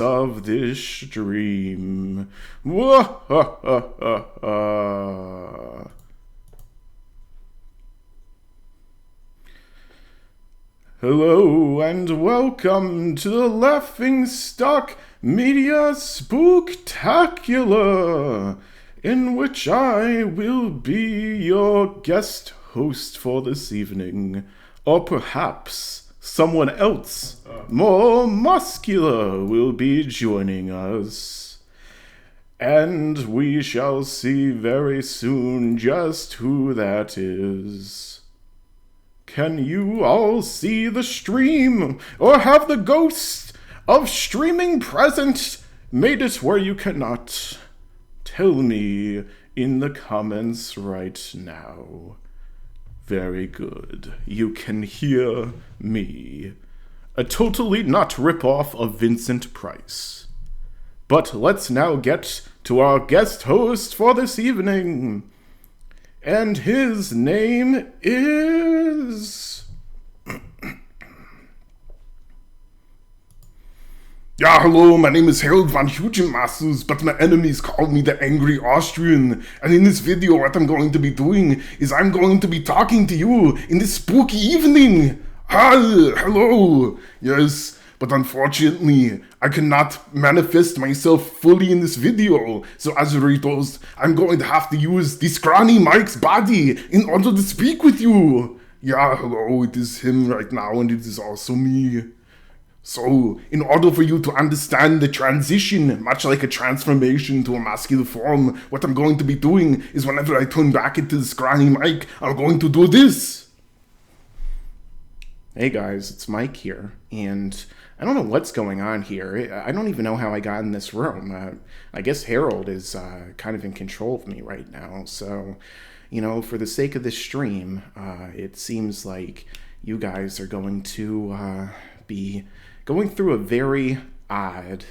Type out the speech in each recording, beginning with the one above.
of this stream. Whoa. Hello and welcome to the Laughingstock Media Spooktacular, in which I will be your guest host for this evening, or perhaps someone else more muscular will be joining us. And we shall see very soon just who that is. Can you all see the stream, or have the ghost of streaming present made it where you cannot? Tell me in the comments right now. Very good. You can hear me. A totally not rip-off of Vincent Price. But let's now get to our guest host for this evening. And his name is... Yeah, hello, my name is Harold von Hugenmassus, but my enemies call me the Angry Austrian. And in this video, what I'm going to be doing is I'm going to be talking to you in this spooky evening. Hi, hello. Yes, but unfortunately, I cannot manifest myself fully in this video. So as a result, I'm going to have to use this scrawny Mike's body in order to speak with you. Yeah, hello, it is him right now, and it is also me. So, in order for you to understand the transition, much like a transformation to a masculine form, what I'm going to be doing is whenever I turn back into the scrawny Mike, I'm going to do this. Hey guys, it's Mike here, and I don't know what's going on here. I don't even know how I got in this room. I guess Harold is kind of in control of me right now, so, you know, for the sake of this stream, it seems like you guys are going to be going through a very odd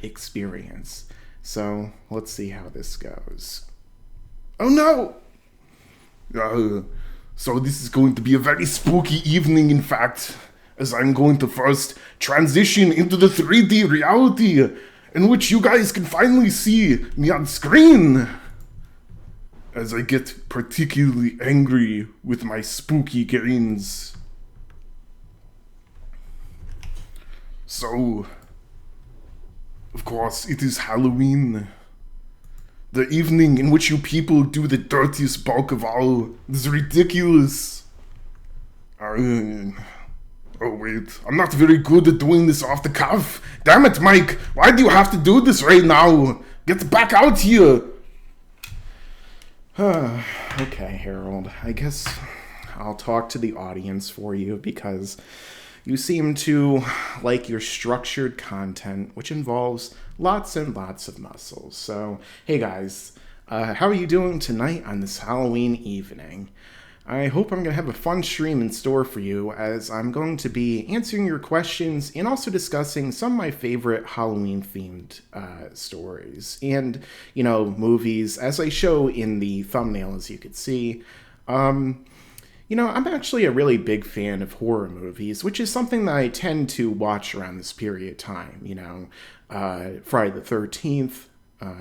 experience. So let's see how this goes. Oh no! So this is going to be a very spooky evening, in fact, as I'm going to first transition into the 3D reality, in which you guys can finally see me on screen, as I get particularly angry with my spooky grins. So, of course, it is Halloween. The evening in which you people do the dirtiest bulk of all. This is ridiculous. Oh wait, I'm not very good at doing this off the cuff. Damn it, Mike, why do you have to do this right now? Get back out here. Okay, Harold, I guess I'll talk to the audience for you because you seem to like your structured content, which involves lots and lots of muscles. So, hey guys, how are you doing tonight on this Halloween evening? I hope I'm going to have a fun stream in store for you, as I'm going to be answering your questions and also discussing some of my favorite Halloween-themed stories and, you know, movies, as I show in the thumbnail, as you could see. You know, I'm actually a really big fan of horror movies, which is something that I tend to watch around this period of time, you know. Friday the 13th,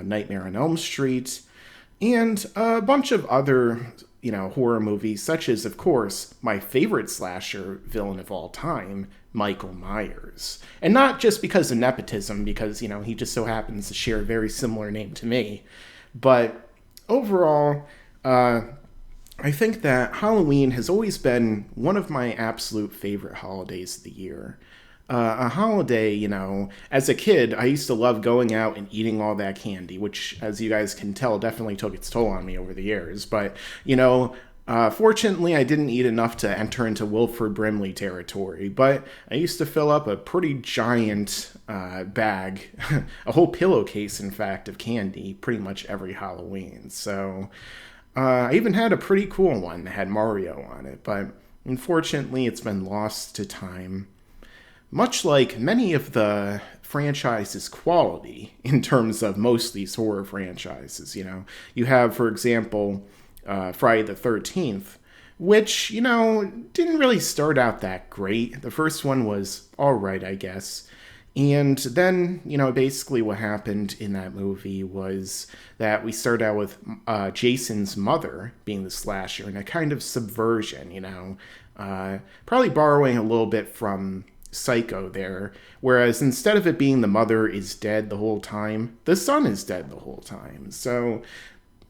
Nightmare on Elm Street, and a bunch of other, you know, horror movies, such as, of course, my favorite slasher villain of all time, Michael Myers. And not just because of nepotism, because, you know, he just so happens to share a very similar name to me, but overall, I think that Halloween has always been one of my absolute favorite holidays of the year. A holiday, you know, as a kid, I used to love going out and eating all that candy, which, as you guys can tell, definitely took its toll on me over the years. But, you know, fortunately, I didn't eat enough to enter into Wilford Brimley territory, but I used to fill up a pretty giant bag, a whole pillowcase, in fact, of candy pretty much every Halloween. So I even had a pretty cool one that had Mario on it, but unfortunately, it's been lost to time. Much like many of the franchise's quality in terms of most of these horror franchises, you know. You have, for example, Friday the 13th, which, you know, didn't really start out that great. The first one was all right, I guess. And then, basically what happened in that movie was that we started out with Jason's mother being the slasher, and a kind of subversion, probably borrowing a little bit from Psycho there, whereas instead of it being the mother is dead the whole time, the son is dead the whole time. So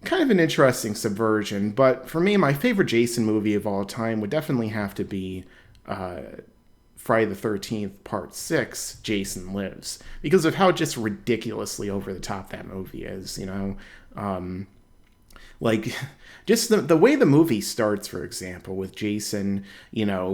kind of an interesting subversion, but for me, my favorite Jason movie of all time would definitely have to be Friday the 13th Part 6, Jason Lives, because of how just ridiculously over the top that movie is, like, just the way the movie starts, for example, with Jason,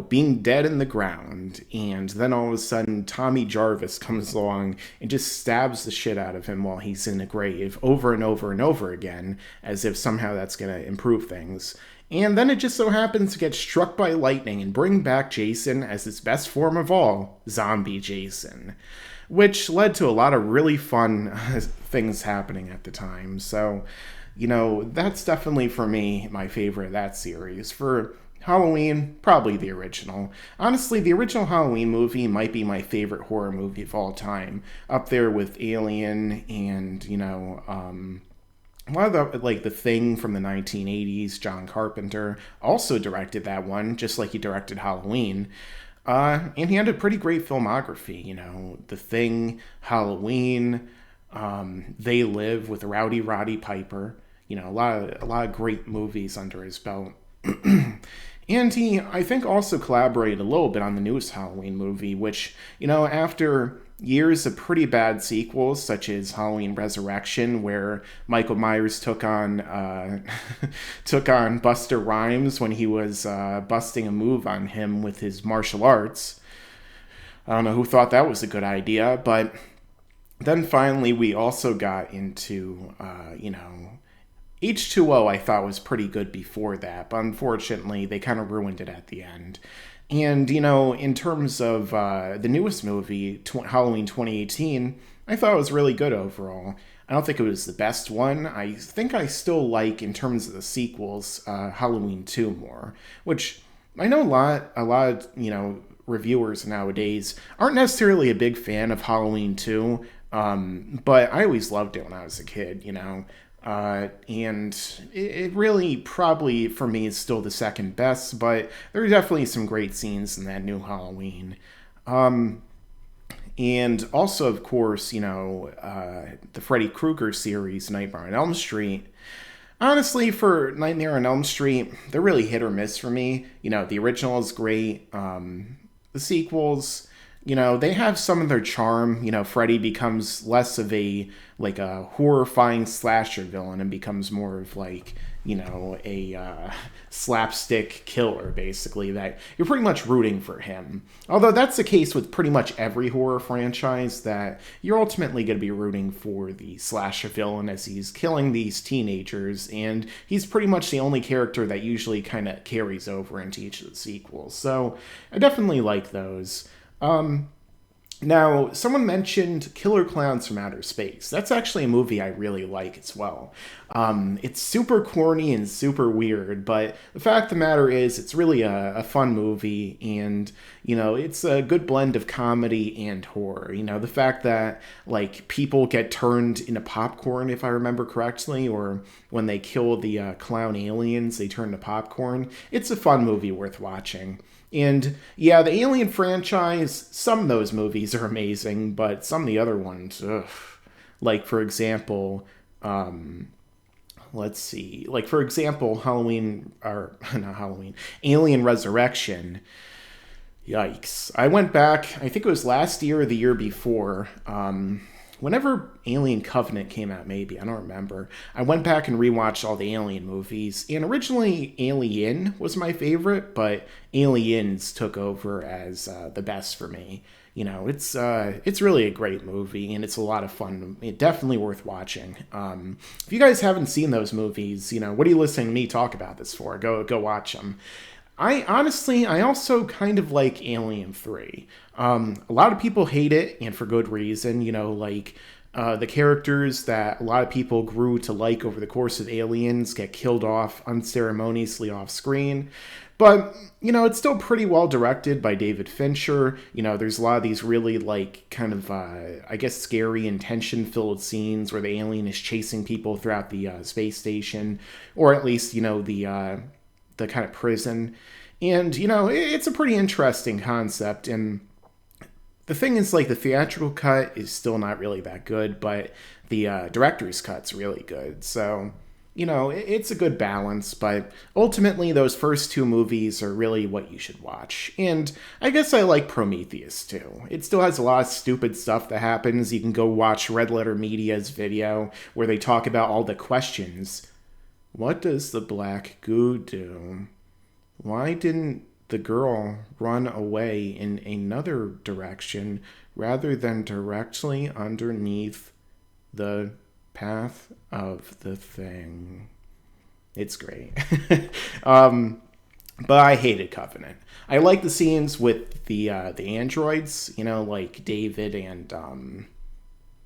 being dead in the ground, and then all of a sudden Tommy Jarvis comes along and just stabs the shit out of him while he's in a grave over and over and over again, as if somehow that's going to improve things. And then it just so happens to get struck by lightning and bring back Jason as his best form of all, Zombie Jason, which led to a lot of really fun things happening at the time. So, that's definitely, for me, my favorite of that series. For Halloween, probably the original. Honestly, the original Halloween movie might be my favorite horror movie of all time. Up there with Alien and, a lot of the Thing from the 1980s, John Carpenter also directed that one, just like he directed Halloween. And he had a pretty great filmography, The Thing, Halloween, They Live with Rowdy Roddy Piper. A lot of great movies under his belt. And he, I think, also collaborated a little bit on the newest Halloween movie, which, after years of pretty bad sequels, such as Halloween Resurrection, where Michael Myers took on Buster Rhymes when he was busting a move on him with his martial arts. I don't know who thought that was a good idea, but then finally we also got into, H2O I thought was pretty good before that, but unfortunately they kind of ruined it at the end. And, in terms of the newest movie, Halloween 2018, I thought it was really good overall. I don't think it was the best one. I think I still like, in terms of the sequels, Halloween 2 more, which I know a lot of, reviewers nowadays aren't necessarily a big fan of Halloween 2, but I always loved it when I was a kid, and it really probably for me is still the second best, but there are definitely some great scenes in that new Halloween. And also, of course, the Freddy Krueger series, Nightmare on Elm Street. Honestly, for Nightmare on Elm Street, they're really hit or miss for me. The original is great. The sequels, they have some of their charm. Freddy becomes less of a horrifying slasher villain and becomes more of a slapstick killer, basically, that you're pretty much rooting for him. Although that's the case with pretty much every horror franchise, that you're ultimately going to be rooting for the slasher villain as he's killing these teenagers, and he's pretty much the only character that usually kind of carries over into each of the sequels. So I definitely like those. Now, someone mentioned Killer Clowns from Outer Space. That's actually a movie I really like as well. It's super corny and super weird, but the fact of the matter is it's really a fun movie, and, it's a good blend of comedy and horror. The fact that, people get turned into popcorn, if I remember correctly, or when they kill the clown aliens, they turn to popcorn. It's a fun movie worth watching. And yeah, the Alien franchise, some of those movies are amazing, but some of the other ones, ugh. For example, let's see. For example, Alien Resurrection. Yikes. I went back, I think it was last year or the year before, whenever Alien Covenant came out, maybe, I don't remember, I went back and rewatched all the Alien movies, and originally Alien was my favorite, but Aliens took over as the best for me. It's really a great movie, and it's a lot of fun. It's definitely worth watching. If you guys haven't seen those movies, what are you listening to me talk about this for? Go watch them. I also kind of like Alien 3. A lot of people hate it, and for good reason. The characters that a lot of people grew to like over the course of Aliens get killed off unceremoniously off screen. But, it's still pretty well directed by David Fincher. There's a lot of these really, kind of, I guess, scary and tension-filled scenes where the alien is chasing people throughout the space station, or at least, the kind of prison. And, it's a pretty interesting concept. And the thing is, the theatrical cut is still not really that good, but the director's cut's really good. So, it's a good balance, but ultimately those first two movies are really what you should watch. And I guess I like Prometheus too. It still has a lot of stupid stuff that happens. You can go watch Red Letter Media's video where they talk about all the questions. What does the black goo do? Why didn't the girl run away in another direction rather than directly underneath the path of the thing? It's great. But I hated Covenant. I like the scenes with the androids, like David and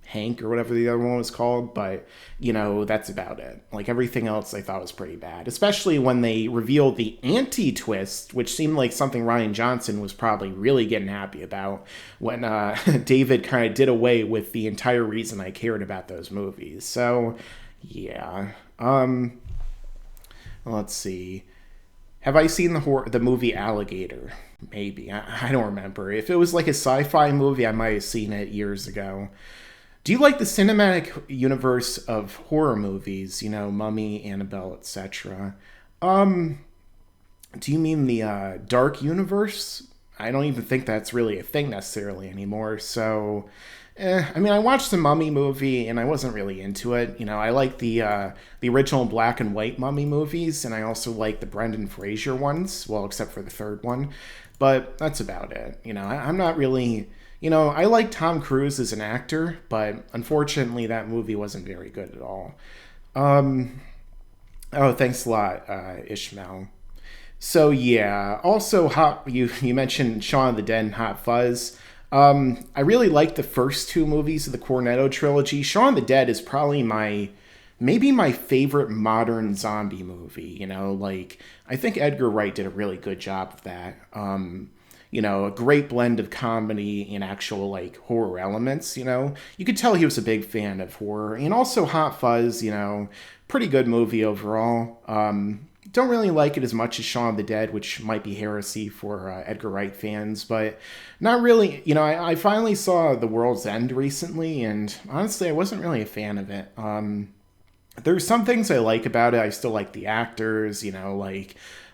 Hank or whatever the other one was called, but that's about it. Everything else I thought was pretty bad, especially when they revealed the anti-twist, which seemed like something Rian Johnson was probably really getting happy about, when David kind of did away with the entire reason I cared about those movies. So yeah. Let's see. Have I seen the movie Alligator? Maybe. I don't remember. If it was a sci-fi movie, I might have seen it years ago. Do you like the cinematic universe of horror movies? Mummy, Annabelle, etc. Do you mean the dark universe? I don't even think that's really a thing necessarily anymore. So, I watched the Mummy movie and I wasn't really into it. I like the original black and white Mummy movies, and I also like the Brendan Fraser ones. Well, except for the third one, but that's about it. I'm not really. I like Tom Cruise as an actor, but unfortunately that movie wasn't very good at all. Oh, thanks a lot, Ishmael. So yeah, also you mentioned Shaun of the Dead and Hot Fuzz. I really liked the first two movies of the Cornetto trilogy. Shaun of the Dead is probably maybe my favorite modern zombie movie. I think Edgar Wright did a really good job of that. A great blend of comedy and actual horror elements. You could tell he was a big fan of horror. And also Hot Fuzz, pretty good movie overall. Don't really like it as much as Shaun of the Dead, which might be heresy for Edgar Wright fans, but not really. I finally saw The World's End recently, and honestly I wasn't really a fan of it. There's some things I like about it. I still like the actors,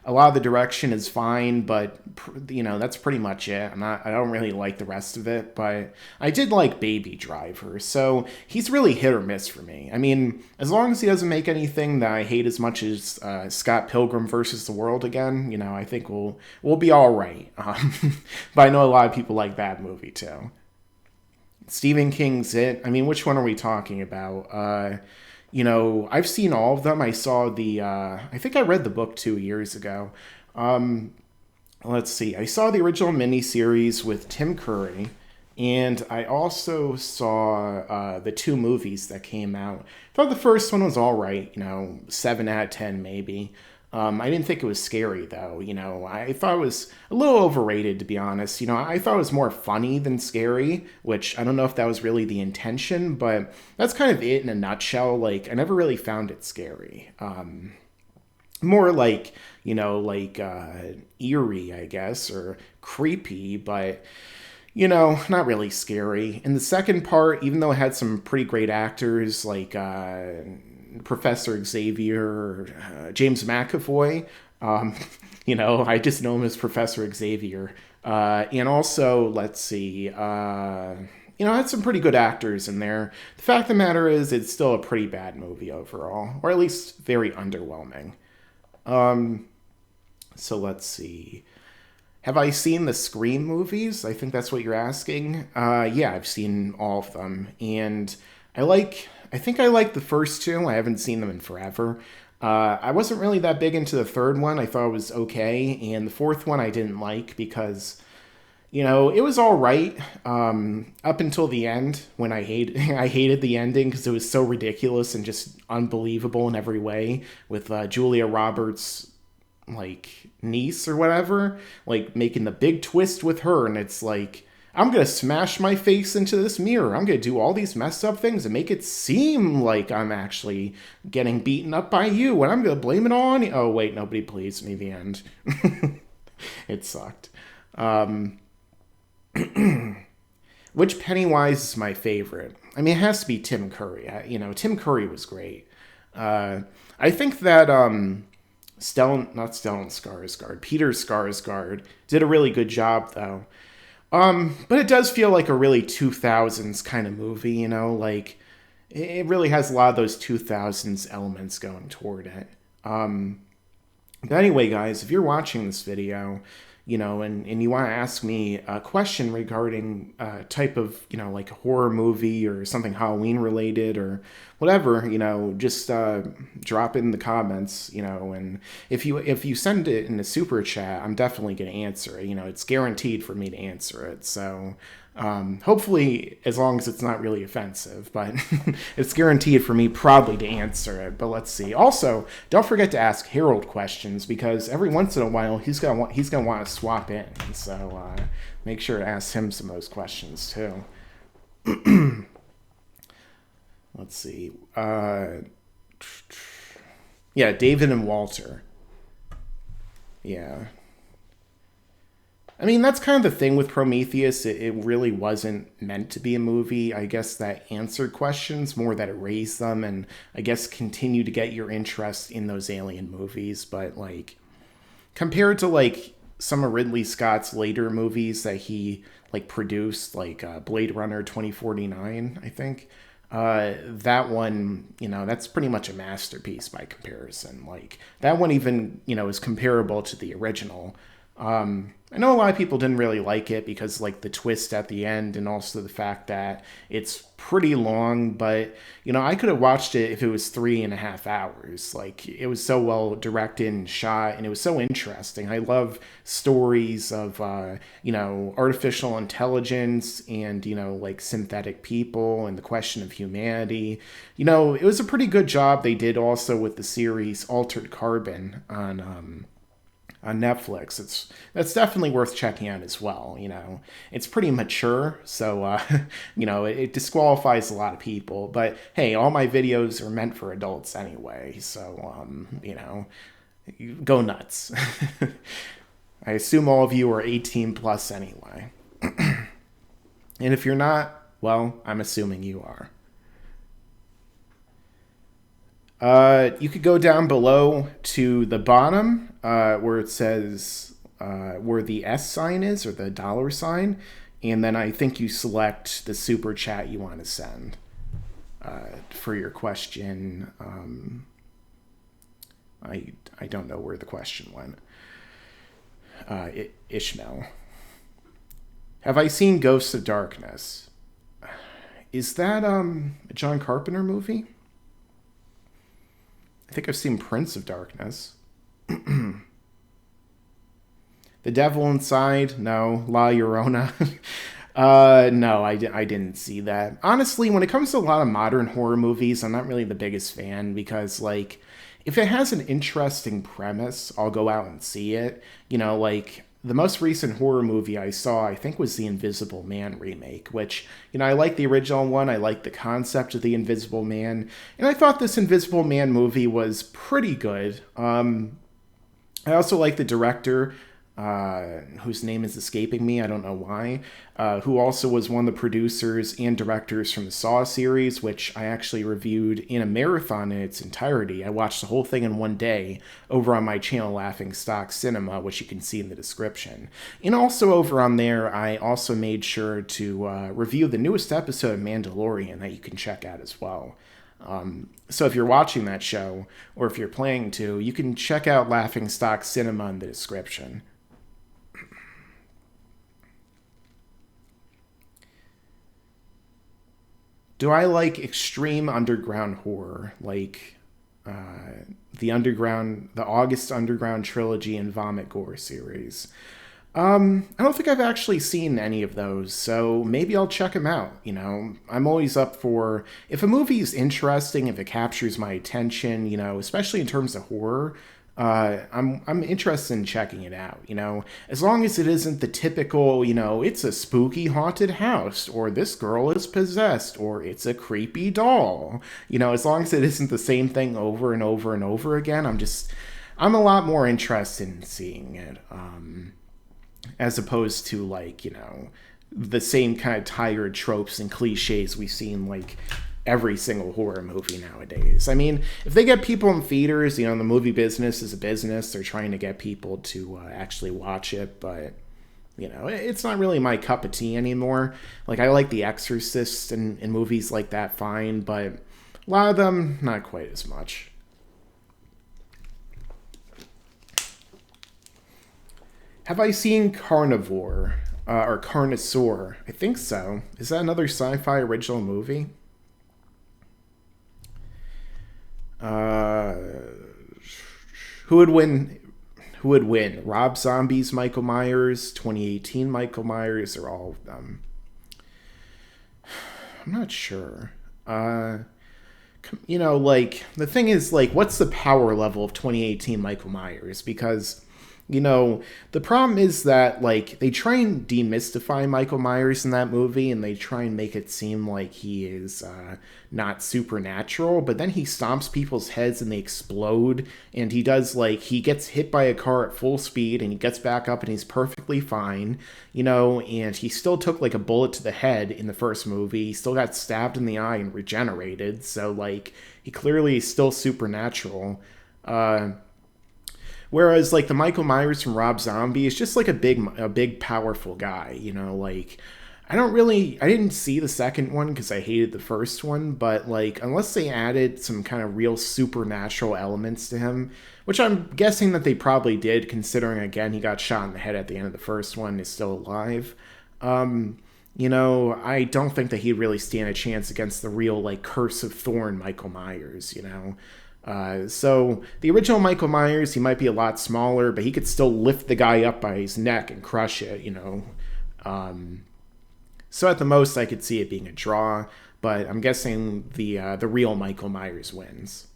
a lot of the direction is fine, but that's pretty much it. I don't really like the rest of it, but I did like Baby Driver, so he's really hit or miss for me. As long as he doesn't make anything that I hate as much as Scott Pilgrim versus the World again, I think we'll be all right. But I know a lot of people like that movie too. Stephen King's It. Which one are we talking about? I've seen all of them. I saw I think I read the book 2 years ago. Let's see. I saw the original miniseries with Tim Curry, and I also saw the two movies that came out. I thought the first one was all right, 7 out of 10 maybe. I didn't think it was scary, though. I thought it was a little overrated, to be honest. I thought it was more funny than scary, which I don't know if that was really the intention, but that's kind of it in a nutshell. I never really found it scary. More eerie, I guess, or creepy, but, not really scary. In the second part, even though it had some pretty great actors, Professor Xavier, James McAvoy. I just know him as Professor Xavier. And also, let's see, I had some pretty good actors in there. The fact of the matter is, it's still a pretty bad movie overall, or at least very underwhelming. So let's see. Have I seen the Scream movies? I think that's what you're asking. Yeah, I've seen all of them, and I think I like the first two. I haven't seen them in forever. I wasn't really that big into the third one. I thought it was okay. And the fourth one I didn't like because, it was all right up until the end when I hated the ending because it was so ridiculous and just unbelievable in every way with Julia Roberts like niece or whatever, like making the big twist with her, and it's like, I'm gonna smash my face into this mirror, I'm gonna do all these messed up things and make it seem like I'm actually getting beaten up by you, and I'm gonna blame it on you. Oh wait, nobody pleased me. The end. It sucked. Which Pennywise is my favorite? I mean, it has to be Tim Curry. Tim Curry was great. I think that Peter Skarsgård did a really good job, though. But it does feel like a really 2000s kind of movie, like it really has a lot of those 2000s elements going toward it. But anyway, guys, if you're watching this video, and you want to ask me a question regarding type of, like a horror movie or something Halloween related or whatever, just drop it in the comments, and if you send it in a super chat, I'm definitely going to answer it. It's guaranteed for me to answer it. So hopefully, as long as it's not really offensive, but it's guaranteed for me probably to answer it. But let's see. Also, don't forget to ask Harold questions, because every once in a while he's gonna want to swap in. So make sure to ask him some of those questions too. Let's see. Yeah, David and Walter. Yeah. I mean, that's kind of the thing with Prometheus. It really wasn't meant to be a movie. I guess that answered questions more that it raised them, and I guess continue to get your interest in those alien movies. But like, compared to like some of Ridley Scott's later movies that he like produced, like Blade Runner 2049, I think, that one, that's pretty much a masterpiece by comparison. Like that one even, is comparable to the original. I know a lot of people didn't really like it because like the twist at the end, and also the fact that it's pretty long, but I could have watched it if it was 3.5 hours. Like it was so well directed and shot, and it was so interesting. I love stories of artificial intelligence and like synthetic people and the question of humanity. It was a pretty good job they did also with the series Altered Carbon on Netflix. That's definitely worth checking out as well. It's pretty mature, so it disqualifies a lot of people, but hey, all my videos are meant for adults anyway, so go nuts. I assume all of you are 18 plus anyway. And if you're not, well, I'm assuming you are. You could go down below to the bottom where it says where the S sign is, or the $sign, and then I think you select the super chat you want to send for your question. I don't know where the question went. Ishmael. Have I seen Ghosts of Darkness? Is that a John Carpenter movie? I think I've seen Prince of Darkness. The Devil Inside? No. La Llorona? No, I didn't see that. Honestly, when it comes to a lot of modern horror movies, I'm not really the biggest fan, because, like, if it has an interesting premise, I'll go out and see it. Like, the most recent horror movie I saw, I think, was the Invisible Man remake, which, I like the original one. I like the concept of the Invisible Man, and I thought this Invisible Man movie was pretty good. I also like the director, whose name is escaping me, I don't know why, who also was one of the producers and directors from the Saw series, which I actually reviewed in a marathon in its entirety. I watched the whole thing in one day over on my channel, Laughingstock Cinema, which you can see in the description. And also over on there, I also made sure to review the newest episode of Mandalorian that you can check out as well. So if you're watching that show, or if you're planning to, you can check out Laughingstock Cinema in the description. Do I like extreme underground horror, like the August Underground trilogy and Vomit Gore series? I don't think I've actually seen any of those, so maybe I'll check them out. I'm always up for, if a movie is interesting, if it captures my attention, especially in terms of horror, I'm interested in checking it out, as long as it isn't the typical, it's a spooky haunted house, or this girl is possessed, or it's a creepy doll. As long as it isn't the same thing over and over and over again, I'm a lot more interested in seeing it, as opposed to the same kind of tired tropes and cliches we've seen every single horror movie nowadays. I mean, if they get people in theaters, the movie business is a business. They're trying to get people to actually watch it, but it's not really my cup of tea anymore. I like The Exorcist and movies like that fine, but a lot of them not quite as much. Have I seen Carnivore or Carnosaur? I think so. Is that another sci-fi original movie? Who would win? Who would win? Rob Zombie's Michael Myers, 2018 Michael Myers, or all of them? I'm not sure. The thing is, what's the power level of 2018 Michael Myers? Because the problem is that, they try and demystify Michael Myers in that movie, and they try and make it seem like he is not supernatural, but then he stomps people's heads and they explode, and he does, he gets hit by a car at full speed, and he gets back up and he's perfectly fine, and he still took, a bullet to the head in the first movie. He still got stabbed in the eye and regenerated, so, he clearly is still supernatural. Whereas, the Michael Myers from Rob Zombie is just, a big, powerful guy, I didn't see the second one because I hated the first one, but, unless they added some kind of real supernatural elements to him, which I'm guessing that they probably did, considering, again, he got shot in the head at the end of the first one, is still alive, I don't think that he'd really stand a chance against the real, Curse of Thorn Michael Myers, So the original Michael Myers, he might be a lot smaller, but he could still lift the guy up by his neck and crush it, So at the most, I could see it being a draw, but I'm guessing the real Michael Myers wins.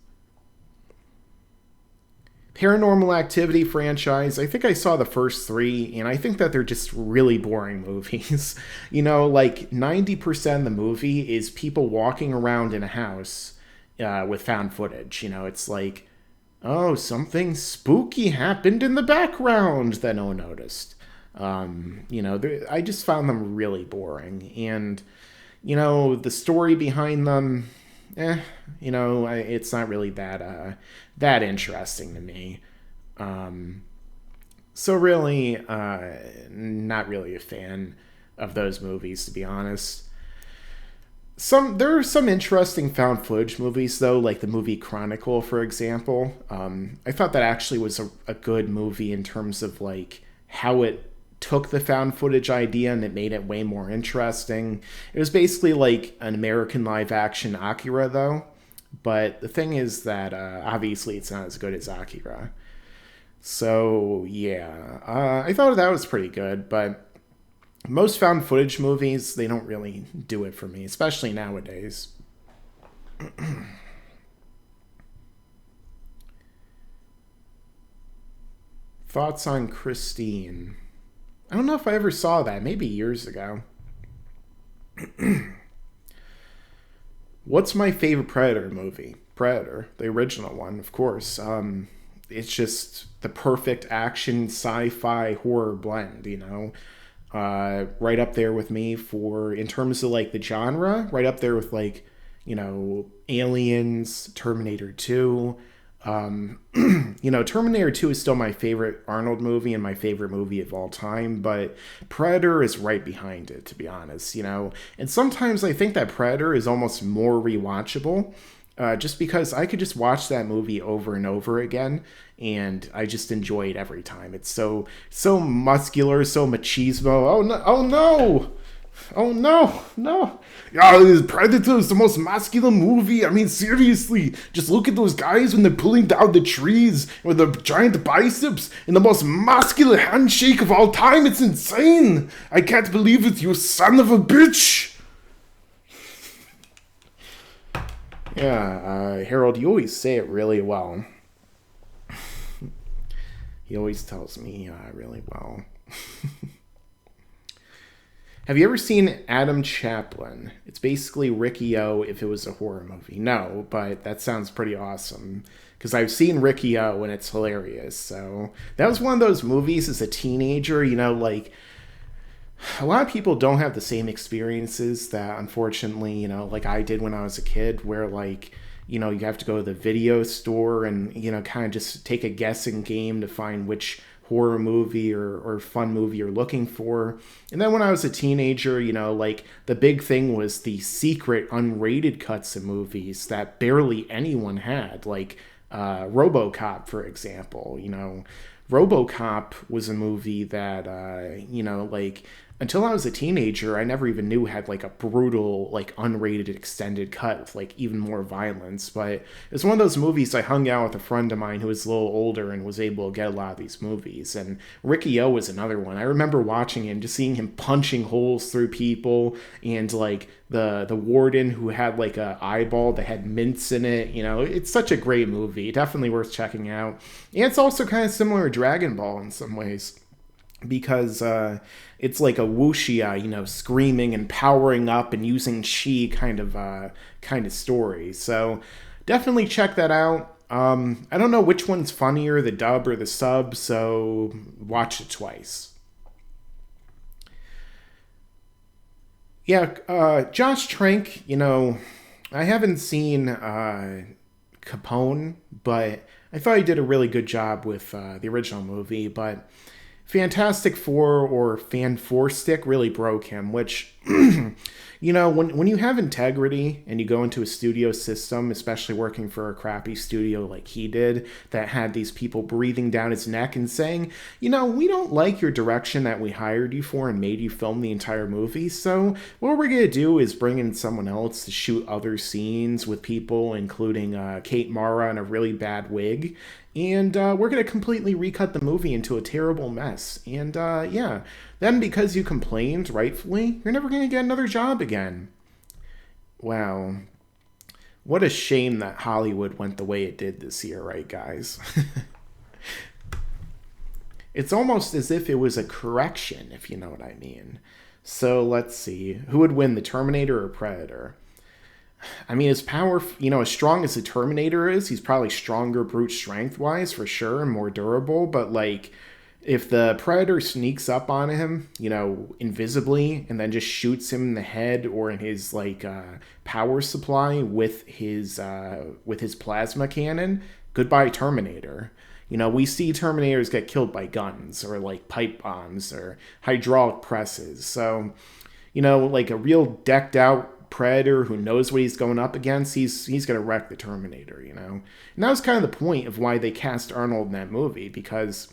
Paranormal Activity franchise, I think I saw the first 3, and I think that they're just really boring movies. 90% of the movie is people walking around in a house with found footage. It's oh, something spooky happened in the background that no one noticed. I just found them really boring. And, the story behind them, it's not really that interesting to me. So really, not really a fan of those movies, to be honest. There are some interesting found footage movies, though, like the movie Chronicle, for example. I thought that actually was a good movie in terms of how it took the found footage idea and it made it way more interesting. It was basically an American live action Akira, though. But the thing is that obviously it's not as good as Akira. So yeah, I thought that was pretty good, but most found footage movies, they don't really do it for me, especially nowadays. Thoughts on Christine? I don't know if I ever saw that, maybe years ago. What's my favorite Predator movie? Predator, the original one, of course. It's just the perfect action, sci-fi, horror blend, right up there with me in terms of the genre, right up there with Aliens, Terminator 2. Terminator 2 is still my favorite Arnold movie and my favorite movie of all time, but Predator is right behind it, to be honest, and sometimes I think that Predator is almost more rewatchable, just because I could just watch that movie over and over again, and I just enjoy it every time. It's so muscular, so machismo. Oh no! Oh no! Oh no! No! Yeah, Predator is the most masculine movie. I mean, seriously, just look at those guys when they're pulling down the trees with the giant biceps and the most masculine handshake of all time. It's insane. I can't believe it, you son of a bitch. Yeah, Harold, you always say it really well. He always tells me really well. Have you ever seen Adam Chaplin? It's basically Ricky-O if it was a horror movie. No, but that sounds pretty awesome. Because I've seen Ricky-O and it's hilarious. So that was one of those movies as a teenager, like a lot of people don't have the same experiences that unfortunately, like I did when I was a kid, where like, you have to go to the video store and, kind of just take a guessing game to find which horror movie or fun movie you're looking for. And then when I was a teenager, like the big thing was the secret unrated cuts of movies that barely anyone had, like RoboCop, for example. RoboCop was a movie that, like until I was a teenager, I never even knew had like a brutal, like unrated extended cut with like even more violence. But it's one of those movies I hung out with a friend of mine who was a little older and was able to get a lot of these movies. And Ricky-O was another one. I remember watching him, just seeing him punching holes through people, and like the warden who had like a eyeball that had mints in it. It's such a great movie. Definitely worth checking out. And it's also kind of similar to Dragon Ball in some ways, because it's like a wuxia, screaming and powering up and using chi kind of story. So definitely check that out. I don't know which one's funnier, the dub or the sub, so watch it twice. Yeah, Josh Trank, I haven't seen Capone, but I thought he did a really good job with the original movie, but Fantastic Four or Fan Four Stick really broke him, which, when you have integrity and you go into a studio system, especially working for a crappy studio like he did, that had these people breathing down his neck and saying, we don't like your direction that we hired you for and made you film the entire movie, so what we're going to do is bring in someone else to shoot other scenes with people, including Kate Mara in a really bad wig, and we're going to completely recut the movie into a terrible mess. And then because you complained, rightfully, you're never going to get another job again. Wow. What a shame that Hollywood went the way it did this year, right, guys? It's almost as if it was a correction, if you know what I mean. So let's see. Who would win, the Terminator or Predator? I mean, his power, as strong as the Terminator is, he's probably stronger brute strength-wise, for sure, and more durable, but, like, if the Predator sneaks up on him, invisibly, and then just shoots him in the head or in his, like, power supply with his plasma cannon, goodbye, Terminator. We see Terminators get killed by guns, or, like, pipe bombs, or hydraulic presses, so, like, a real decked-out Predator who knows what he's going up against, he's gonna wreck the Terminator, and that was kind of the point of why they cast Arnold in that movie, because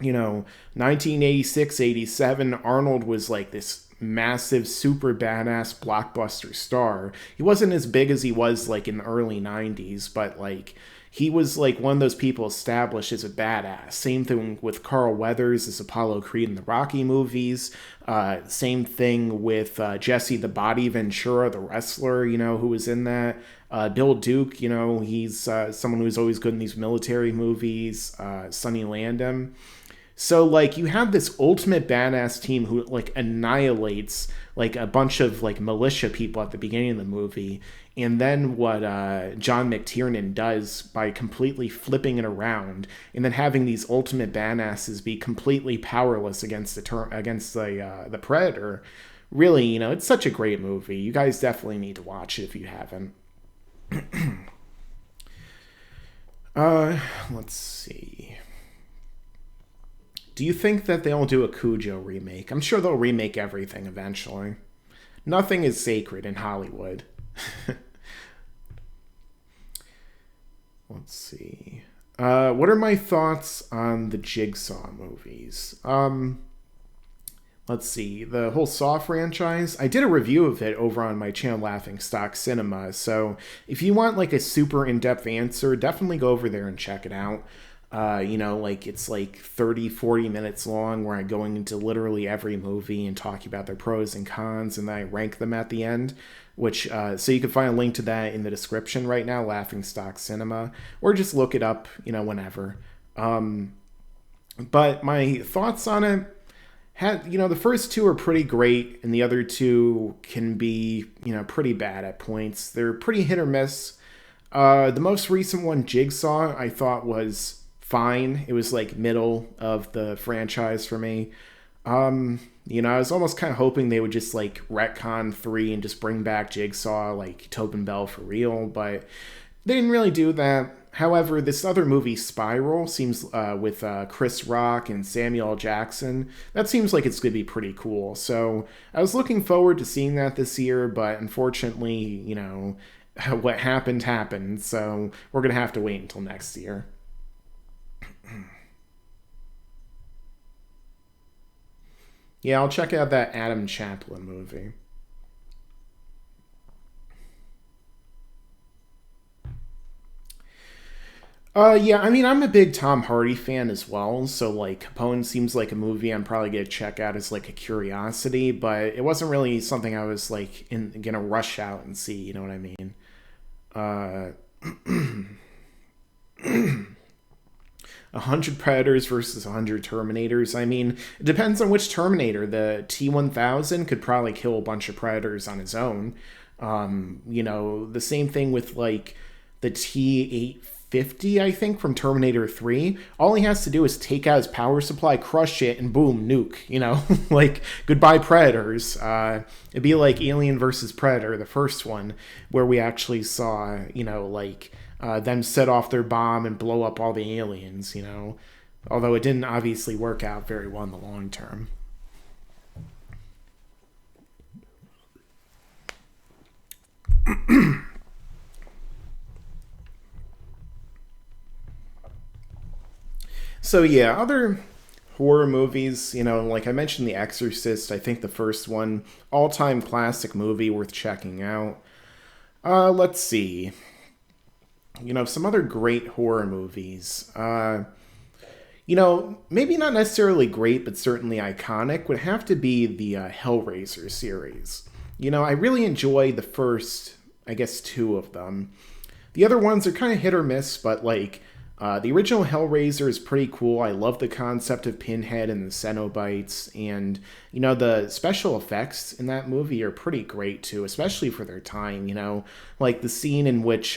1986, 87, Arnold was like this massive, super badass blockbuster star. He wasn't as big as he was like in the early 90s, but like he was like one of those people established as a badass. Same thing with Carl Weathers as Apollo Creed in the Rocky movies. Same thing with Jesse the Body Ventura, the wrestler, who was in that. Bill Duke, he's someone who's always good in these military movies. Sonny Landham. So, like, you have this ultimate badass team who, like, annihilates, like, a bunch of, like, militia people at the beginning of the movie. And then what John McTiernan does by completely flipping it around and then having these ultimate badasses be completely powerless against the Predator. Really, it's such a great movie. You guys definitely need to watch it if you haven't. Let's see. Do you think that they'll do a Cujo remake? I'm sure they'll remake everything eventually. Nothing is sacred in Hollywood. Let's see. What are my thoughts on the Jigsaw movies? Let's see. The whole Saw franchise. I did a review of it over on my channel, Laughingstock Cinema. So if you want like a super in-depth answer, definitely go over there and check it out. It's like 30, 40 minutes long where I'm going into literally every movie and talking about their pros and cons, and then I rank them at the end, which, so you can find a link to that in the description right now, Laughingstock Cinema, or just look it up, whenever. But my thoughts on it had, the first two are pretty great, and the other two can be, pretty bad at points. They're pretty hit or miss. The most recent one, Jigsaw, I thought was fine. It was like middle of the franchise for me. I was almost kind of hoping they would just like retcon 3 and just bring back Jigsaw, like Tobin Bell for real, but they didn't really do that. However, this other movie, Spiral, seems with Chris Rock and Samuel L. Jackson, that seems like it's going to be pretty cool. So I was looking forward to seeing that this year, but unfortunately, what happened. So we're going to have to wait until next year. Yeah, I'll check out that Adam Chaplin movie. Yeah, I mean, I'm a big Tom Hardy fan as well, so, like, Capone seems like a movie I'm probably gonna check out as, like, a curiosity, but it wasn't really something I was, like, gonna rush out and see, you know what I mean? Uh, 100 Predators versus 100 Terminators. I mean, it depends on which Terminator. The T-1000 could probably kill a bunch of Predators on his own. The same thing with, like, the T-850, I think, from Terminator 3. All he has to do is take out his power supply, crush it, and boom, nuke, like, goodbye Predators. It'd be like Alien versus Predator, the first one, where we actually saw, them set off their bomb and blow up all the aliens, although it didn't obviously work out very well in the long term. So yeah, other horror movies, like I mentioned The Exorcist, I think the first one, all-time classic movie worth checking out. Let's see. Some other great horror movies. Maybe not necessarily great, but certainly iconic, would have to be the Hellraiser series. I really enjoy the first, I guess, 2 of them. The other ones are kind of hit or miss, but, like, the original Hellraiser is pretty cool. I love the concept of Pinhead and the Cenobites, and, the special effects in that movie are pretty great, too, especially for their time, like the scene in which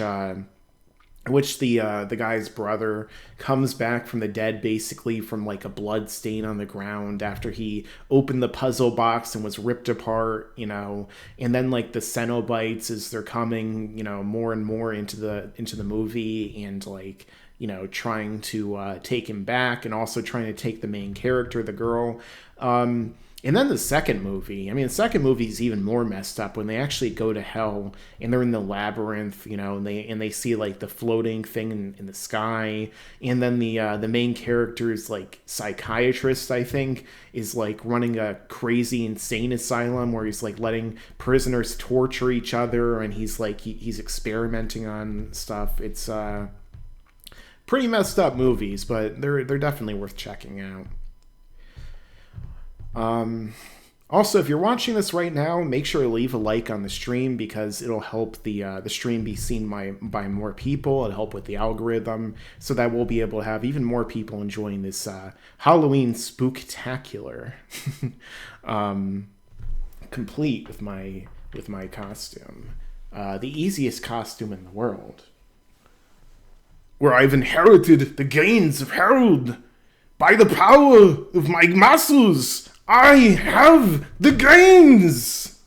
the guy's brother comes back from the dead, basically from like a blood stain on the ground after he opened the puzzle box and was ripped apart, and then like the Cenobites as they're coming, more and more into the movie, and like, trying to take him back, and also trying to take the main character, the girl. And then the second movie is even more messed up when they actually go to hell and they're in the labyrinth, and they see like the floating thing in the sky. And then the main character's like psychiatrist, I think, is like running a crazy insane asylum where he's like letting prisoners torture each other, and he's like he's experimenting on stuff. It's pretty messed up movies, but they're definitely worth checking out. Also, if you're watching this right now, make sure to leave a like on the stream, because it'll help the stream be seen by more people. It'll help with the algorithm, so that we'll be able to have even more people enjoying this Halloween spooktacular, complete with my costume, the easiest costume in the world, Where I've inherited the gains of Harold by the power of my muscles. I have the gains!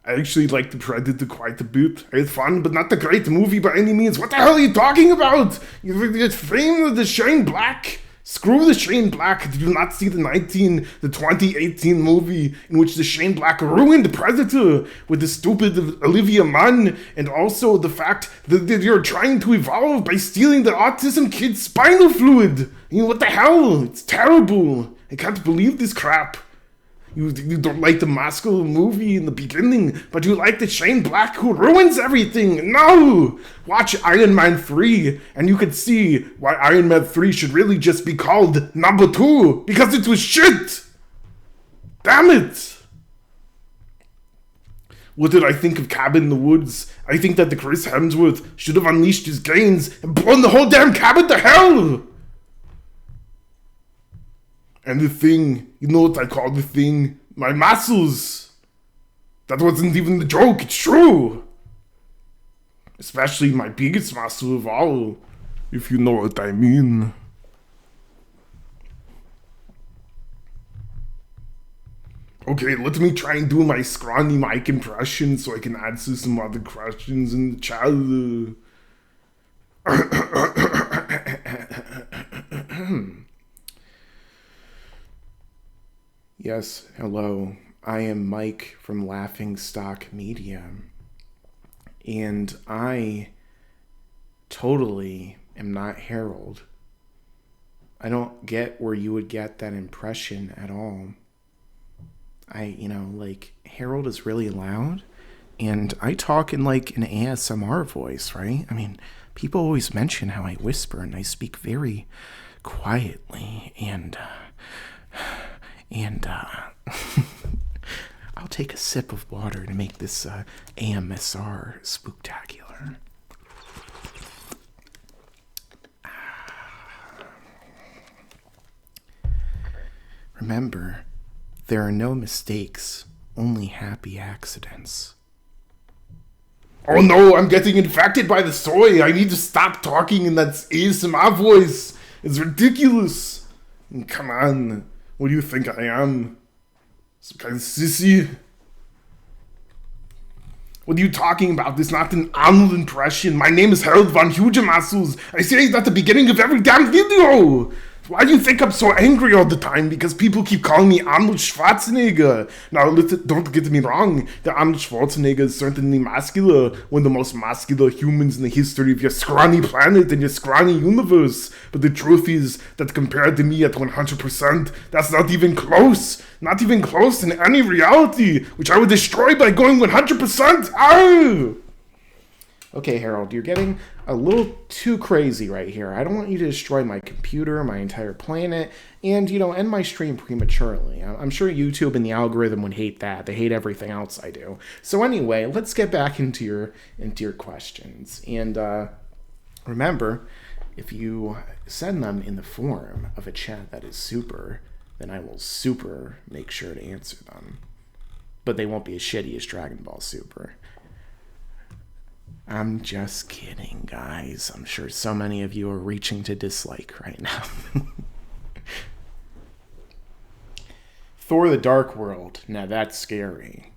I actually liked The Predator quite a bit. I had fun, but not a great movie by any means. What the hell are you talking about? You framed the Shane Black. Screw the Shane Black. Did you not see the 2018 movie in which the Shane Black ruined Predator with the stupid Olivia Munn, and also the fact that you're trying to evolve by stealing the autism kid's spinal fluid? What the hell? It's terrible. I can't believe this crap. You don't like the Moscow movie in the beginning, but you like the Shane Black who ruins everything. No! Watch Iron Man 3, and you can see why Iron Man 3 should really just be called number 2, because it was shit! Damn it! What did I think of Cabin in the Woods? I think that the Chris Hemsworth should have unleashed his gains and blown the whole damn cabin to hell! And the Thing, you know what I call the Thing? My muscles! That wasn't even the joke, it's true! Especially my biggest muscle of all, if you know what I mean. Okay, let me try and do my scrawny mic impression so I can answer some other questions in the chat. Yes, hello. I am Mike from Laughingstock Media. And I totally am not Harold. I don't get where you would get that impression at all. Harold is really loud, and I talk in like an ASMR voice, right? I mean, people always mention how I whisper and I speak very quietly, and I'll take a sip of water to make this AMSR spooktacular. Remember, there are no mistakes, only happy accidents. Oh no, I'm getting infected by the soy. I need to stop talking in that ASMR voice. It's ridiculous. Come on. What do you think I am? Some kind of sissy? What are you talking about? This is not an Arnold impression. My name is Harold von Hugemasus. I say it at the beginning of every damn video. Why do you think I'm so angry all the time? Because people keep calling me Arnold Schwarzenegger. Now, don't get me wrong. The Arnold Schwarzenegger is certainly muscular. One of the most muscular humans in the history of your scrawny planet and your scrawny universe. But the truth is that compared to me at 100%, that's not even close. Not even close in any reality, which I would destroy by going 100%. Ow! Okay, Harold, you're getting a little too crazy right here. I don't want you to destroy my computer, my entire planet, and, end my stream prematurely. I'm sure YouTube and the algorithm would hate that. They hate everything else I do. So anyway, let's get back into your questions. And remember, if you send them in the form of a chat that is super, then I will super make sure to answer them. But they won't be as shitty as Dragon Ball Super. I'm just kidding, guys. I'm sure so many of you are reaching to dislike right now. Thor the Dark World. Now that's scary.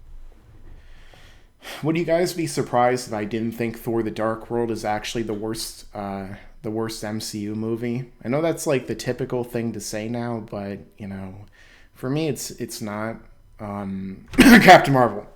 Would you guys be surprised if I didn't think Thor the Dark World is actually the worst MCU movie? I know that's like the typical thing to say now, but, for me it's not. Captain Marvel.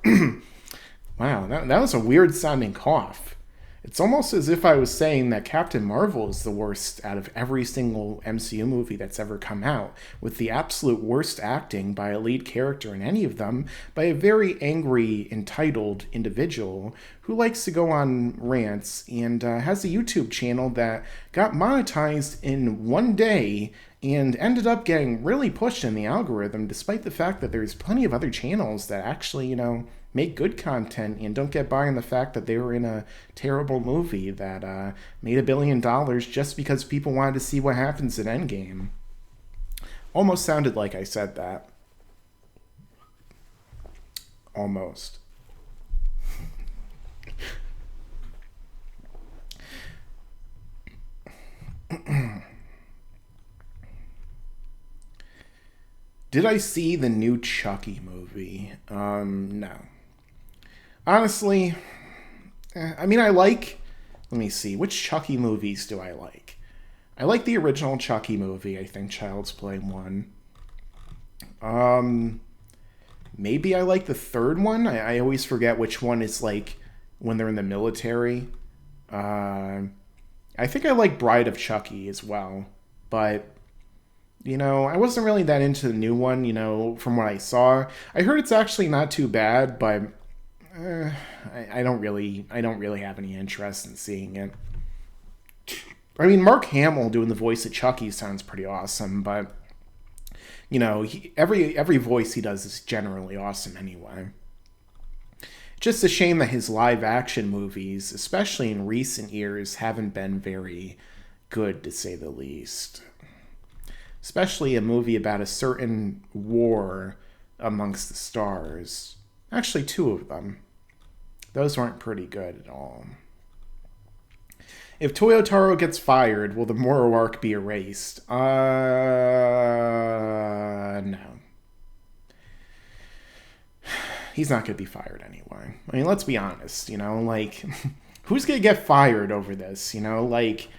Wow, that was a weird sounding cough. It's almost as if I was saying that Captain Marvel is the worst out of every single MCU movie that's ever come out, with the absolute worst acting by a lead character in any of them by a very angry, entitled individual who likes to go on rants and has a YouTube channel that got monetized in one day and ended up getting really pushed in the algorithm, despite the fact that there's plenty of other channels that actually, make good content and don't get by on the fact that they were in a terrible movie that made $1 billion just because people wanted to see what happens in Endgame. Almost sounded like I said that. Almost. Did I see the new Chucky movie? No. Honestly, let me see, which Chucky movies do I like? I like the original Chucky movie, I think Child's Play 1. Maybe I like the third one. I always forget which one is like when they're in the military. I think I like Bride of Chucky as well, but I wasn't really that into the new one, from what I saw. I heard it's actually not too bad, but I don't really have any interest in seeing it. I mean, Mark Hamill doing the voice of Chucky sounds pretty awesome, but every voice he does is generally awesome anyway. Just a shame that his live action movies, especially in recent years, haven't been very good, to say the least. Especially a movie about a certain war amongst the stars. Actually, 2 of them. Those weren't pretty good at all. If Toyotaro gets fired, will the Moro arc be erased? No. He's not going to be fired anyway. I mean, let's be honest, like, who's going to get fired over this, like,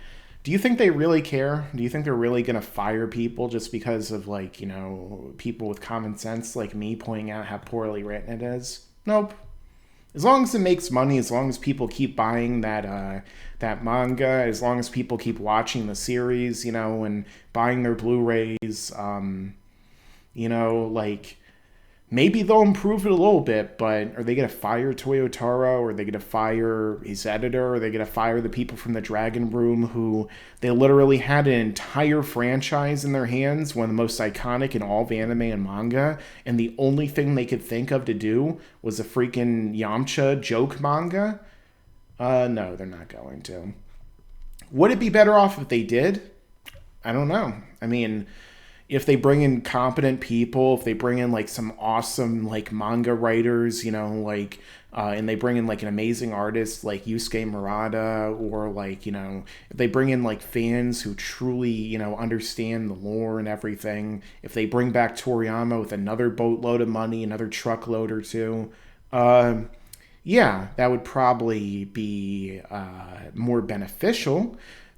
do you think they really care? Do you think they're really going to fire people just because of, like, people with common sense like me pointing out how poorly written it is? Nope. As long as it makes money, as long as people keep buying that manga, as long as people keep watching the series, and buying their Blu-rays, like, maybe they'll improve it a little bit, but are they going to fire Toyotaro? Or are they going to fire his editor? Or are they going to fire the people from the Dragon Room who they literally had an entire franchise in their hands, one of the most iconic in all of anime and manga, and the only thing they could think of to do was a freaking Yamcha joke manga? No, they're not going to. Would it be better off if they did? I don't know. I mean, if they bring in competent people, if they bring in like some awesome like manga writers, and they bring in like an amazing artist like Yusuke Murata, or like, if they bring in like fans who truly, understand the lore and everything, if they bring back Toriyama with another boatload of money, another truckload or two, yeah, that would probably be more beneficial.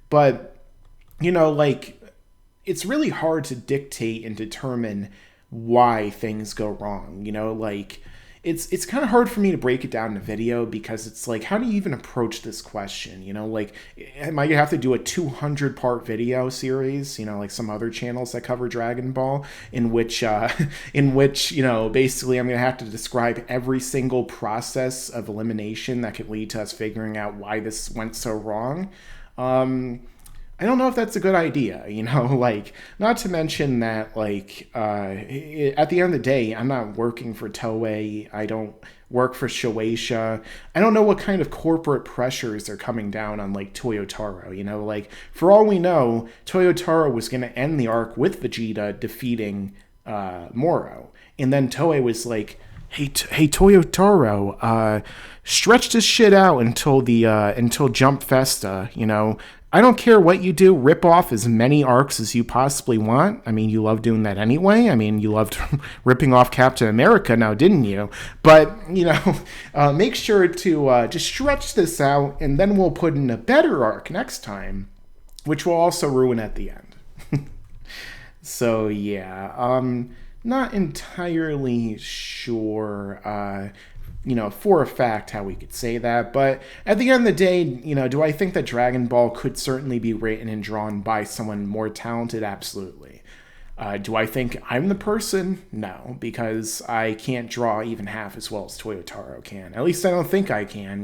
But, it's really hard to dictate and determine why things go wrong. It's kind of hard for me to break it down in a video, because it's like, how do you even approach this question? Am I gonna have to do a 200-part video series, like some other channels that cover Dragon Ball, in which basically I'm gonna have to describe every single process of elimination that could lead to us figuring out why this went so wrong? I don't know if that's a good idea, not to mention that, at the end of the day, I'm not working for Toei. I don't work for Shueisha. I don't know what kind of corporate pressures are coming down on, Toyotaro, for all we know, Toyotaro was going to end the arc with Vegeta defeating Moro. And then Toei was like, hey Toyotaro, stretch this shit out until Jump Festa, I don't care what you do, rip off as many arcs as you possibly want. I mean, you love doing that anyway. I mean, you loved ripping off Captain America now, didn't you? But, make sure to just stretch this out, and then we'll put in a better arc next time, which will also ruin at the end. So, yeah, not entirely sure, for a fact how we could say that. But at the end of the day, do I think that Dragon Ball could certainly be written and drawn by someone more talented? Absolutely. Do I think I'm the person? No, because I can't draw even half as well as Toyotaro can. At least I don't think I can,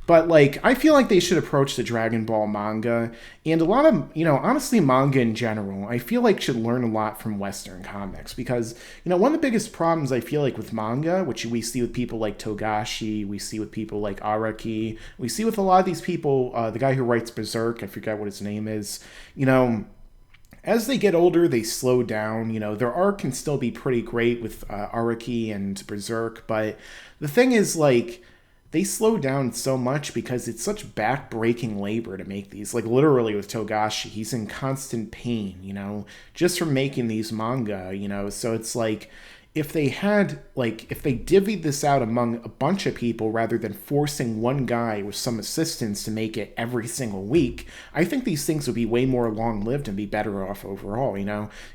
But, I feel like they should approach the Dragon Ball manga, and a lot of, honestly, manga in general, I feel like should learn a lot from Western comics, because, one of the biggest problems I feel like with manga, which we see with people like Togashi, we see with people like Araki, we see with a lot of these people, the guy who writes Berserk, I forget what his name is, as they get older, they slow down. Their art can still be pretty great with Araki and Berserk, but the thing is, they slow down so much because it's such back-breaking labor to make these. Literally with Togashi, he's in constant pain, just from making these manga, So it's if they had, if they divvied this out among a bunch of people rather than forcing one guy with some assistance to make it every single week, I think these things would be way more long-lived and be better off overall,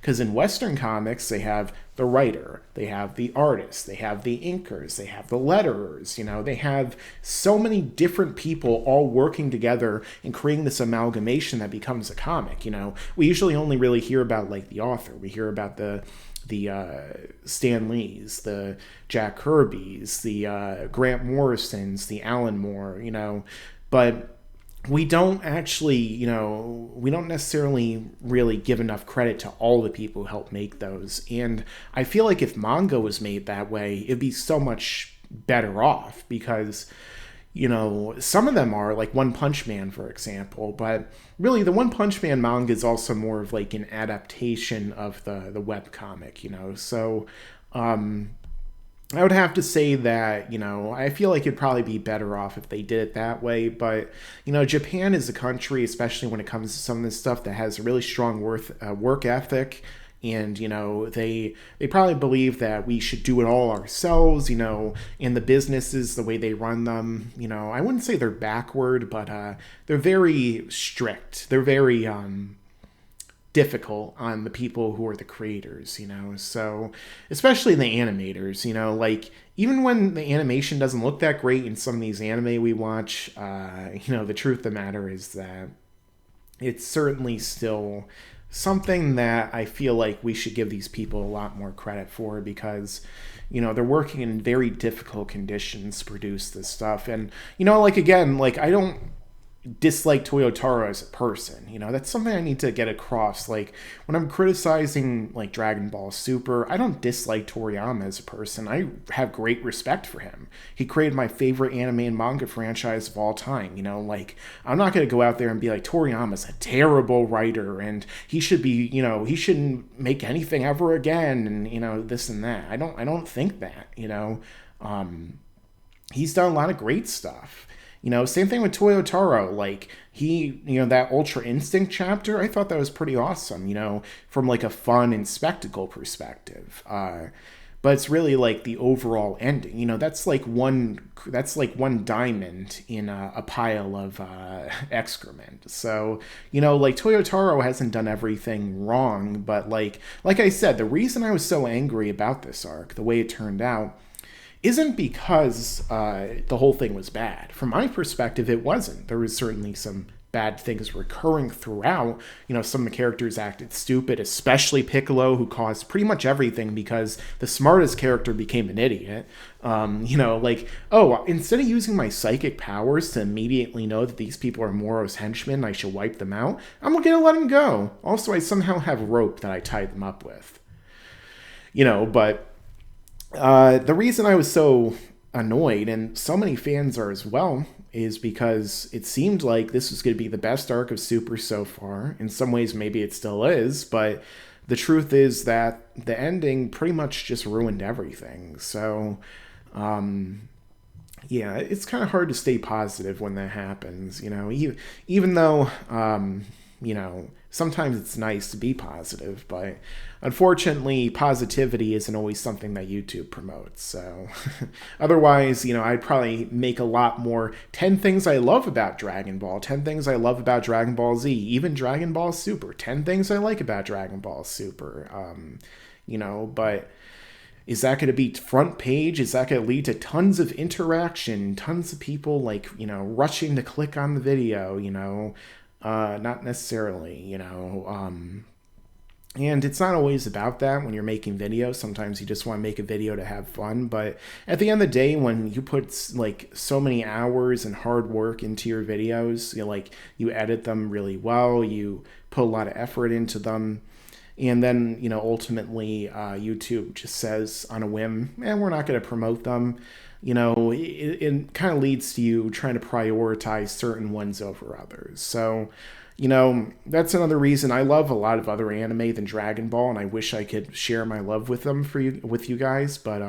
Because in Western comics, they have the writer, they have the artist, they have the inkers, they have the letterers, they have so many different people all working together and creating this amalgamation that becomes a comic, We usually only really hear about, the author. We hear about the Stan Lees, the Jack Kirby's, the Grant Morrison's, the Alan Moore, but we don't actually, we don't necessarily really give enough credit to all the people who helped make those. And I feel like if manga was made that way, it'd be so much better off because, you know, some of them are like One Punch Man, for example, but really the One Punch Man manga is also more of like an adaptation of the webcomic, you know. So I would have to say that, you know, I feel like it'd probably be better off if they did it that way. But, you know, Japan is a country, especially when it comes to some of this stuff, that has a really strong work ethic. And, you know, they probably believe that we should do it all ourselves, you know, in the businesses, the way they run them. You know, I wouldn't say they're backward, but they're very strict. They're very difficult on the people who are the creators, you know. So especially the animators, you know, like even when the animation doesn't look that great in some of these anime we watch, you know, the truth of the matter is that it's certainly still something that I feel like we should give these people a lot more credit for, because, you know, they're working in very difficult conditions to produce this stuff. And, you know, like, again, like, I don't dislike Toyotaro as a person, you know. That's something I need to get across. Like, when I'm criticizing like Dragon Ball Super, I don't dislike Toriyama as a person. I have great respect for him. He created my favorite anime and manga franchise of all time, you know. Like, I'm not going to go out there and be like, Toriyama's a terrible writer and he should be, you know, he shouldn't make anything ever again, and, you know, this and that. I don't think that, you know. He's done a lot of great stuff. You know, same thing with Toyotaro. Like, he, you know, that Ultra Instinct chapter, I thought that was pretty awesome, you know, from like a fun and spectacle perspective. But it's really like the overall ending. You know, that's like one diamond in a pile of excrement. So, you know, like, Toyotaro hasn't done everything wrong, but like I said, the reason I was so angry about this arc, the way it turned out, isn't because the whole thing was bad. From my perspective, it wasn't. There was certainly some bad things recurring throughout. You know, some of the characters acted stupid, especially Piccolo, who caused pretty much everything because the smartest character became an idiot. You know, like, oh, instead of using my psychic powers to immediately know that these people are Moro's henchmen, I should wipe them out, I'm gonna let them go. Also, I somehow have rope that I tied them up with. You know, but the reason I was so annoyed, and so many fans are as well, is because it seemed like this was going to be the best arc of Super so far. In some ways, maybe it still is, but the truth is that the ending pretty much just ruined everything. So, yeah, it's kind of hard to stay positive when that happens, you know, even though, you know, sometimes it's nice to be positive, but unfortunately, positivity isn't always something that YouTube promotes. So otherwise, you know, I'd probably make a lot more 10 things I love about Dragon Ball, 10 things I love about Dragon Ball Z, even Dragon Ball Super, 10 things I like about Dragon Ball Super, you know, but is that going to be front page? Is that going to lead to tons of interaction, tons of people, like, you know, rushing to click on the video, you know? Not necessarily, you know, and it's not always about that when you're making videos. Sometimes you just want to make a video to have fun, but at the end of the day, when you put like so many hours and hard work into your videos, you know, like, you edit them really well, you put a lot of effort into them, and then, you know, ultimately YouTube just says on a whim, we're not going to promote them. You know, it kind of leads to you trying to prioritize certain ones over others. So, you know, that's another reason I love a lot of other anime than Dragon Ball, and I wish I could share my love with them with you guys. But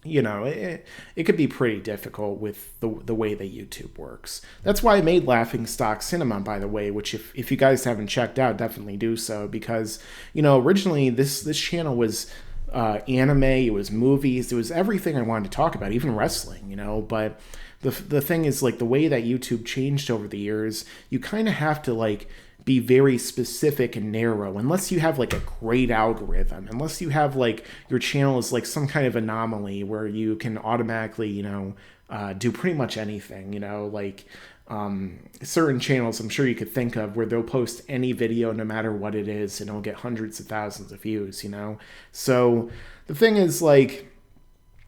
you know, it could be pretty difficult with the way that YouTube works. That's why I made Laughingstock Cinema, by the way, which if you guys haven't checked out, definitely do so, because, you know, originally this channel was anime, it was movies, it was everything I wanted to talk about, even wrestling, you know. But the thing is, like, the way that YouTube changed over the years, you kind of have to, like, be very specific and narrow, unless you have, like, a great algorithm, unless you have, like, your channel is like some kind of anomaly where you can automatically, you know, do pretty much anything, you know, like, certain channels I'm sure you could think of where they'll post any video no matter what it is and it'll get hundreds of thousands of views, you know. So the thing is, like,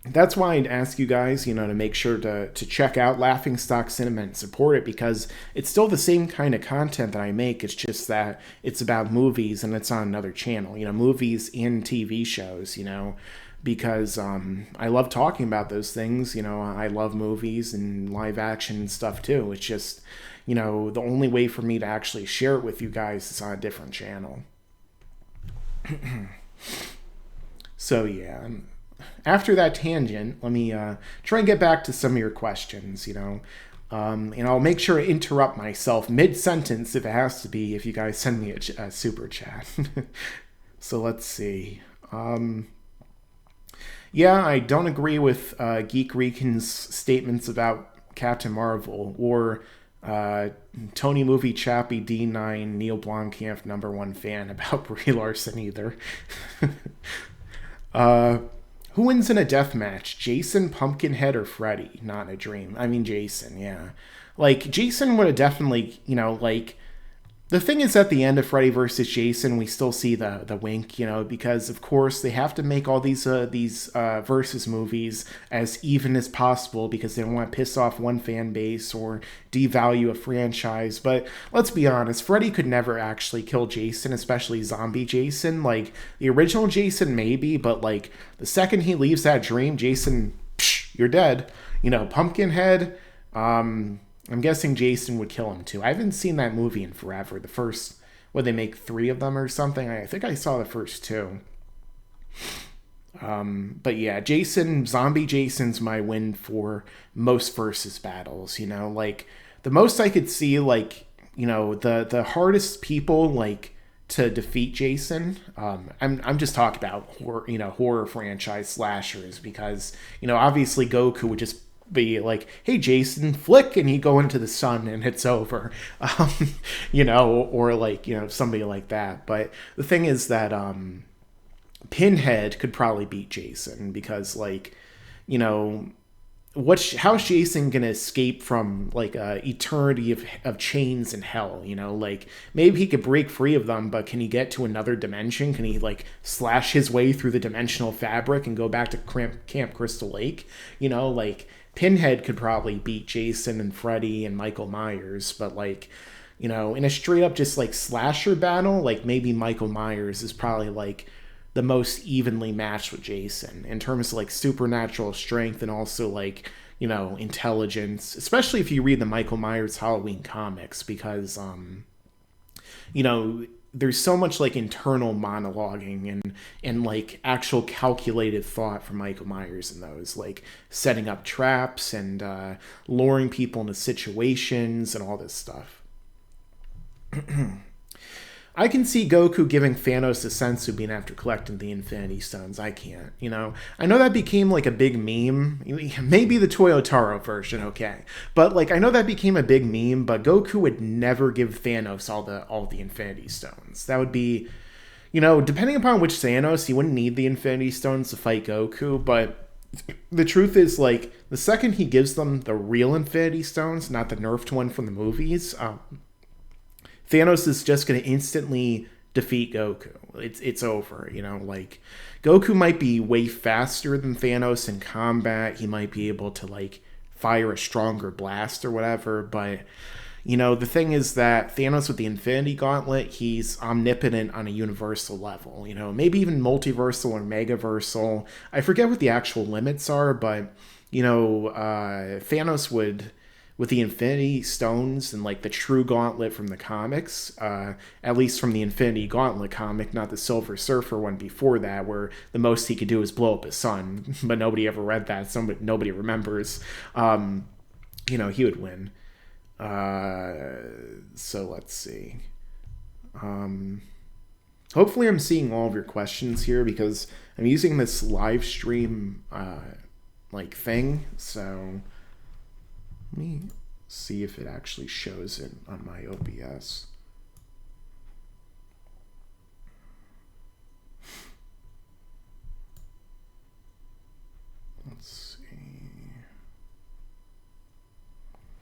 that's why I'd ask you guys, you know, to make sure to check out Laughingstock Cinema and support it, because it's still the same kind of content that I make. It's just that it's about movies and it's on another channel, you know, movies and TV shows, you know. because I love talking about those things. You know, I love movies and live action and stuff too. It's just, you know, the only way for me to actually share it with you guys is on a different channel. So yeah, after that tangent, let me try and get back to some of your questions, you know. And I'll make sure to interrupt myself mid-sentence if it has to be, if you guys send me a super chat. So let's see. Yeah, I don't agree with Geek Recon's statements about Captain Marvel or Tony Movie Chappie D9 Neil Blomkamp #1 fan about Brie Larson either. Who wins in a death match? Jason, Pumpkinhead, or Freddy? Not in a dream. I mean Jason, yeah. Like, Jason would have definitely, you know, like, the thing is, at the end of Freddy versus Jason, we still see the wink, you know, because of course they have to make all these versus movies as even as possible because they don't want to piss off one fan base or devalue a franchise. But let's be honest, Freddy could never actually kill Jason, especially zombie Jason. Like, the original Jason maybe, but like the second he leaves that dream, Jason, you're dead. You know, Pumpkinhead, I'm guessing Jason would kill him too. I haven't seen that movie in forever. The first, what, they make 3 of them or something? I think I saw the first 2. But yeah, Jason, zombie Jason's my win for most versus battles, you know? Like, the most I could see, like, you know, the hardest people, like, to defeat Jason, I'm just talking about horror franchise slashers, because, you know, obviously Goku would just be like, hey Jason, flick, and he'd go into the sun and it's over. You know, or like, you know, somebody like that. But the thing is that Pinhead could probably beat Jason, because, like, you know, how's Jason gonna escape from like a eternity of chains in hell? You know, like, maybe he could break free of them, but can he get to another dimension? Can he like slash his way through the dimensional fabric and go back to Camp Crystal Lake? You know, like, Pinhead could probably beat Jason and Freddy and Michael Myers, but, like, you know, in a straight up just like slasher battle, like, maybe Michael Myers is probably like the most evenly matched with Jason in terms of like supernatural strength and also, like, you know, intelligence, especially if you read the Michael Myers Halloween comics, because you know, there's so much like internal monologuing and like actual calculated thought from Michael Myers in those, like setting up traps and luring people into situations and all this stuff. I can see Goku giving Thanos a senzu bean after collecting the Infinity Stones. I can't, you know. I know that became like a big meme. Maybe the Toyotaro version, okay. But like, I know that became a big meme, but Goku would never give Thanos all the Infinity Stones. That would be, you know, depending upon which Thanos, he wouldn't need the Infinity Stones to fight Goku, but the truth is, like, the second he gives them the real Infinity Stones, not the nerfed one from the movies, Thanos is just going to instantly defeat Goku. It's over, you know, like, Goku might be way faster than Thanos in combat. He might be able to, like, fire a stronger blast or whatever, but, you know, the thing is that Thanos with the Infinity Gauntlet, he's omnipotent on a universal level, you know, maybe even multiversal or megaversal. I forget what the actual limits are, but, you know, Thanos would, with the Infinity Stones and like the true gauntlet from the comics, at least from the Infinity Gauntlet comic, not the Silver Surfer one before that, where the most he could do is blow up his sun, but nobody ever read that, nobody remembers. You know, he would win. So let's see. Hopefully I'm seeing all of your questions here, because I'm using this live stream like thing, so let me see if it actually shows it on my OBS. Let's see.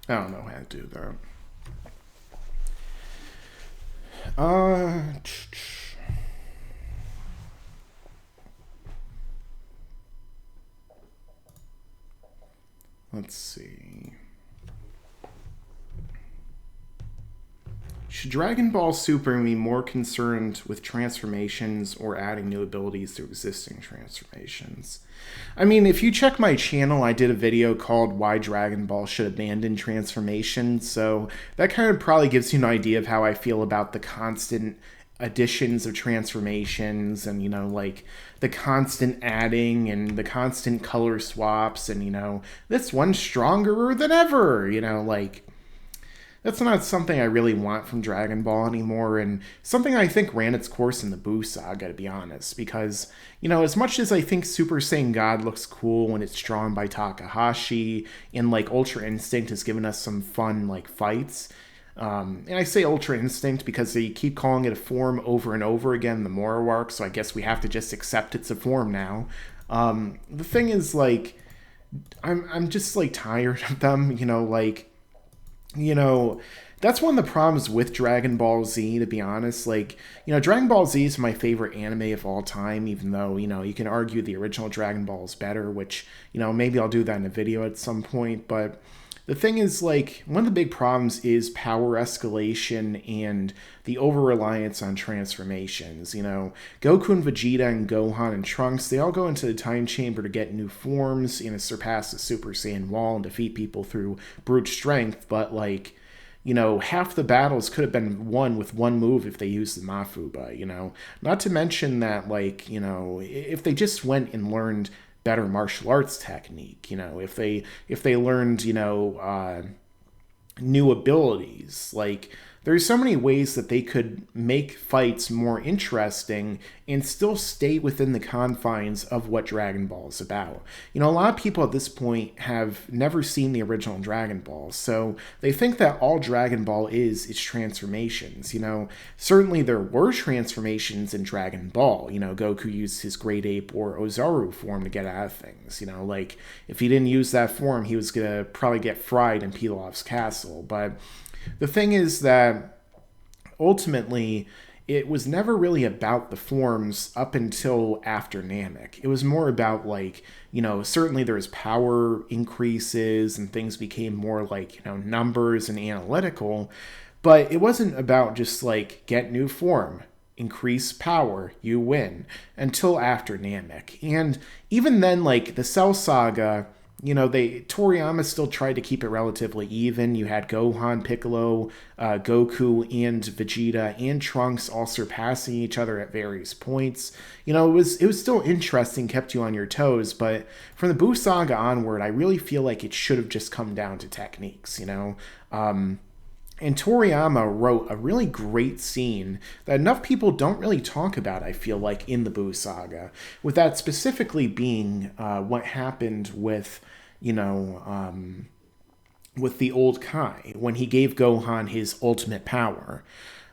I don't know how to do that. Let's see. Should Dragon Ball Super be more concerned with transformations or adding new abilities to existing transformations? I mean, if you check my channel, I did a video called Why Dragon Ball Should Abandon Transformations, so that kind of probably gives you an idea of how I feel about the constant additions of transformations and, you know, like the constant adding and the constant color swaps and, you know, this one's stronger than ever, you know, like that's not something I really want from Dragon Ball anymore, and something I think ran its course in the Buu saga, to be honest, because, you know, as much as I think Super Saiyan God looks cool when it's drawn by Takahashi, and, like, Ultra Instinct has given us some fun, like, fights, and I say Ultra Instinct because they keep calling it a form over and over again, the Moro arc, so I guess we have to just accept it's a form now. The thing is, like, I'm just, like, tired of them, you know, like, you know, that's one of the problems with Dragon Ball Z, to be honest. Like, you know, Dragon Ball Z is my favorite anime of all time, even though, you know, you can argue the original Dragon Ball is better, which, you know, maybe I'll do that in a video at some point. But the thing is, like, one of the big problems is power escalation and the over-reliance on transformations. You know, Goku and Vegeta and Gohan and Trunks, they all go into the time chamber to get new forms and to surpass the Super Saiyan wall and defeat people through brute strength, but, like, you know, half the battles could have been won with one move if they used the Mafuba, you know. Not to mention that, like, you know, if they just went and learned better martial arts technique, you know, if they learned, you know, new abilities, like, there's so many ways that they could make fights more interesting and still stay within the confines of what Dragon Ball is about. You know, a lot of people at this point have never seen the original Dragon Ball, so they think that all Dragon Ball is transformations. You know, certainly there were transformations in Dragon Ball. You know, Goku used his Great Ape or Ozaru form to get out of things. You know, like, if he didn't use that form, he was gonna probably get fried in Pilaf's castle, but the thing is that ultimately it was never really about the forms up until after Namek. It was more about, like, you know, certainly there was power increases and things became more like, you know, numbers and analytical, but it wasn't about just, like, get new form, increase power, you win, until after Namek. And even then, like, the Cell Saga, you know, Toriyama still tried to keep it relatively even. You had Gohan, Piccolo, Goku, and Vegeta, and Trunks all surpassing each other at various points. You know, it was still interesting, kept you on your toes, but from the Buu Saga onward, I really feel like it should have just come down to techniques, you know? And Toriyama wrote a really great scene that enough people don't really talk about, I feel like, in the Buu Saga. With that specifically being what happened with, you know, with the old Kai, when he gave Gohan his ultimate power.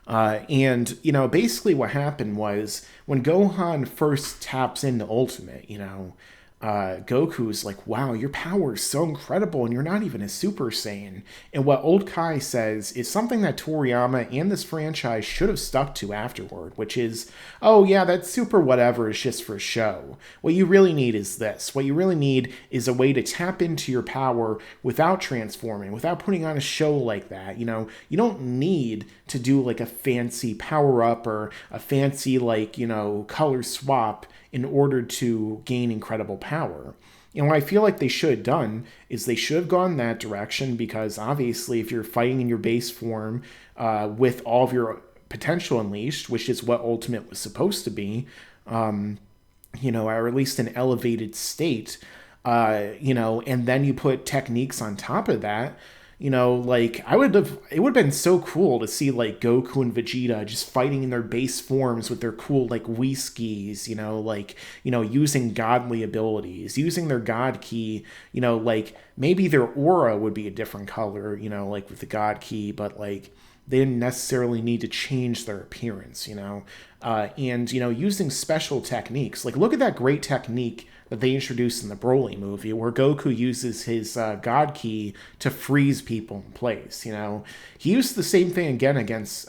And, you know, basically what happened was when Gohan first taps into Ultimate, you know, Goku's like, wow, your power is so incredible and you're not even a Super Saiyan. And what Old Kai says is something that Toriyama and this franchise should have stuck to afterward, which is, oh yeah, that super whatever is just for show. What you really need is this. What you really need is a way to tap into your power without transforming, without putting on a show like that. You know, you don't need to do like a fancy power up or a fancy, like, you know, color swap in order to gain incredible power. And what I feel like they should have done is they should have gone that direction, because obviously if you're fighting in your base form with all of your potential unleashed, which is what Ultimate was supposed to be, you know, or at least an elevated state, you know, and then you put techniques on top of that, you know, like, it would have been so cool to see, like, Goku and Vegeta just fighting in their base forms with their cool, like, Whiskys, you know, like, you know, using godly abilities, using their God Ki, you know, like, maybe their aura would be a different color, you know, like, with the God Ki, but, like, they didn't necessarily need to change their appearance, you know, and, you know, using special techniques. Like, look at that great technique that they introduced in the Broly movie, where Goku uses his God Ki to freeze people in place. You know, he used the same thing again against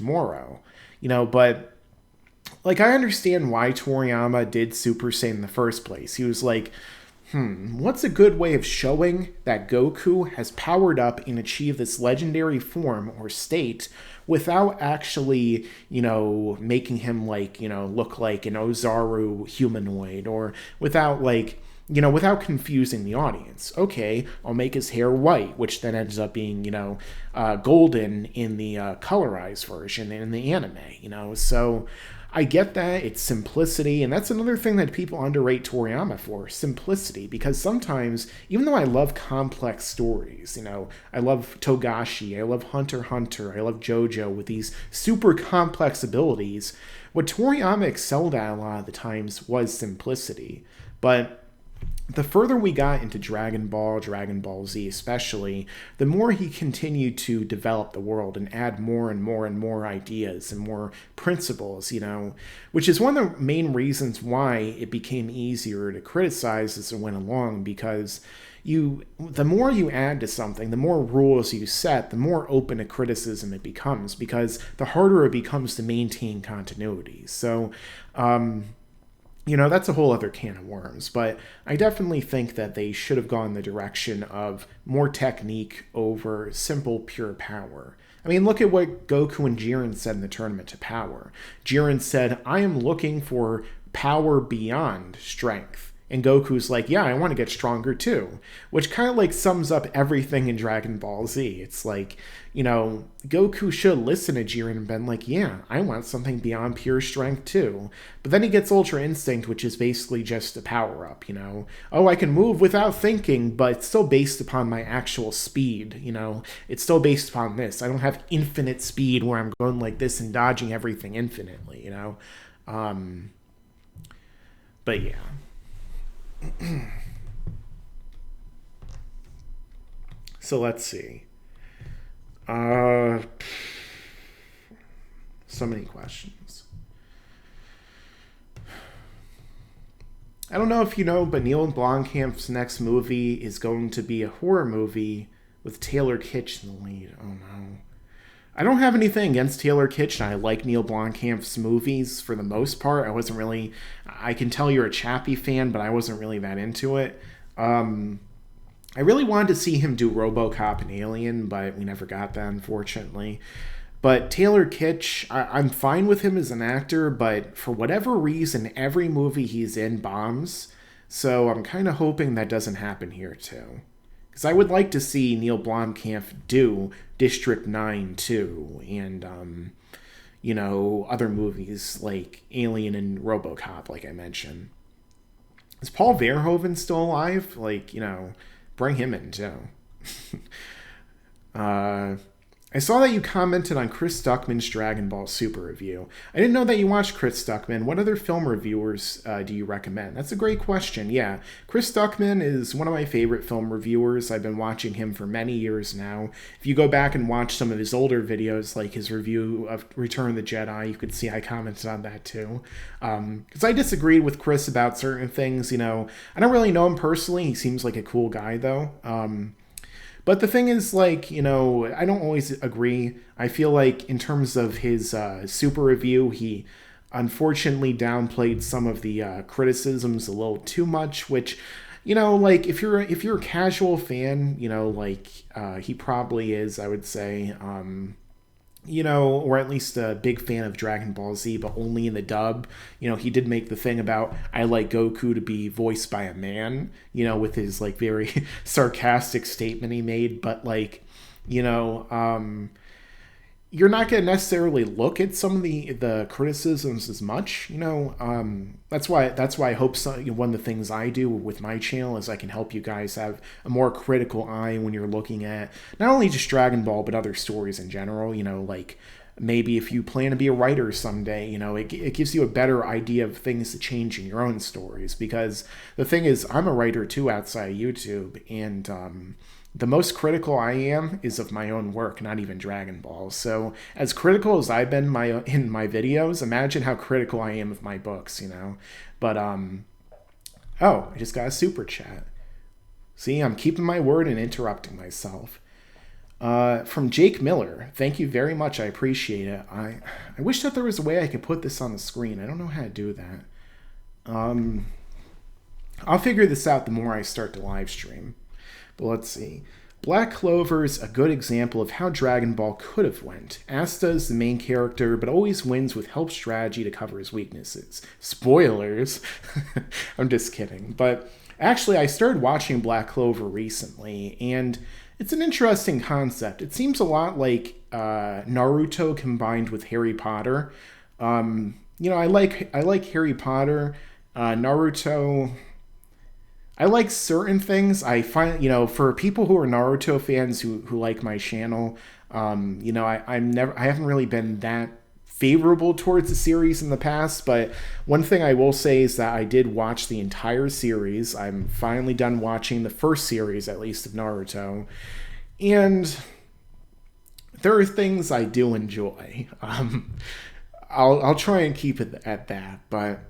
Moro. You know, but like, I understand why Toriyama did Super Saiyan in the first place. He was like, What's a good way of showing that Goku has powered up and achieved this legendary form or state without actually, making him look like an Ozaru humanoid, or without without confusing the audience? Okay, I'll make his hair white, which then ends up being, golden in the colorized version in the anime, so I get that. It's simplicity, and that's another thing that people underrate Toriyama for, simplicity, because sometimes, even though I love complex stories, I love Togashi, I love Hunter x Hunter, I love JoJo with these super complex abilities, what Toriyama excelled at a lot of the times was simplicity. But the further we got into Dragon Ball Z especially, the more he continued to develop the world and add more and more and more ideas and more principles, which is one of the main reasons why it became easier to criticize as it went along, because the more you add to something, the more rules you set, the more open to criticism it becomes, because the harder it becomes to maintain continuity. So, that's a whole other can of worms, but I definitely think that they should have gone the direction of more technique over simple, pure power. I mean, look at what Goku and Jiren said in the Tournament to Power. Jiren said, I am looking for power beyond strength. And Goku's like, yeah, I want to get stronger too. Which kind of sums up everything in Dragon Ball Z. It's like, Goku should listen to Jiren and been like, yeah, I want something beyond pure strength too. But then he gets Ultra Instinct, which is basically just a power-up, Oh, I can move without thinking, but it's still based upon my actual speed, It's still based upon this. I don't have infinite speed where I'm going like this and dodging everything infinitely, But yeah. So let's see. So many questions. I don't know if you know, but Neil Blomkamp's next movie is going to be a horror movie with Taylor Kitsch in the lead. Oh no. I don't have anything against Taylor Kitsch. I like Neil Blomkamp's movies for the most part. I can tell you're a Chappie fan, but I wasn't really that into it. I really wanted to see him do RoboCop and Alien, but we never got that, unfortunately. But Taylor Kitsch, I'm fine with him as an actor, but for whatever reason, every movie he's in bombs. So I'm kind of hoping that doesn't happen here, too. Because I would like to see Neil Blomkamp do District 9 too, and other movies like Alien and RoboCop, like I mentioned. Is Paul Verhoeven still alive? Bring him in too. I saw that you commented on Chris Stuckman's Dragon Ball Super review. I didn't know that you watched Chris Stuckman. What other film reviewers do you recommend? That's a great question. Yeah, Chris Stuckman is one of my favorite film reviewers. I've been watching him for many years now. If you go back and watch some of his older videos, like his review of Return of the Jedi, you could see I commented on that too. Because I disagreed with Chris about certain things. I don't really know him personally. He seems like a cool guy, though. But the thing is, I don't always agree. I feel like in terms of his Super review, he unfortunately downplayed some of the criticisms a little too much, which, if you're a casual fan, he probably is, I would say, or at least a big fan of Dragon Ball Z, but only in the dub. He did make the thing about, I like Goku to be voiced by a man, with his very sarcastic statement he made. But you're not going to necessarily look at some of the criticisms as much, that's why I hope one of the things I do with my channel is I can help you guys have a more critical eye when you're looking at not only just Dragon Ball, but other stories in general, maybe if you plan to be a writer someday, it gives you a better idea of things to change in your own stories. Because the thing is, I'm a writer too outside of YouTube, and the most critical I am is of my own work, not even Dragon Ball. So as critical as I've been in my videos, imagine how critical I am of my books, But, oh, I just got a super chat. See, I'm keeping my word and interrupting myself. From Jake Miller, thank you very much. I appreciate it. I wish that there was a way I could put this on the screen. I don't know how to do that. I'll figure this out the more I start to live stream. But let's see. Black Clover's a good example of how Dragon Ball could have went. Asta is the main character, but always wins with help strategy to cover his weaknesses. Spoilers! I'm just kidding. But actually, I started watching Black Clover recently, and it's an interesting concept. It seems a lot like Naruto combined with Harry Potter. I like Harry Potter. Naruto, I like certain things. I find, for people who are Naruto fans who like my channel, I haven't really been that favorable towards the series in the past, but one thing I will say is that I did watch the entire series. I'm finally done watching the first series, at least, of Naruto, and there are things I do enjoy. I'll try and keep it at that, but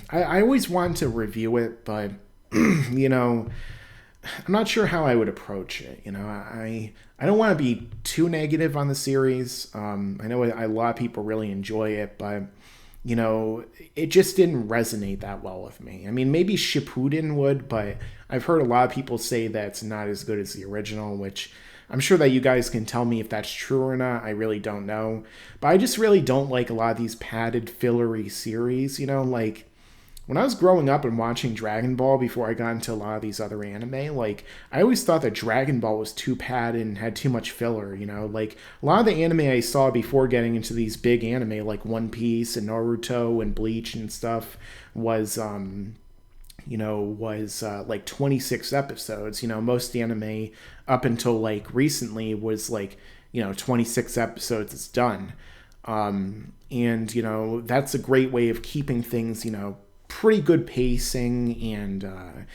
I always want to review it, but I'm not sure how I would approach it. I don't want to be too negative on the series. I know a lot of people really enjoy it, but it just didn't resonate that well with me. I mean, maybe Shippuden would, but I've heard a lot of people say that it's not as good as the original, which I'm sure that you guys can tell me if that's true or not. I really don't know. But I just really don't like a lot of these padded, fillery series. Like, when I was growing up and watching Dragon Ball before I got into a lot of these other anime, like, I always thought that Dragon Ball was too padded and had too much filler, Like, a lot of the anime I saw before getting into these big anime, like One Piece and Naruto and Bleach and stuff, was like 26 episodes. Most anime up until like recently was like, 26 episodes is done. And that's a great way of keeping things, pretty good pacing and,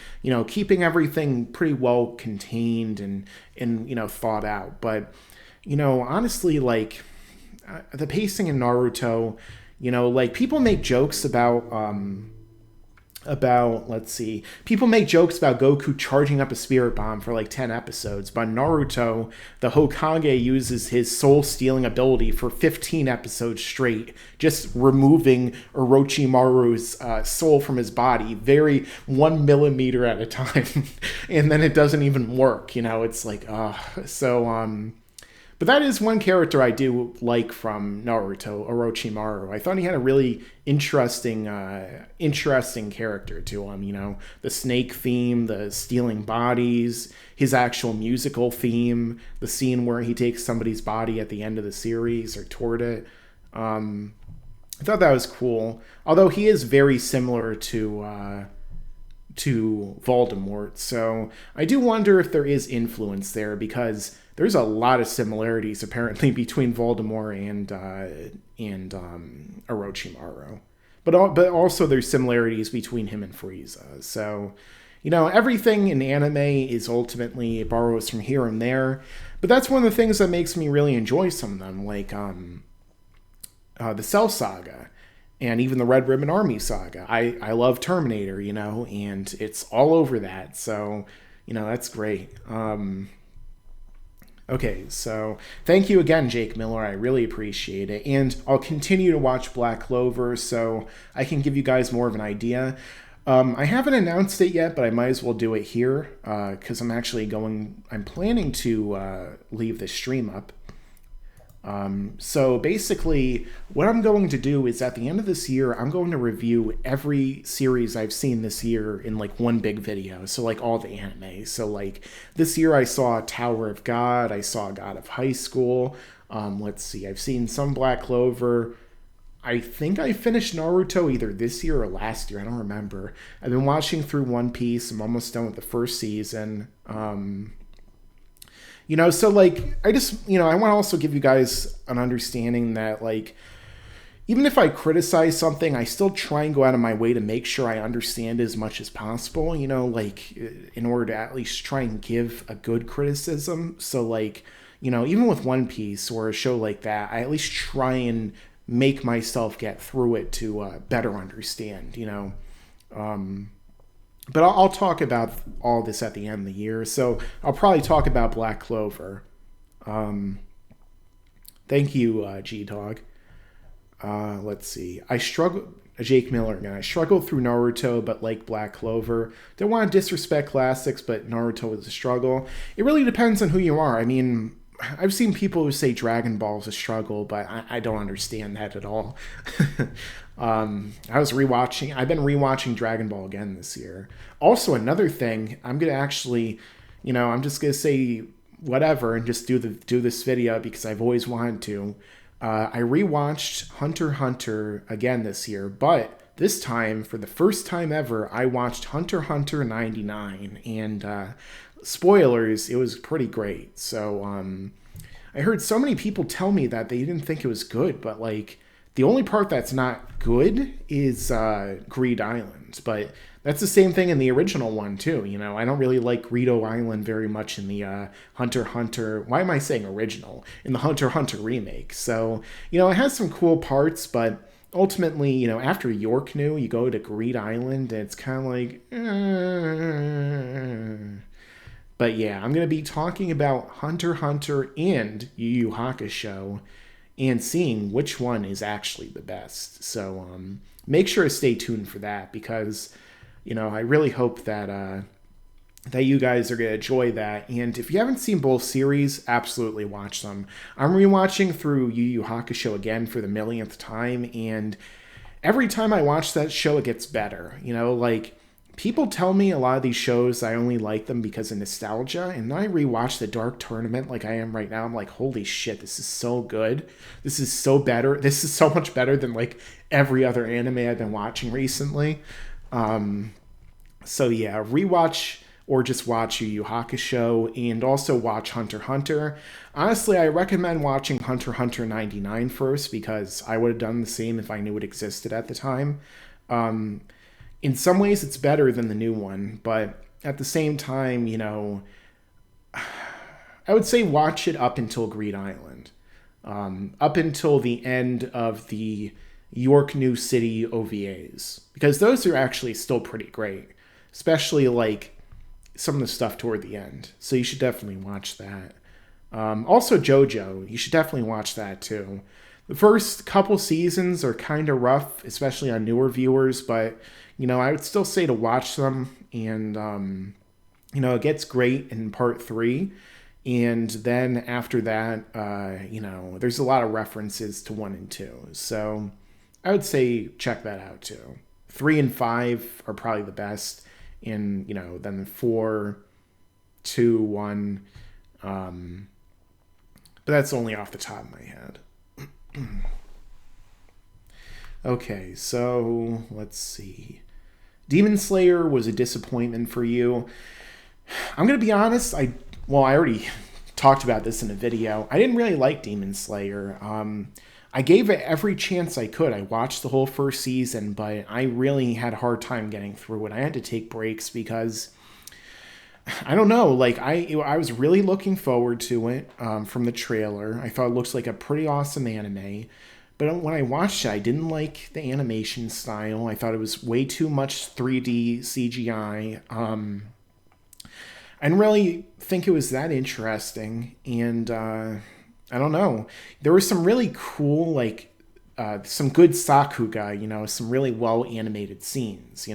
keeping everything pretty well contained and thought out. But, honestly, like, the pacing in Naruto, like, people make jokes about people make jokes about Goku charging up a spirit bomb for like 10 episodes, but Naruto, the Hokage uses his soul-stealing ability for 15 episodes straight, just removing Orochimaru's soul from his body, very 1 millimeter at a time, and then it doesn't even work, it's like, but that is one character I do like from Naruto, Orochimaru. I thought he had a really interesting character to him. The snake theme, the stealing bodies, his actual musical theme, the scene where he takes somebody's body at the end of the series or toward it. I thought that was cool. Although he is very similar to Voldemort, so I do wonder if there is influence there, because there's a lot of similarities apparently between Voldemort and Orochimaru, but also there's similarities between him and Frieza. So, everything in anime is ultimately, it borrows from here and there, but that's one of the things that makes me really enjoy some of them, like the Cell Saga. And even the Red Ribbon Army saga. I love Terminator, and it's all over that. So, that's great. Okay, so thank you again, Jake Miller. I really appreciate it. And I'll continue to watch Black Clover so I can give you guys more of an idea. I haven't announced it yet, but I might as well do it here because I'm planning to leave this stream up. So basically what I'm going to do is at the end of this year, I'm going to review every series I've seen this year in like one big video. So like all the anime. So like this year I saw Tower of God. I saw God of High School. Let's see. I've seen some Black Clover. I think I finished Naruto either this year or last year. I don't remember. I've been watching through One Piece. I'm almost done with the first season. So like, I want to also give you guys an understanding that like, even if I criticize something, I still try and go out of my way to make sure I understand as much as possible, like in order to at least try and give a good criticism. So like, even with One Piece or a show like that, I at least try and make myself get through it to better understand, But I'll talk about all this at the end of the year. So I'll probably talk about Black Clover. Thank you, G-Dog. Let's see. I struggle. a Jake Miller guy. I struggled through Naruto, but like Black Clover. Don't want to disrespect classics, but Naruto was a struggle. It really depends on who you are. I mean, I've seen people who say Dragon Ball is a struggle, but I don't understand that at all. I've been rewatching Dragon Ball again this year. Also, another thing, I'm going to actually, I'm just going to say whatever and just do this video because I've always wanted to. I rewatched Hunter x Hunter again this year, but this time, for the first time ever, I watched Hunter x Hunter 99, and spoilers, it was pretty great. So I heard so many people tell me that they didn't think it was good, but like the only part that's not good is Greed Island, but that's the same thing in the original one too. I don't really like Greedo Island very much in the Hunter x Hunter. Why am I saying original? In the Hunter x Hunter remake. So it has some cool parts, but ultimately, after York New, you go to Greed Island, and it's kind of like. But yeah, I'm going to be talking about Hunter x Hunter and Yu Yu Hakusho and seeing which one is actually the best. So make sure to stay tuned for that because, I really hope that that you guys are going to enjoy that. And if you haven't seen both series, absolutely watch them. I'm rewatching through Yu Yu Hakusho again for the millionth time, and every time I watch that show, it gets better. People tell me a lot of these shows, I only like them because of nostalgia, and then I rewatch The Dark Tournament like I am right now. I'm like, holy shit, this is so good. This is so better. This is so much better than like every other anime I've been watching recently. So yeah, rewatch or just watch Yu Yu Hakusho and also watch Hunter x Hunter. Honestly, I recommend watching Hunter x Hunter 99 first because I would have done the same if I knew it existed at the time. In some ways, it's better than the new one, but at the same time, I would say watch it up until Greed Island. Up until the end of the York New City OVAs, because those are actually still pretty great, especially like some of the stuff toward the end. So you should definitely watch that. Also, JoJo, you should definitely watch that too. The first couple seasons are kind of rough, especially on newer viewers, but I would still say to watch them, and it gets great in part 3, and then after that, there's a lot of references to 1 and 2, so I would say check that out too. 3 and 5 are probably the best, and then 4, 2, 1, but that's only off the top of my head. Okay, so let's see. Demon Slayer was a disappointment for you. I'm going to be honest, I already talked about this in a video. I didn't really like Demon Slayer. I gave it every chance I could. I watched the whole first season, but I really had a hard time getting through it. I had to take breaks because, I don't know, I was really looking forward to it from the trailer. I thought it looks like a pretty awesome anime. But when I watched it, I didn't like the animation style. I thought it was way too much 3D CGI. I didn't really think it was that interesting. And I don't know. There were some really cool, some good Sakuga, some really well-animated scenes,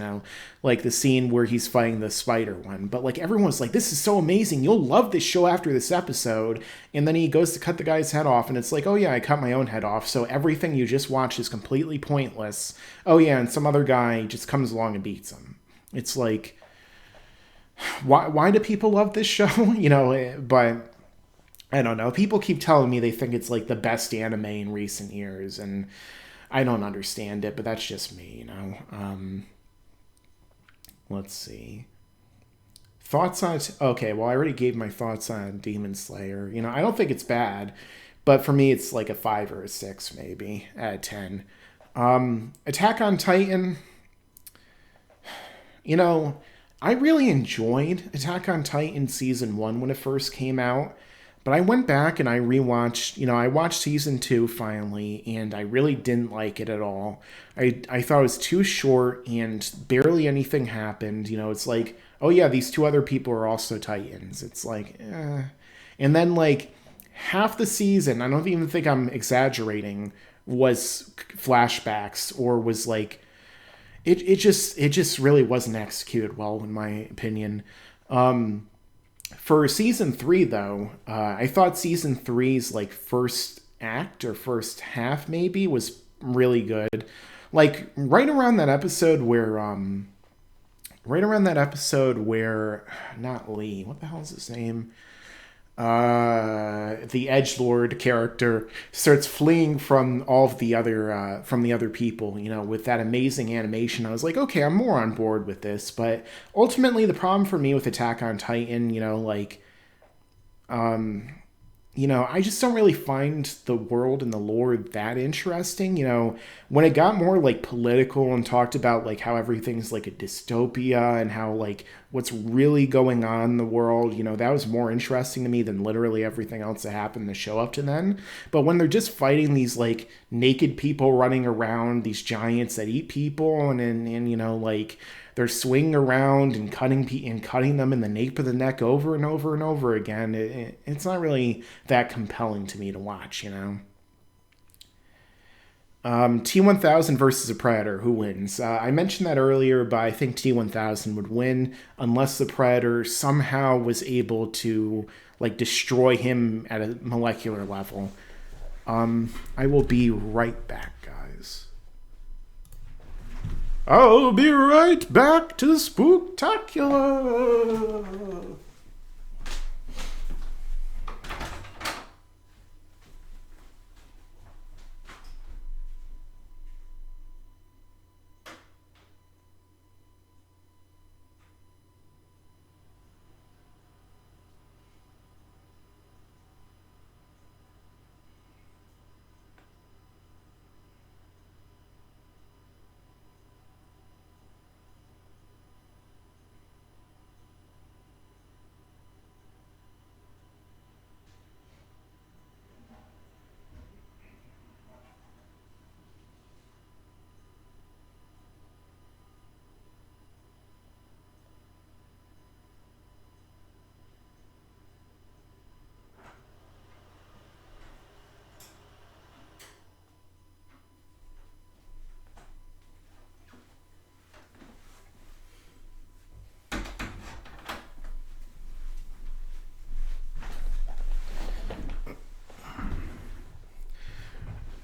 like the scene where he's fighting the spider one. But, everyone was like, this is so amazing. You'll love this show after this episode. And then he goes to cut the guy's head off, and it's like, oh, yeah, I cut my own head off. So everything you just watched is completely pointless. Oh, yeah, and some other guy just comes along and beats him. It's like, why do people love this show? But I don't know. People keep telling me they think it's like the best anime in recent years, and I don't understand it, but that's just me, Let's see. Thoughts on it? Okay, well, I already gave my thoughts on Demon Slayer. I don't think it's bad, but for me, it's like a 5 or a 6, maybe, out of 10. Attack on Titan, I really enjoyed Attack on Titan Season 1 when it first came out. But I went back and I rewatched, I watched season 2 finally, and I really didn't like it at all. I thought it was too short and barely anything happened. It's like, oh yeah, these 2 other people are also Titans. It's like, eh. And then half the season, I don't even think I'm exaggerating, was flashbacks or was it just really wasn't executed well, in my opinion. For season 3, though, I thought season three's like first act or first half maybe was really good. Like right around that episode where not Lee, what the hell is his name? The edgelord character starts fleeing from all of the other people, you know, with that amazing animation. I was like, okay, I'm more on board with this. But ultimately, the problem for me with Attack on Titan, you know, like, you know, I just don't really find the world and the lore that interesting. You know, when it got more like political and talked about like how everything's like a dystopia and how like what's really going on in the world, you know, that was more interesting to me than literally everything else that happened in the show up to then. But when they're just fighting these like naked people running around, these giants that eat people, and you know, like they're swinging around and cutting them in the nape of the neck over and over and over again, it's not really that compelling to me to watch, you know. T-1000 versus a Predator, who wins? I mentioned that earlier, but I think T-1000 would win unless the Predator somehow was able to like destroy him at a molecular level. I will be right back, guys. I'll be right back to the Spooktacular.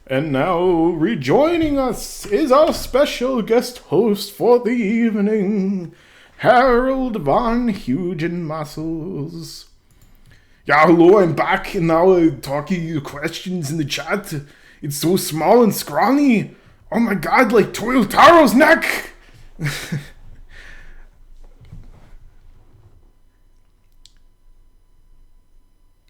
And now, rejoining us is our special guest host for the evening, Harold von Hugenmuscles. Yeah, hello, I'm back and now talking your questions in the chat. It's so small and scrawny. Oh my god, like Toyotaro's neck!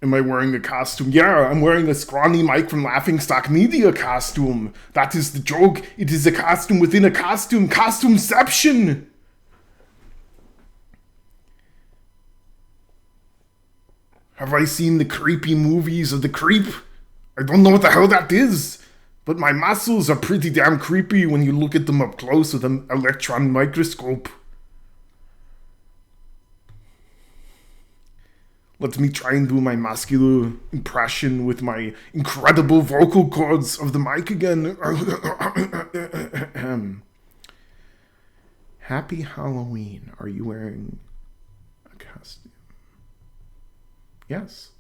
Am I wearing a costume? Yeah, I'm wearing a scrawny Mike from Laughingstock Media costume. That is the joke. It is a costume within a costume. Costumeception! Have I seen the creepy movies of the creep? I don't know what the hell that is. But my muscles are pretty damn creepy when you look at them up close with an electron microscope. Let me try and do my muscular impression with my incredible vocal cords of the mic again. Happy Halloween. Are you wearing a costume? Yes.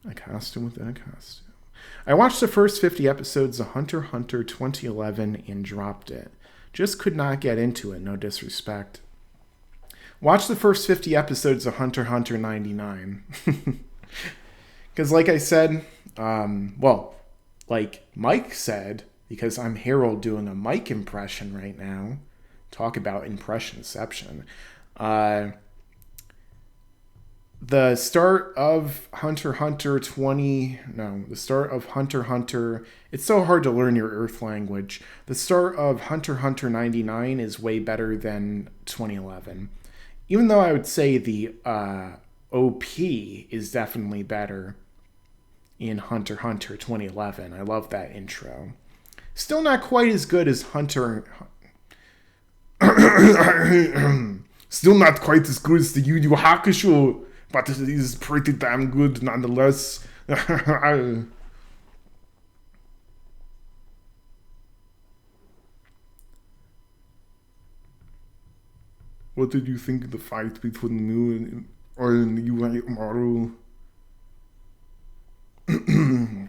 A costume within a costume. I watched the first 50 episodes of Hunter x Hunter 2011 and dropped it. Just could not get into it, no disrespect. Watch the first 50 episodes of Hunter x Hunter 99. Because like I said, like Mike said, because I'm Harold doing a Mike impression right now. Talk about impressionception. The start of Hunter x Hunter the start of Hunter x Hunter, it's so hard to learn your Earth language. The start of Hunter x Hunter 99 is way better than 2011. Even though I would say the OP is definitely better in Hunter x Hunter 2011. I love that intro. Still not quite as good as Hunter... Still not quite as good as the YuYu Hakusho, but it is pretty damn good nonetheless. What did you think of the fight between you and YuYu?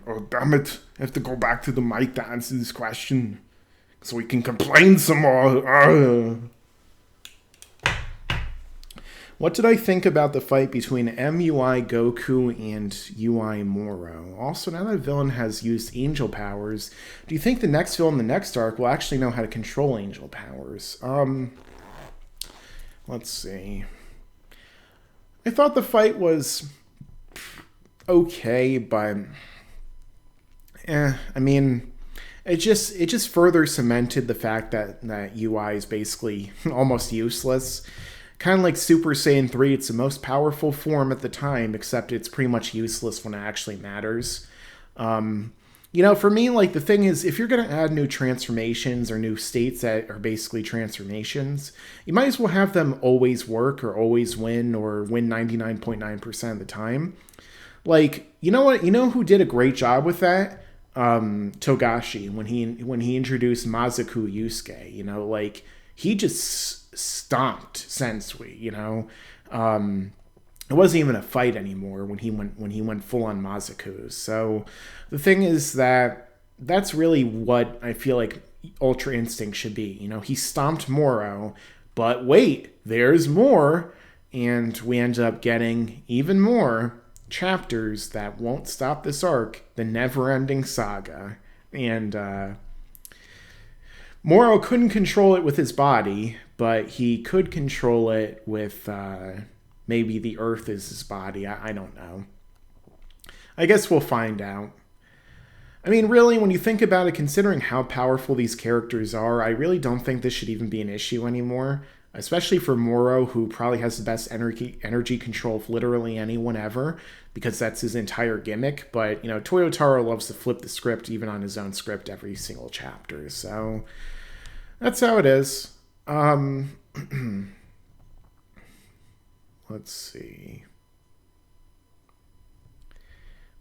Oh, damn it. I have to go back to the mic to answer this question. So we can complain some more. What did I think about the fight between MUI Goku and UI Moro? Also, now that a villain has used angel powers, do you think the next villain in the next arc will actually know how to control angel powers? Let's see. I thought the fight was okay, but I mean, it just further cemented the fact that UI is basically almost useless. Kind of like Super Saiyan 3, it's the most powerful form at the time, except it's pretty much useless when it actually matters. For me, like, the thing is, if you're going to add new transformations or new states that are basically transformations, you might as well have them always work or always win or win 99.9% of the time. Like, you know what? You know who did a great job with that? Togashi, when he introduced Mazaku Yusuke, like, he just stomped Sensui, it wasn't even a fight anymore when he went full on Mazaku. So the thing is that's really what I feel like Ultra Instinct should be. He stomped Moro, but wait, there's more, and we end up getting even more chapters that won't stop this arc, the never-ending saga. And Moro couldn't control it with his body, but he could control it with maybe the earth is his body. I don't know. I guess we'll find out. I mean, really, when you think about it, considering how powerful these characters are, I really don't think this should even be an issue anymore. Especially for Moro, who probably has the best energy control of literally anyone ever, because that's his entire gimmick. But, Toyotaro loves to flip the script, even on his own script, every single chapter. So that's how it is. Let's see.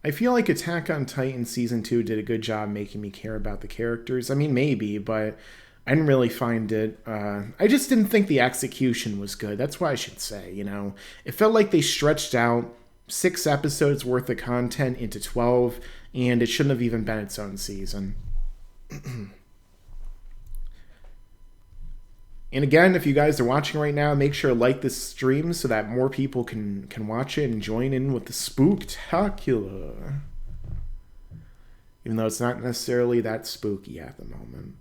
I feel like Attack on Titan Season 2 did a good job making me care about the characters. I mean, maybe, but I didn't really find it. I just didn't think the execution was good. That's what I should say, It felt like they stretched out 6 episodes worth of content into 12, and it shouldn't have even been its own season. And again, if you guys are watching right now, make sure to like this stream so that more people can watch it and join in with the spooktacular. Even though it's not necessarily that spooky at the moment.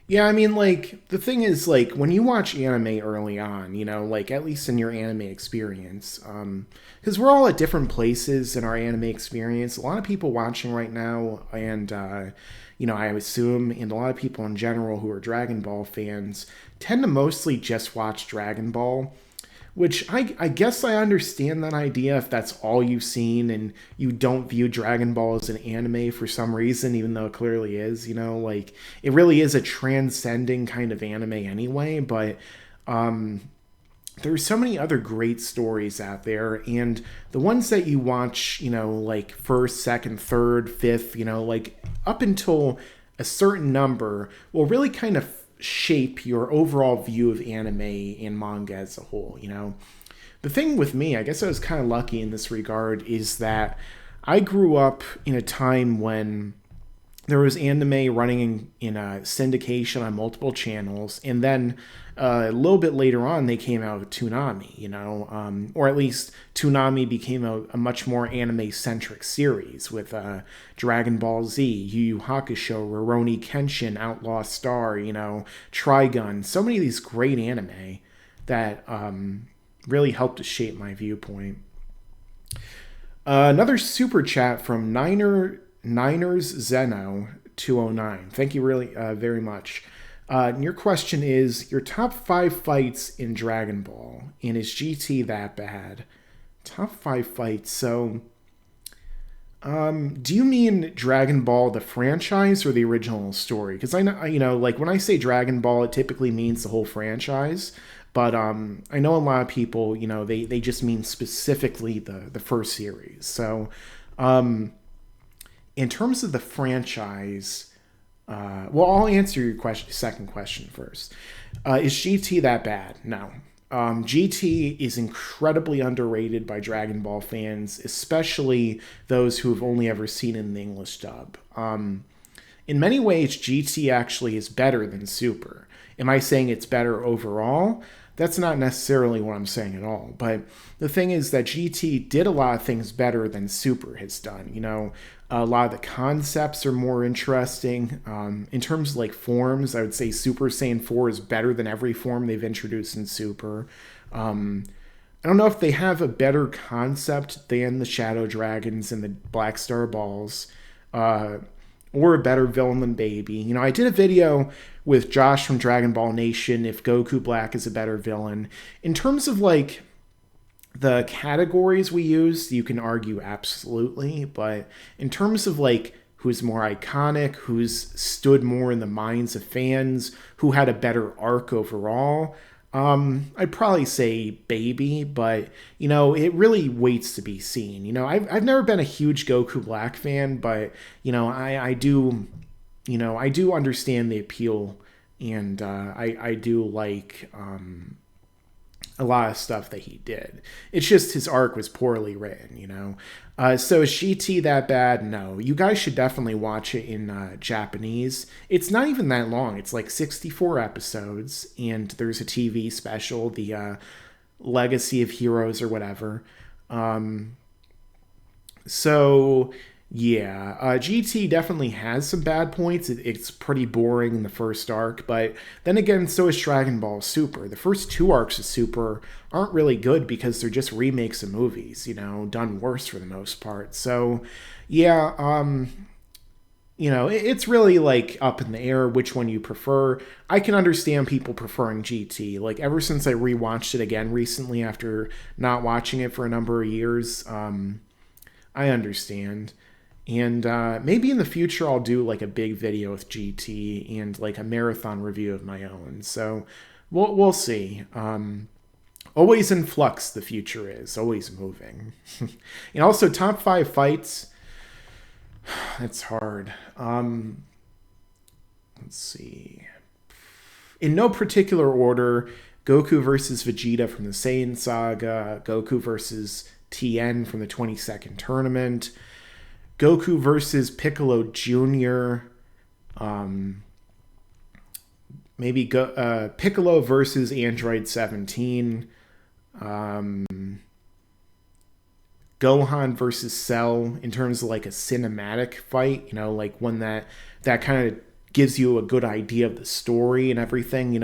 Yeah, I mean, like, the thing is, like, when you watch anime early on, like, at least in your anime experience, because we're all at different places in our anime experience. A lot of people watching right now, and, I assume, and a lot of people in general who are Dragon Ball fans, tend to mostly just watch Dragon Ball. Which I guess I understand that idea if that's all you've seen and you don't view Dragon Ball as an anime for some reason, even though it clearly is, like, it really is a transcending kind of anime anyway, but there's so many other great stories out there, and the ones that you watch, like first, second, third, fifth, like up until a certain number will really kind of shape your overall view of anime and manga as a whole. The thing with me, I guess I was kind of lucky in this regard, is that I grew up in a time when there was anime running in a syndication on multiple channels, and then a little bit later on they came out with Toonami, or at least Toonami became a much more anime-centric series with Dragon Ball Z, Yu Yu Hakusho, Rurouni Kenshin, Outlaw Star, Trigun, so many of these great anime that really helped to shape my viewpoint. Another super chat from Niners Zeno 209. Thank you really very much. And your question is, your top 5 fights in Dragon Ball, and is GT that bad? Top 5 fights. So, do you mean Dragon Ball the franchise or the original story? Because I know, like when I say Dragon Ball, it typically means the whole franchise. But I know a lot of people, they just mean specifically the first series. So in terms of the franchise, well, I'll answer your second question first. Is GT that bad? No. GT is incredibly underrated by Dragon Ball fans, especially those who have only ever seen it in the English dub. In many ways, GT actually is better than Super. Am I saying it's better overall? That's not necessarily what I'm saying at all. But the thing is that GT did a lot of things better than Super has done. A lot of the concepts are more interesting. In terms of like forms, I would say Super Saiyan 4 is better than every form they've introduced in Super. I don't know if they have a better concept than the Shadow Dragons and the Black Star Balls, or a better villain than Baby. I did a video with Josh from Dragon Ball Nation if Goku Black is a better villain. In terms of like the categories we use, you can argue absolutely, but in terms of like who's more iconic, who's stood more in the minds of fans, who had a better arc overall, I'd probably say Baby, but it really waits to be seen. I've never been a huge Goku Black fan, but I do understand the appeal, and I do like a lot of stuff that he did. It's just his arc was poorly written. So is GT that bad? No. You guys should definitely watch it in Japanese. It's not even that long. It's like 64 episodes, and there's a TV special, the Legacy of Heroes or whatever. So yeah, GT definitely has some bad points. It's pretty boring in the first arc, but then again, so is Dragon Ball Super. The first two arcs of Super aren't really good because they're just remakes of movies, done worse for the most part. So yeah, it's really like up in the air which one you prefer. I can understand people preferring GT. Like ever since I rewatched it again recently after not watching it for a number of years, I understand. And maybe in the future I'll do like a big video with GT and like a marathon review of my own. So we'll see. Always in flux, the future is. Always moving. And also top 5 fights. That's hard. Let's see. In no particular order, Goku versus Vegeta from the Saiyan Saga. Goku versus Tien from the 22nd tournament. Goku versus Piccolo Jr. Maybe Piccolo versus Android 17. Gohan versus Cell in terms of like a cinematic fight, like one that kind of gives you a good idea of the story and everything.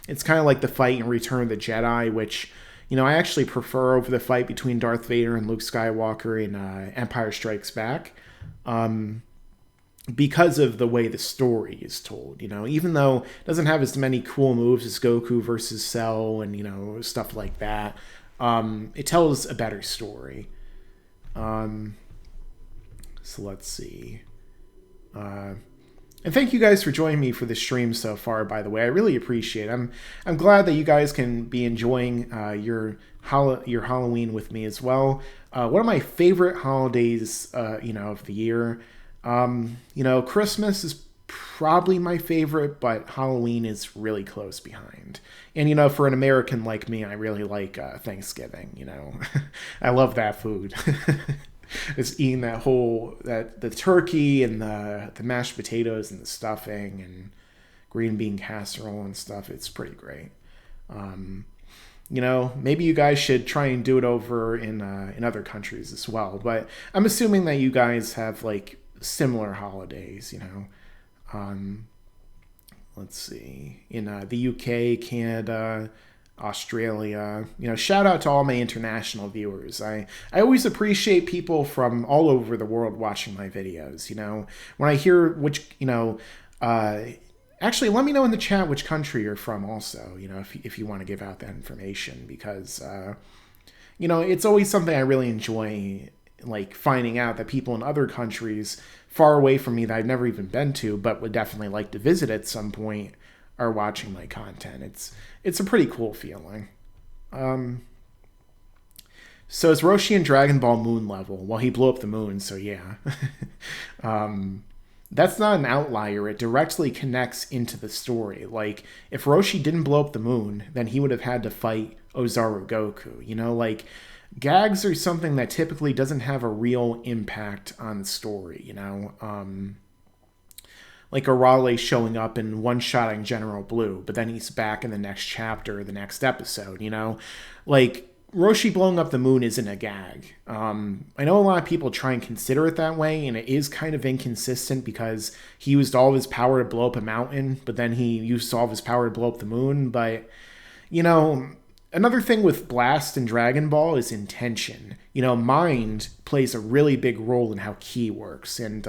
It's kind of like the fight in Return of the Jedi, which I actually prefer over the fight between Darth Vader and Luke Skywalker in Empire Strikes Back, because of the way the story is told. Even though it doesn't have as many cool moves as Goku versus Cell and stuff like that, it tells a better story. So let's see. And thank you guys for joining me for the stream so far, by the way. I really appreciate it. I'm glad that you guys can be enjoying your Halloween with me as well. One of my favorite holidays, of the year. Christmas is probably my favorite, but Halloween is really close behind. And, for an American like me, I really like Thanksgiving, I love that food. Just eating the turkey and the mashed potatoes and the stuffing and green bean casserole and stuff. It's pretty great. Maybe you guys should try and do it over in other countries as well. But I'm assuming that you guys have like similar holidays, let's see, in the UK, Canada, Australia. Shout out to all my international viewers. I always appreciate people from all over the world watching my videos. When I hear which, actually, let me know in the chat which country you're from also, if you want to give out that information, because, it's always something I really enjoy, like finding out that people in other countries far away from me that I've never even been to, but would definitely like to visit at some point, are watching my content. It's a pretty cool feeling. So it's Roshi and Dragon Ball Moon level. Well, he blew up the moon, so yeah. That's not an outlier. It directly connects into the story. Like, if Roshi didn't blow up the moon, then he would have had to fight Ozaru Goku. You know, like, gags are something that typically doesn't have a real impact on the story, you know? Like Arale showing up and one-shotting General Blue, but then he's back in the next chapter or the next episode, you know? Like, Roshi blowing up the moon isn't a gag. I know a lot of people try and consider it that way, and it is kind of inconsistent because he used all of his power to blow up a mountain, but then he used all of his power to blow up the moon. But, you know, another thing with Blast and Dragon Ball is intention. You know, mind plays a really big role in how ki works, and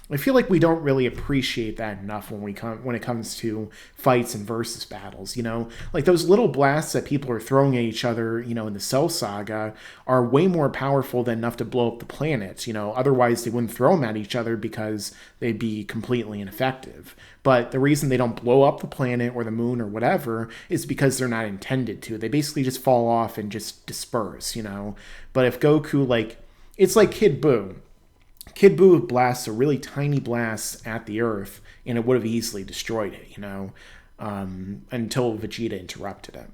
I feel like we don't really appreciate that enough when it comes to fights and versus battles, you know? Like, those little blasts that people are throwing at each other, you know, in the Cell Saga are way more powerful than enough to blow up the planet, you know? Otherwise, they wouldn't throw them at each other because they'd be completely ineffective. But the reason they don't blow up the planet or the moon or whatever is because they're not intended to. They basically just fall off and just disperse, you know? But if Goku, like, it's like Kid Buu. Kid Buu blasts a really tiny blast at the Earth, and it would have easily destroyed it, you know, until Vegeta interrupted it.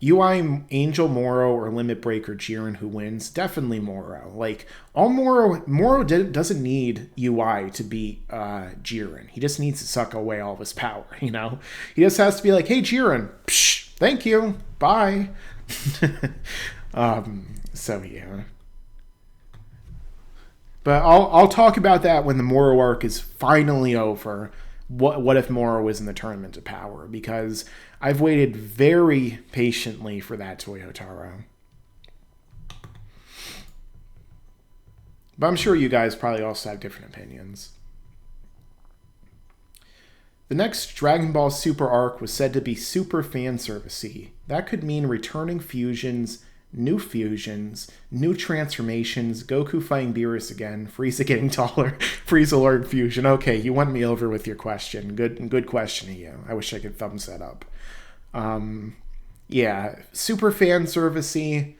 UI Angel Moro or Limit Breaker Jiren who wins? Definitely Moro. Like, all Moro doesn't need UI to beat Jiren. He just needs to suck away all of his power, you know? He just has to be like, hey, Jiren, psh, thank you, bye. So yeah. But I'll talk about that when the Moro arc is finally over. What if Moro was in the Tournament of Power? Because I've waited very patiently for that, Toyotaro. But I'm sure you guys probably also have different opinions. The next Dragon Ball Super arc was said to be super fan servicey. That could mean returning fusions, new transformations, Goku fighting Beerus again, Frieza getting taller, Frieza learned fusion. Okay, you won me over with your question. Good question to you. I wish I could thumbs that up. Yeah, super fan servicey.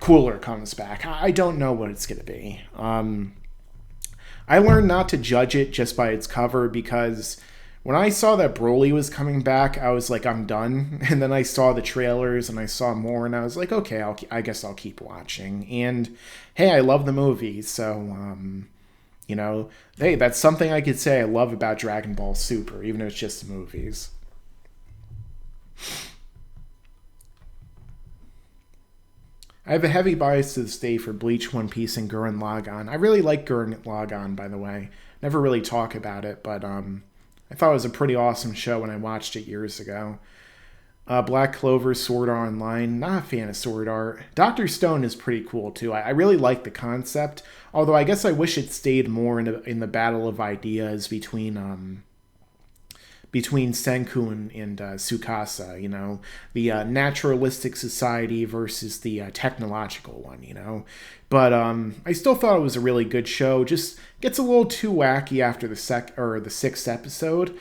Cooler comes back. I don't know what it's gonna be. I learned not to judge it just by its cover because when I saw that Broly was coming back, I was like, I'm done. And then I saw the trailers and I saw more and I was like, okay, I guess I'll keep watching. And hey, I love the movie. So, you know, hey, that's something I could say I love about Dragon Ball Super, even if it's just the movies. I have a heavy bias to this day for Bleach, One Piece, and Gurren Lagann. I really like Gurren Lagann, by the way. Never really talk about it, but I thought it was a pretty awesome show when I watched it years ago. Black Clover, Sword Art Online. Not a fan of Sword Art. Dr. Stone is pretty cool, too. I really like the concept, although I guess I wish it stayed more in the battle of ideas between Senku and Tsukasa, you know, the naturalistic society versus the technological one, you know. But I still thought it was a really good show. Just gets a little too wacky after the sixth episode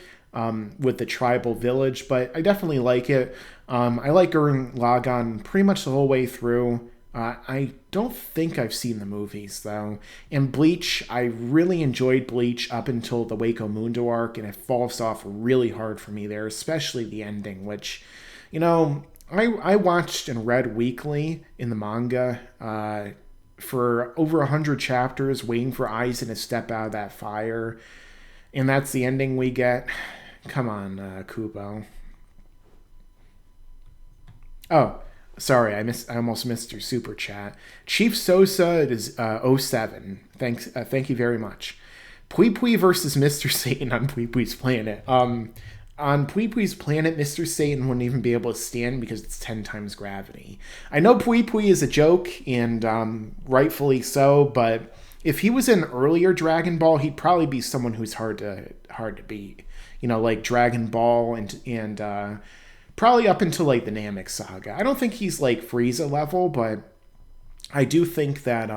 with the tribal village, but I definitely like it. I like Gurren Lagann pretty much the whole way through. I don't think I've seen the movies, though. And Bleach, I really enjoyed Bleach up until the Waco Mundo arc, and it falls off really hard for me there, especially the ending, which, you know, I watched and read weekly in the manga for over 100 chapters, waiting for Aizen to step out of that fire, and that's the ending we get. Come on, Kubo. Oh, sorry, I almost missed your super chat. Chief Sosa is 07. Thanks, thank you very much. Pui Pui versus Mr. Satan on Pui Pui's planet. On Pui Pui's planet, Mr. Satan wouldn't even be able to stand because it's 10 times gravity. I know Pui Pui is a joke, and rightfully so, but if he was in earlier Dragon Ball, he'd probably be someone who's hard to beat. You know, like Dragon Ball and probably up until like the Namek Saga. I don't think he's like Frieza level, but I do think that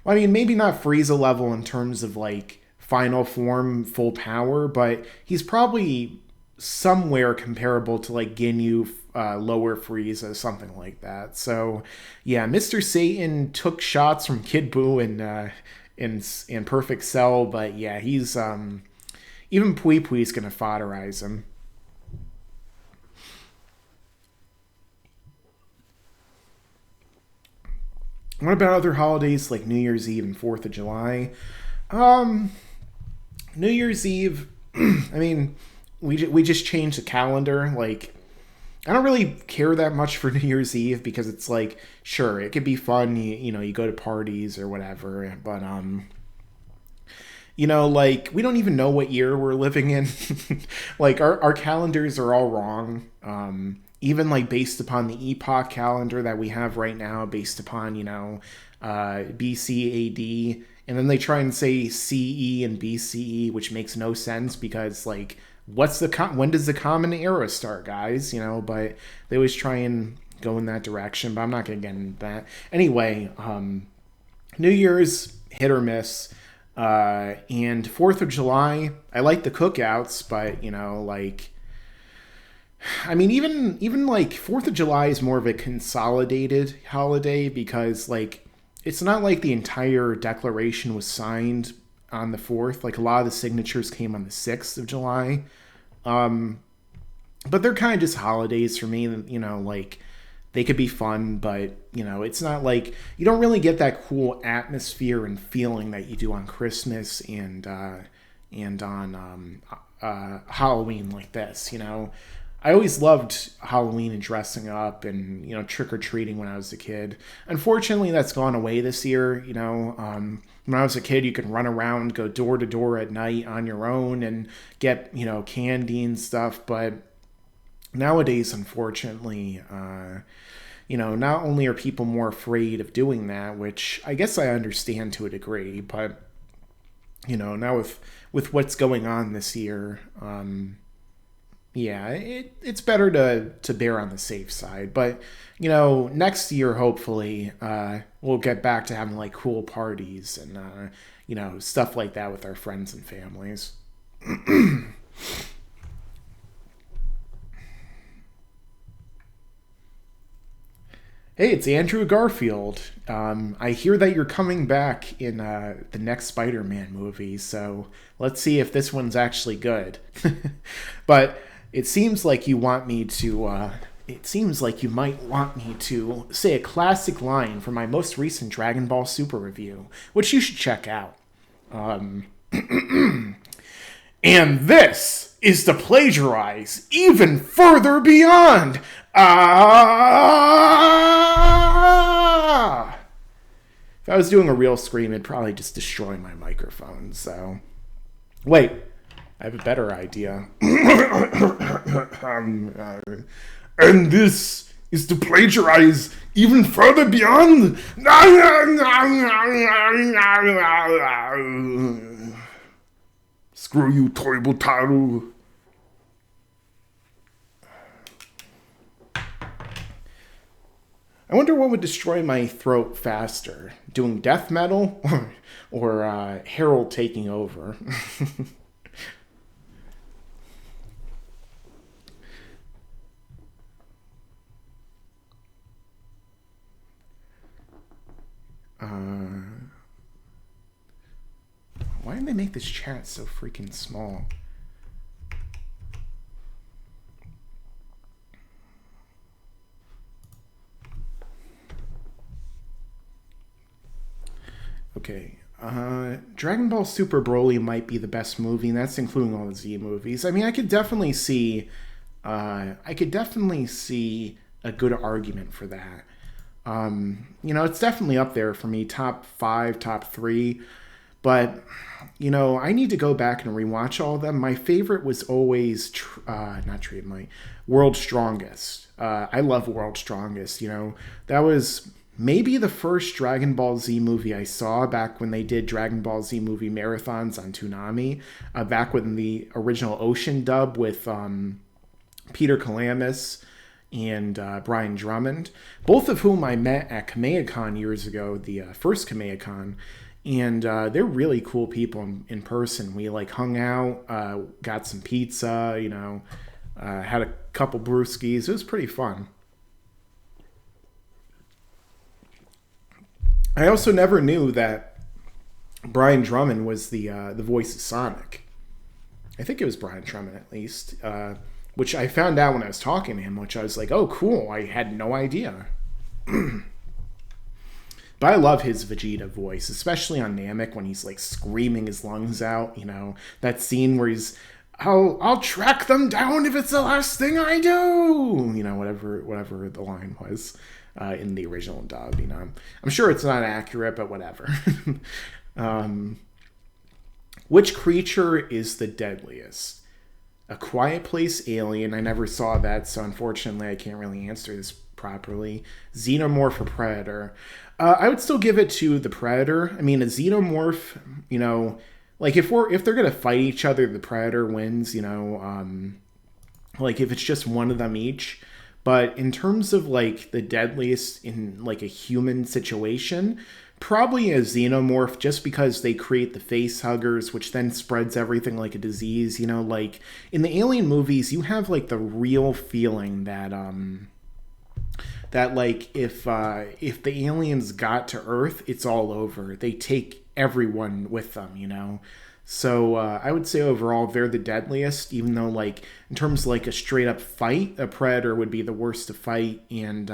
Well, I mean, maybe not Frieza level in terms of like final form, full power, but he's probably somewhere comparable to like Ginyu, lower Frieza, something like that. So, yeah, Mr. Satan took shots from Kid Buu in Perfect Cell, but yeah, he's even Pui Pui's gonna foderize him. What about other holidays like New Year's Eve and 4th of July? Um, New Year's Eve, I mean, we just changed the calendar. Like, I don't really care that much for New Year's Eve because it's like, sure, it could be fun. You know, you go to parties or whatever, but you know, like we don't even know what year we're living in. Like our calendars are all wrong. Even like based upon the epoch calendar that we have right now, based upon, you know, BC AD, and then they try and say CE and BCE, which makes no sense because like what's the when does the common era start, guys? You know, but they always try and go in that direction. But I'm not gonna get into that anyway. New Year's hit or miss. And 4th of July, I like the cookouts, but you know, like, I mean, even like 4th of July is more of a consolidated holiday because like it's not like the entire declaration was signed on the 4th. Like a lot of the signatures came on the 6th of July. But they're kind of just holidays for me, you know, like they could be fun, but you know, it's not like you don't really get that cool atmosphere and feeling that you do on Christmas and on Halloween like this. You know, I always loved Halloween and dressing up and, you know, trick or treating when I was a kid. Unfortunately, that's gone away this year. You know, when I was a kid, you could run around, go door to door at night on your own and get, you know, candy and stuff, but nowadays, unfortunately, you know, not only are people more afraid of doing that, which I guess I understand to a degree, but you know, now with what's going on this year, yeah, it's better to bear on the safe side. But you know, next year hopefully we'll get back to having like cool parties and you know, stuff like that with our friends and families. Hey, it's Andrew Garfield. I hear that you're coming back in the next Spider-Man movie, so let's see if this one's actually good. But it seems like you want me to. It seems like you might want me to say a classic line from my most recent Dragon Ball Super review, which you should check out. And this is to plagiarize even further beyond. Ah! If I was doing a real scream, it'd probably just destroy my microphone, so. Wait, I have a better idea. And this is to plagiarize even further beyond. Screw you, Toibo Taru. I wonder what would destroy my throat faster, doing death metal or Harold taking over. Why did they make this chat so freaking small? Okay, Dragon Ball Super Broly might be the best movie, and that's including all the Z movies. I mean, I could definitely see a good argument for that. You know, it's definitely up there for me, top 5, top 3. But, you know, I need to go back and rewatch all of them. My favorite was always, World's Strongest. I love World's Strongest, you know. That was maybe the first Dragon Ball Z movie I saw back when they did Dragon Ball Z movie marathons on Toonami. Back when the original Ocean dub with Peter Calamus, and Brian Drummond, both of whom I met at KamehaCon years ago, the first KamehaCon. And they're really cool people in person. We like hung out, got some pizza, had a couple brewskis. It was pretty fun. I also never knew that Brian Drummond was the voice of Sonic. I think it was Brian Drummond at least, which I found out when I was talking to him, which I was like, oh, cool. I had no idea. But I love his Vegeta voice, especially on Namek when he's like screaming his lungs out. That scene where he's, I'll track them down if it's the last thing I do. Whatever the line was in the original dub. I'm sure it's not accurate, but whatever. Which creature is the deadliest? A Quiet Place alien. I never saw that, so unfortunately I can't really answer this properly. Xenomorph or Predator? I would still give it to the Predator. I mean, a Xenomorph, like if they're gonna fight each other, the Predator wins. Like if it's just one of them each. But in terms of like the deadliest in like a human situation, probably a Xenomorph, just because they create the face huggers, which then spreads everything like a disease. Like in the Alien movies, you have like the real feeling that like if the aliens got to Earth, it's all over. They take everyone with them. So I would say overall they're the deadliest, even though like in terms of like a straight up fight, a Predator would be the worst to fight, and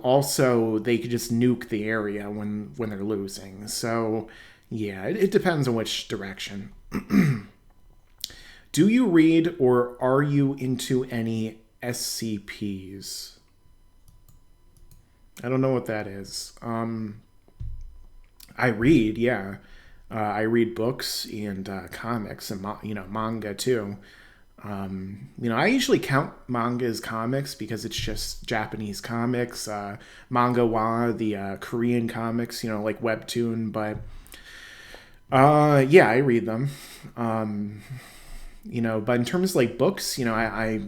also they could just nuke the area when they're losing. So yeah, it depends on which direction. Do you read or are you into any SCPs? I don't know what that is. I read, yeah. I read books and comics and manga too. I usually count manga as comics because it's just Japanese comics. Manga wa, the Korean comics, like Webtoon. But yeah, I read them. But in terms of like books, I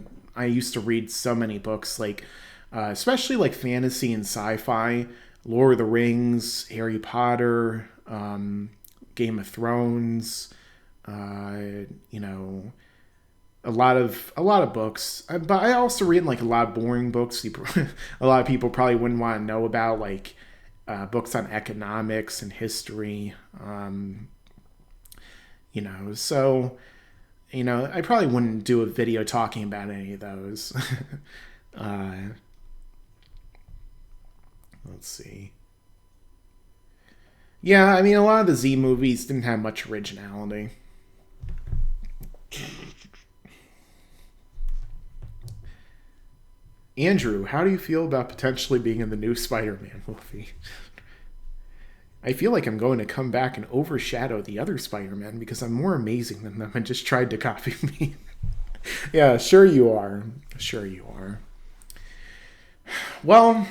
used to read so many books, like especially like fantasy and sci-fi, Lord of the Rings, Harry Potter, Game of Thrones, a lot of books. But I also read like a lot of boring books. A lot of people probably wouldn't want to know about, like books on economics and history. So I probably wouldn't do a video talking about any of those. Let's see. Yeah, I mean, a lot of the Z movies didn't have much originality. Andrew, how do you feel about potentially being in the new Spider-Man movie? I feel like I'm going to come back and overshadow the other Spider-Man because I'm more amazing than them and just tried to copy me. Yeah, sure you are. Sure you are. Well,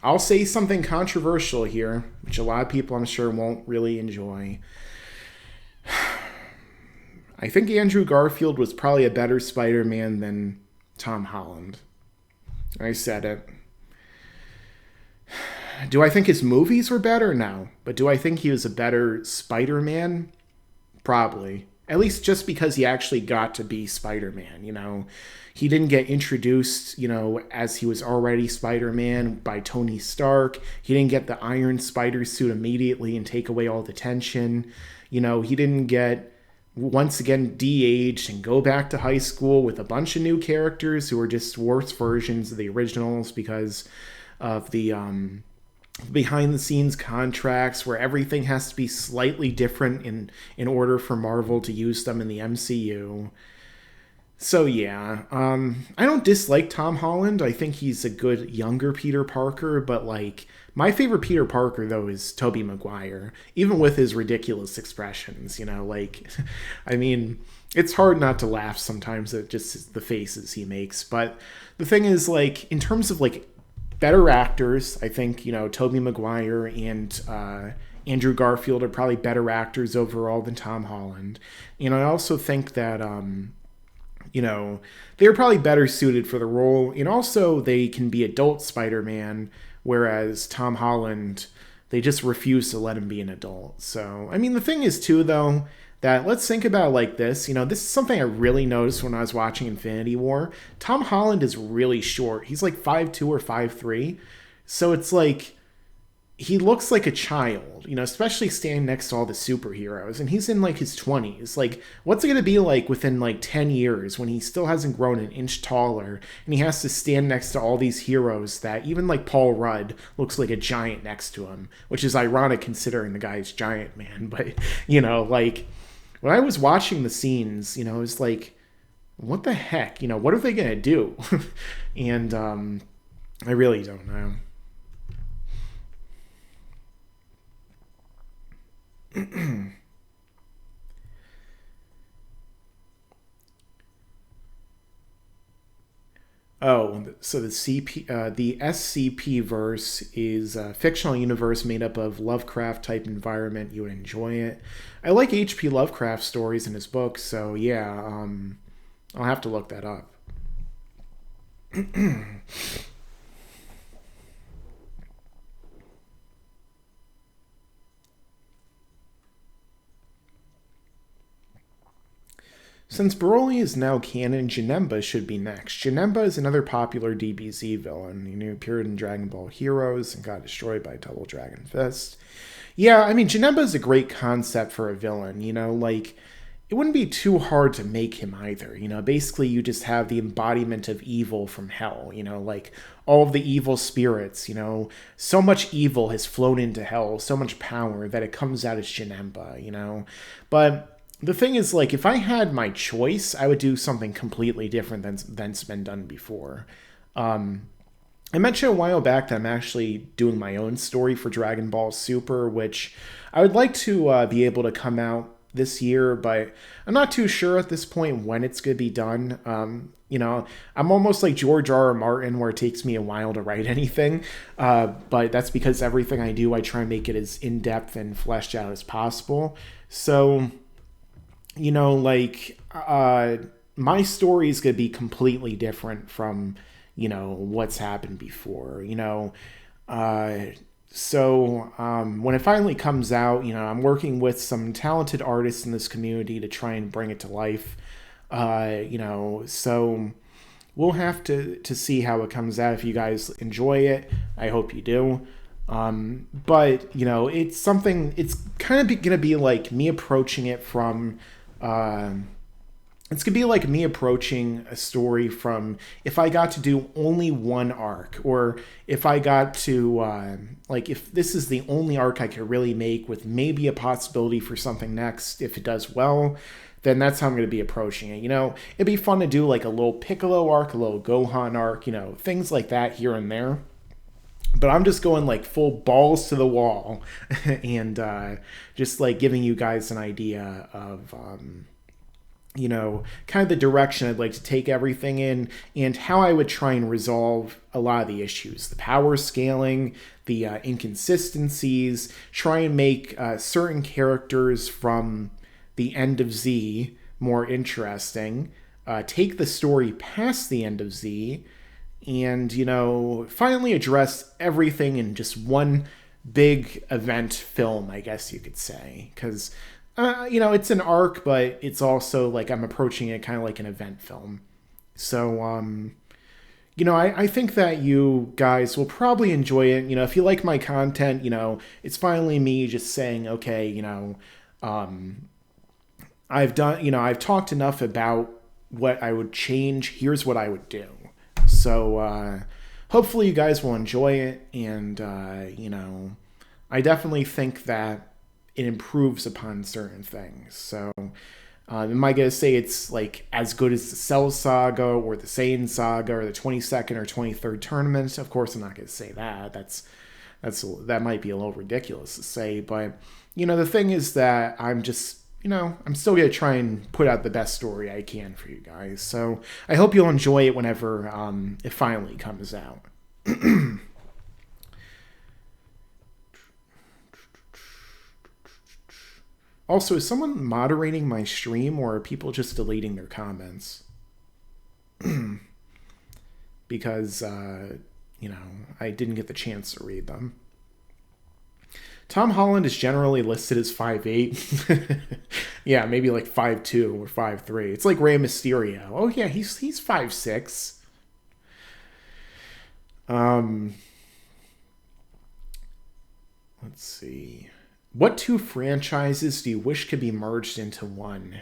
I'll say something controversial here, which a lot of people I'm sure won't really enjoy. I think Andrew Garfield was probably a better Spider-Man than Tom Holland. I said it. Do I think his movies were better? No. But do I think he was a better Spider-Man? Probably. At least just because he actually got to be Spider-Man, He didn't get introduced, as he was already Spider-Man by Tony Stark. He didn't get the Iron Spider suit immediately and take away all the tension. He didn't get, once again, de-aged and go back to high school with a bunch of new characters who are just worse versions of the originals because of the behind-the-scenes contracts where everything has to be slightly different in order for Marvel to use them in the MCU. So yeah, I don't dislike Tom Holland. I think he's a good younger Peter Parker, but like my favorite Peter Parker though is Tobey Maguire, even with his ridiculous expressions, I mean, it's hard not to laugh sometimes at just the faces he makes. But the thing is, like, in terms of like better actors, I think, Tobey Maguire and Andrew Garfield are probably better actors overall than Tom Holland. And I also think that you know, they're probably better suited for the role. And also, they can be adult Spider-Man, whereas Tom Holland, they just refuse to let him be an adult. So, I mean, the thing is, too, though, that let's think about it like this. You know, this is something I really noticed when I was watching Infinity War. Tom Holland is really short. He's like 5'2" or 5'3". So it's like, he looks like a child, you know, especially standing next to all the superheroes. And he's in like his 20s. Like, what's it going to be like within like 10 years when he still hasn't grown an inch taller and he has to stand next to all these heroes that even like Paul Rudd looks like a giant next to him, which is ironic considering the guy's giant, man. But, you know, like, when I was watching the scenes, you know, it was like, what the heck? You know, what are they going to do? And I really don't know. Oh, so the SCP verse is a fictional universe made up of Lovecraft type environment. You would enjoy it. I like H.P. Lovecraft stories in his books, so yeah, I'll have to look that up. Since Broly is now canon, Janemba should be next. Janemba is another popular DBZ villain. He appeared in Dragon Ball Heroes and got destroyed by Double Dragon Fist. Yeah, I mean, Janemba is a great concept for a villain. You know, like, it wouldn't be too hard to make him either. You know, basically you just have the embodiment of evil from hell. You know, like, all of the evil spirits, you know, so much evil has flown into hell, so much power that it comes out as Janemba, you know. But the thing is, like, if I had my choice, I would do something completely different than's been done before. I mentioned a while back that I'm actually doing my own story for Dragon Ball Super, which I would like to be able to come out this year, but I'm not too sure at this point when it's going to be done. You know, I'm almost like George R.R. Martin, where it takes me a while to write anything, but that's because everything I do, I try and make it as in-depth and fleshed out as possible. So, you know, like, my story is going to be completely different from, you know, what's happened before, you know. So when it finally comes out, you know, I'm working with some talented artists in this community to try and bring it to life. You know, so we'll have to see how it comes out. If you guys enjoy it, I hope you do. But, you know, it's something, it's kind of going to be like me approaching it from, it's going to be like me approaching a story from if I got to do only one arc, or if I got to, like, if this is the only arc I could really make with maybe a possibility for something next, if it does well, then that's how I'm going to be approaching it. You know, it'd be fun to do like a little Piccolo arc, a little Gohan arc, you know, things like that here and there. But I'm just going like full balls to the wall and just like giving you guys an idea of, you know, kind of the direction I'd like to take everything in and how I would try and resolve a lot of the issues. The power scaling, the inconsistencies, try and make certain characters from the end of Z more interesting, take the story past the end of Z, and, you know, finally address everything in just one big event film, I guess you could say. Because, you know, it's an arc, but it's also like I'm approaching it kind of like an event film. So, you know, I think that you guys will probably enjoy it. You know, if you like my content, you know, it's finally me just saying, okay, you know, I've talked enough about what I would change. Here's what I would do. So hopefully you guys will enjoy it, and you know, I definitely think that it improves upon certain things. So am I gonna say it's like as good as the Cell Saga or the Saiyan Saga or the 22nd or 23rd tournament? Of course I'm not gonna say that. That might be a little ridiculous to say, but you know, the thing is that I'm just, you know, I'm still going to try and put out the best story I can for you guys. So I hope you'll enjoy it whenever it finally comes out. Also, is someone moderating my stream, or are people just deleting their comments? because, I didn't get the chance to read them. Tom Holland is generally listed as 5'8". Yeah, maybe like 5'2" or 5'3". It's like Rey Mysterio. Oh yeah, he's 5'6". Let's see. What two franchises do you wish could be merged into one?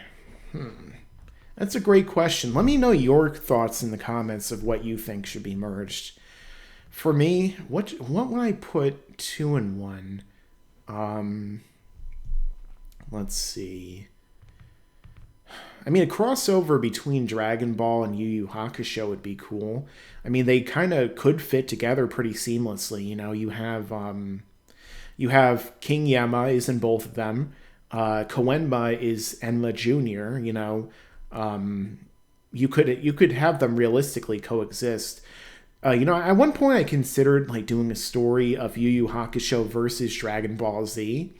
That's a great question. Let me know your thoughts in the comments of what you think should be merged. For me, what would I put 2 in 1? Let's see. I mean, a crossover between Dragon Ball and Yu Yu Hakusho would be cool. I mean, they kind of could fit together pretty seamlessly. You have King Yama is in both of them. Koenma is Enma Jr., you could have them realistically coexist. At one point I considered like doing a story of Yu Yu Hakusho versus Dragon Ball Z.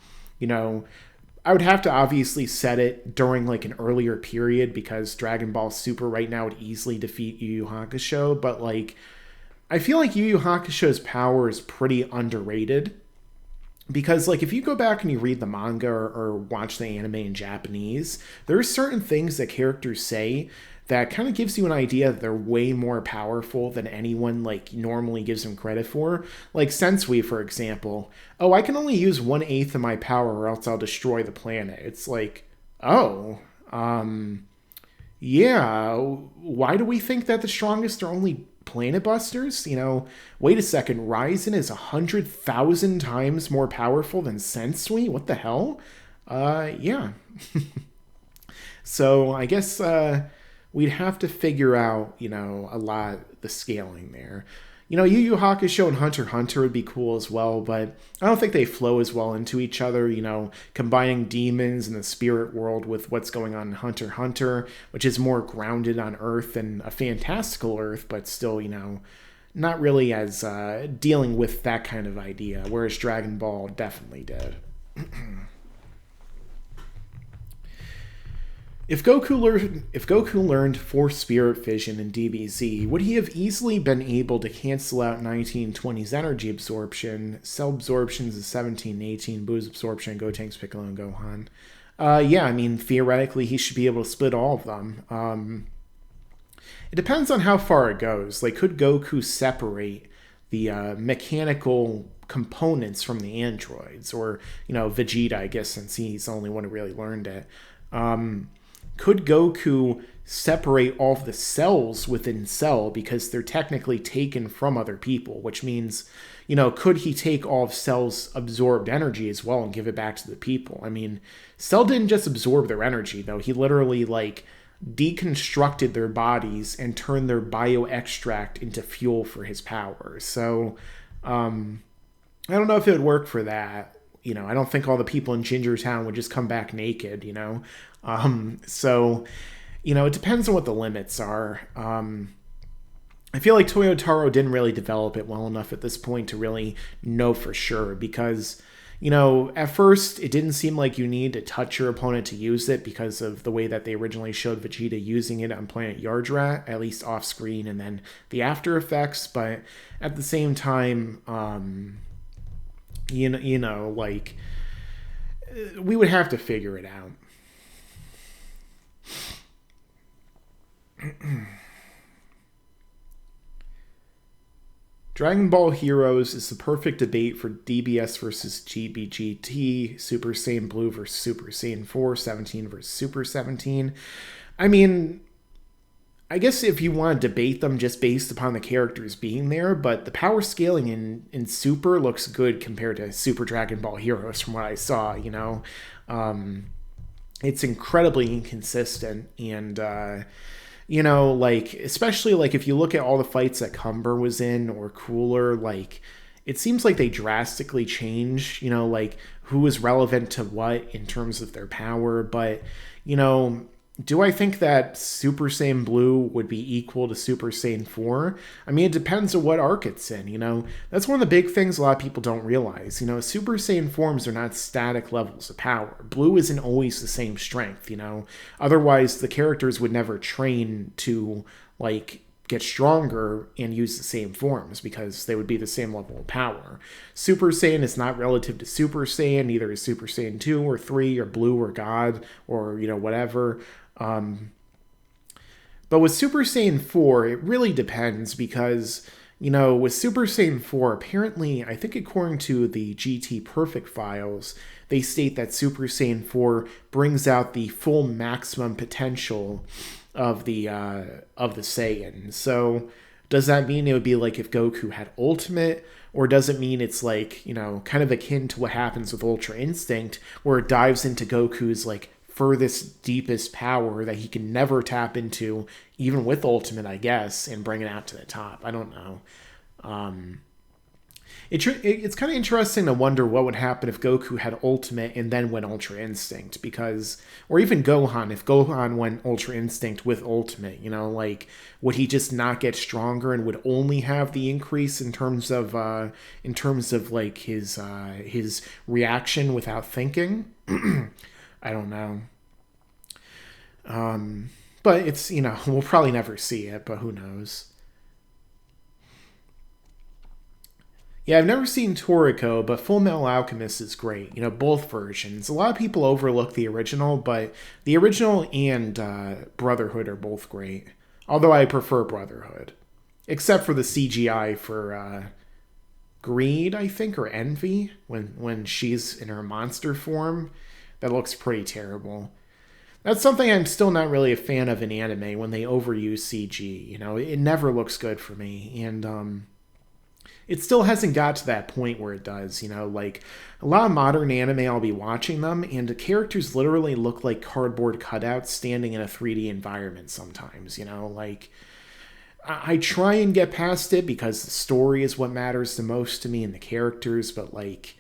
I would have to obviously set it during like an earlier period because Dragon Ball Super right now would easily defeat Yu Yu Hakusho, but like I feel like Yu Yu Hakusho's power is pretty underrated. Because, like, if you go back and you read the manga or watch the anime in Japanese, there are certain things that characters say that kind of gives you an idea that they're way more powerful than anyone, like, normally gives them credit for. Like, Sensui, for example. Oh, I can only use 1/8 of my power or else I'll destroy the planet. It's like, yeah, why do we think that the strongest are only Planet Busters? Wait a second, Ryzen is 100,000 times more powerful than Sensui? What the hell? Yeah. So I guess we'd have to figure out, a lot the scaling there. Yu Yu Hakusho and Hunter x Hunter would be cool as well, but I don't think they flow as well into each other, combining demons and the spirit world with what's going on in Hunter x Hunter, which is more grounded on Earth and a fantastical Earth, but still, not really as dealing with that kind of idea, whereas Dragon Ball definitely did. If Goku learned Force Spirit Vision in DBZ, would he have easily been able to cancel out 1920's energy absorption, cell absorptions of 17 and 18, boost absorption, Gotenks, Piccolo, and Gohan? Yeah, I mean, theoretically, he should be able to split all of them. It depends on how far it goes. Like, could Goku separate the mechanical components from the androids? Or, Vegeta, I guess, since he's the only one who really learned it. Could Goku separate all of the cells within Cell because they're technically taken from other people, which means, could he take all of Cell's absorbed energy as well and give it back to the people? I mean, Cell didn't just absorb their energy, though. He literally, deconstructed their bodies and turned their bioextract into fuel for his power. So, I don't know if it would work for that. I don't think all the people in Ginger Town would just come back naked, So, it depends on what the limits are. I feel like Toyotaro didn't really develop it well enough at this point to really know for sure because, at first it didn't seem like you need to touch your opponent to use it because of the way that they originally showed Vegeta using it on Planet Yardrat, at least off screen, and then the after effects. But at the same time, we would have to figure it out. Dragon Ball Heroes is the perfect debate for DBS versus GBGT, Super Saiyan Blue versus Super Saiyan 4, 17 versus Super 17. I mean, I guess if you want to debate them just based upon the characters being there, but the power scaling in Super looks good compared to Super Dragon Ball Heroes from what I saw, It's incredibly inconsistent, and, especially, if you look at all the fights that Cumber was in, or Cooler, it seems like they drastically change, who is relevant to what in terms of their power, but, do I think that Super Saiyan Blue would be equal to Super Saiyan 4? I mean, it depends on what arc it's in, That's one of the big things a lot of people don't realize. Super Saiyan forms are not static levels of power. Blue isn't always the same strength, Otherwise, the characters would never train to, get stronger and use the same forms because they would be the same level of power. Super Saiyan is not relative to Super Saiyan. Neither is Super Saiyan 2 or 3 or Blue or God or, whatever. But with Super Saiyan 4, it really depends because, with Super Saiyan 4, apparently, I think according to the GT Perfect files, they state that Super Saiyan 4 brings out the full maximum potential of the Saiyan. So does that mean it would be like if Goku had Ultimate, or does it mean it's like, kind of akin to what happens with Ultra Instinct, where it dives into Goku's like furthest, deepest power that he can never tap into, even with Ultimate, I guess, and bring it out to the top? I don't know. It's kind of interesting to wonder what would happen if Goku had Ultimate and then went Ultra Instinct, because, or even Gohan, if Gohan went Ultra Instinct with Ultimate, like, would he just not get stronger and would only have the increase in terms of like his reaction without thinking? I don't know. But it's, we'll probably never see it, but who knows? Yeah, I've never seen Toriko, but Full Metal Alchemist is great. Both versions. A lot of people overlook the original, but the original and Brotherhood are both great. Although I prefer Brotherhood. Except for the CGI for Greed, I think, or Envy, when she's in her monster form. That looks pretty terrible. That's something I'm still not really a fan of in anime, when they overuse CG. It never looks good for me. And, it still hasn't got to that point where it does, like a lot of modern anime, I'll be watching them and the characters literally look like cardboard cutouts standing in a 3D environment sometimes, like I try and get past it because the story is what matters the most to me and the characters, but like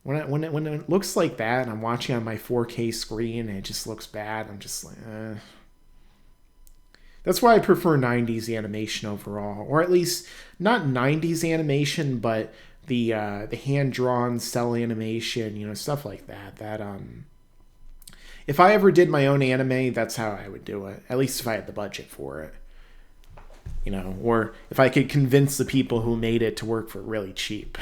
when it looks like that and I'm watching on my 4K screen and it just looks bad, I'm just like, That's why I prefer 90s animation overall, or at least not 90s animation, but the hand-drawn cell animation, stuff like that. If I ever did my own anime, that's how I would do it. At least if I had the budget for it, or if I could convince the people who made it to work for really cheap.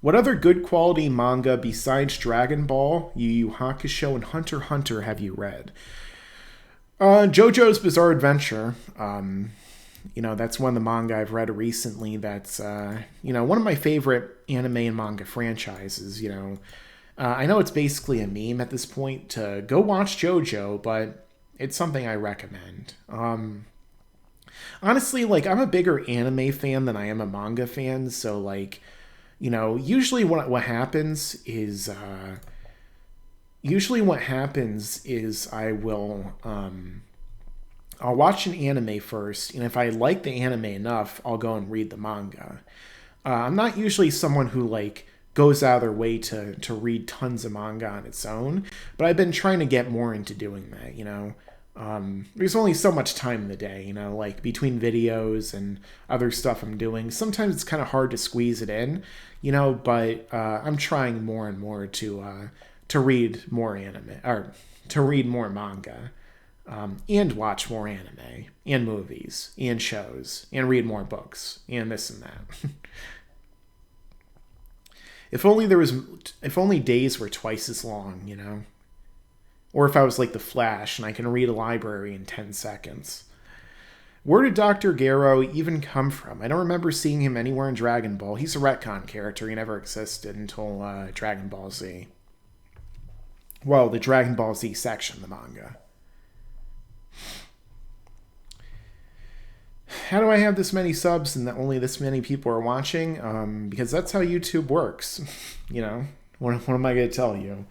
What other good quality manga besides Dragon Ball, Yu Yu Hakusho, and Hunter x Hunter have you read? JoJo's Bizarre Adventure. That's one of the manga I've read recently that's, one of my favorite anime and manga franchises, I know it's basically a meme at this point to go watch JoJo, but it's something I recommend. Honestly, like, I'm a bigger anime fan than I am a manga fan, so, like, usually what happens is I will I'll watch an anime first, and if I like the anime enough, I'll go and read the manga. I'm not usually someone who like goes out of their way to read tons of manga on its own, but I've been trying to get more into doing that. There's only so much time in the day, like between videos and other stuff I'm doing. Sometimes it's kind of hard to squeeze it in, but I'm trying more and more to read more anime, or to read more manga, and watch more anime and movies and shows and read more books and this and that. If only days were twice as long, Or if I was like the Flash and I can read a library in 10 seconds. Where did Dr. Gero even come from? I don't remember seeing him anywhere in Dragon Ball. He's a retcon character. He never existed until Dragon Ball Z. Well, the Dragon Ball Z section of the manga. How do I have this many subs and that only this many people are watching? Because that's how YouTube works. What am I going to tell you?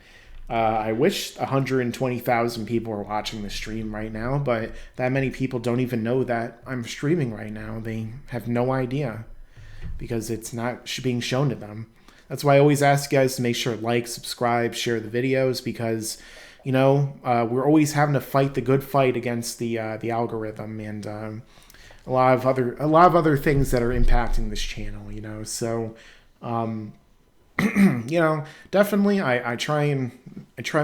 I wish 120,000 people are watching the stream right now, but that many people don't even know that I'm streaming right now. They have no idea because it's not being shown to them. That's why I always ask you guys to make sure to like, subscribe, share the videos because, we're always having to fight the good fight against the algorithm and a lot of other things that are impacting this channel. So. you know, definitely I try and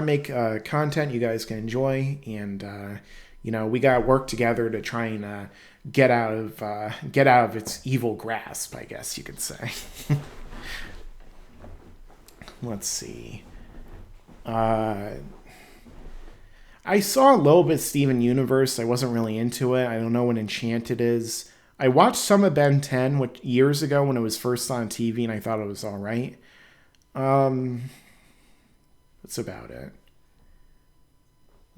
make content you guys can enjoy, and you know, we got to work together to try and get out of its evil grasp, I guess you could say. Let's see. I saw a little bit Steven Universe. I wasn't really into it. I don't know what Enchanted is. I watched some of Ben 10 years ago when it was first on TV, and I thought it was all right. That's about it.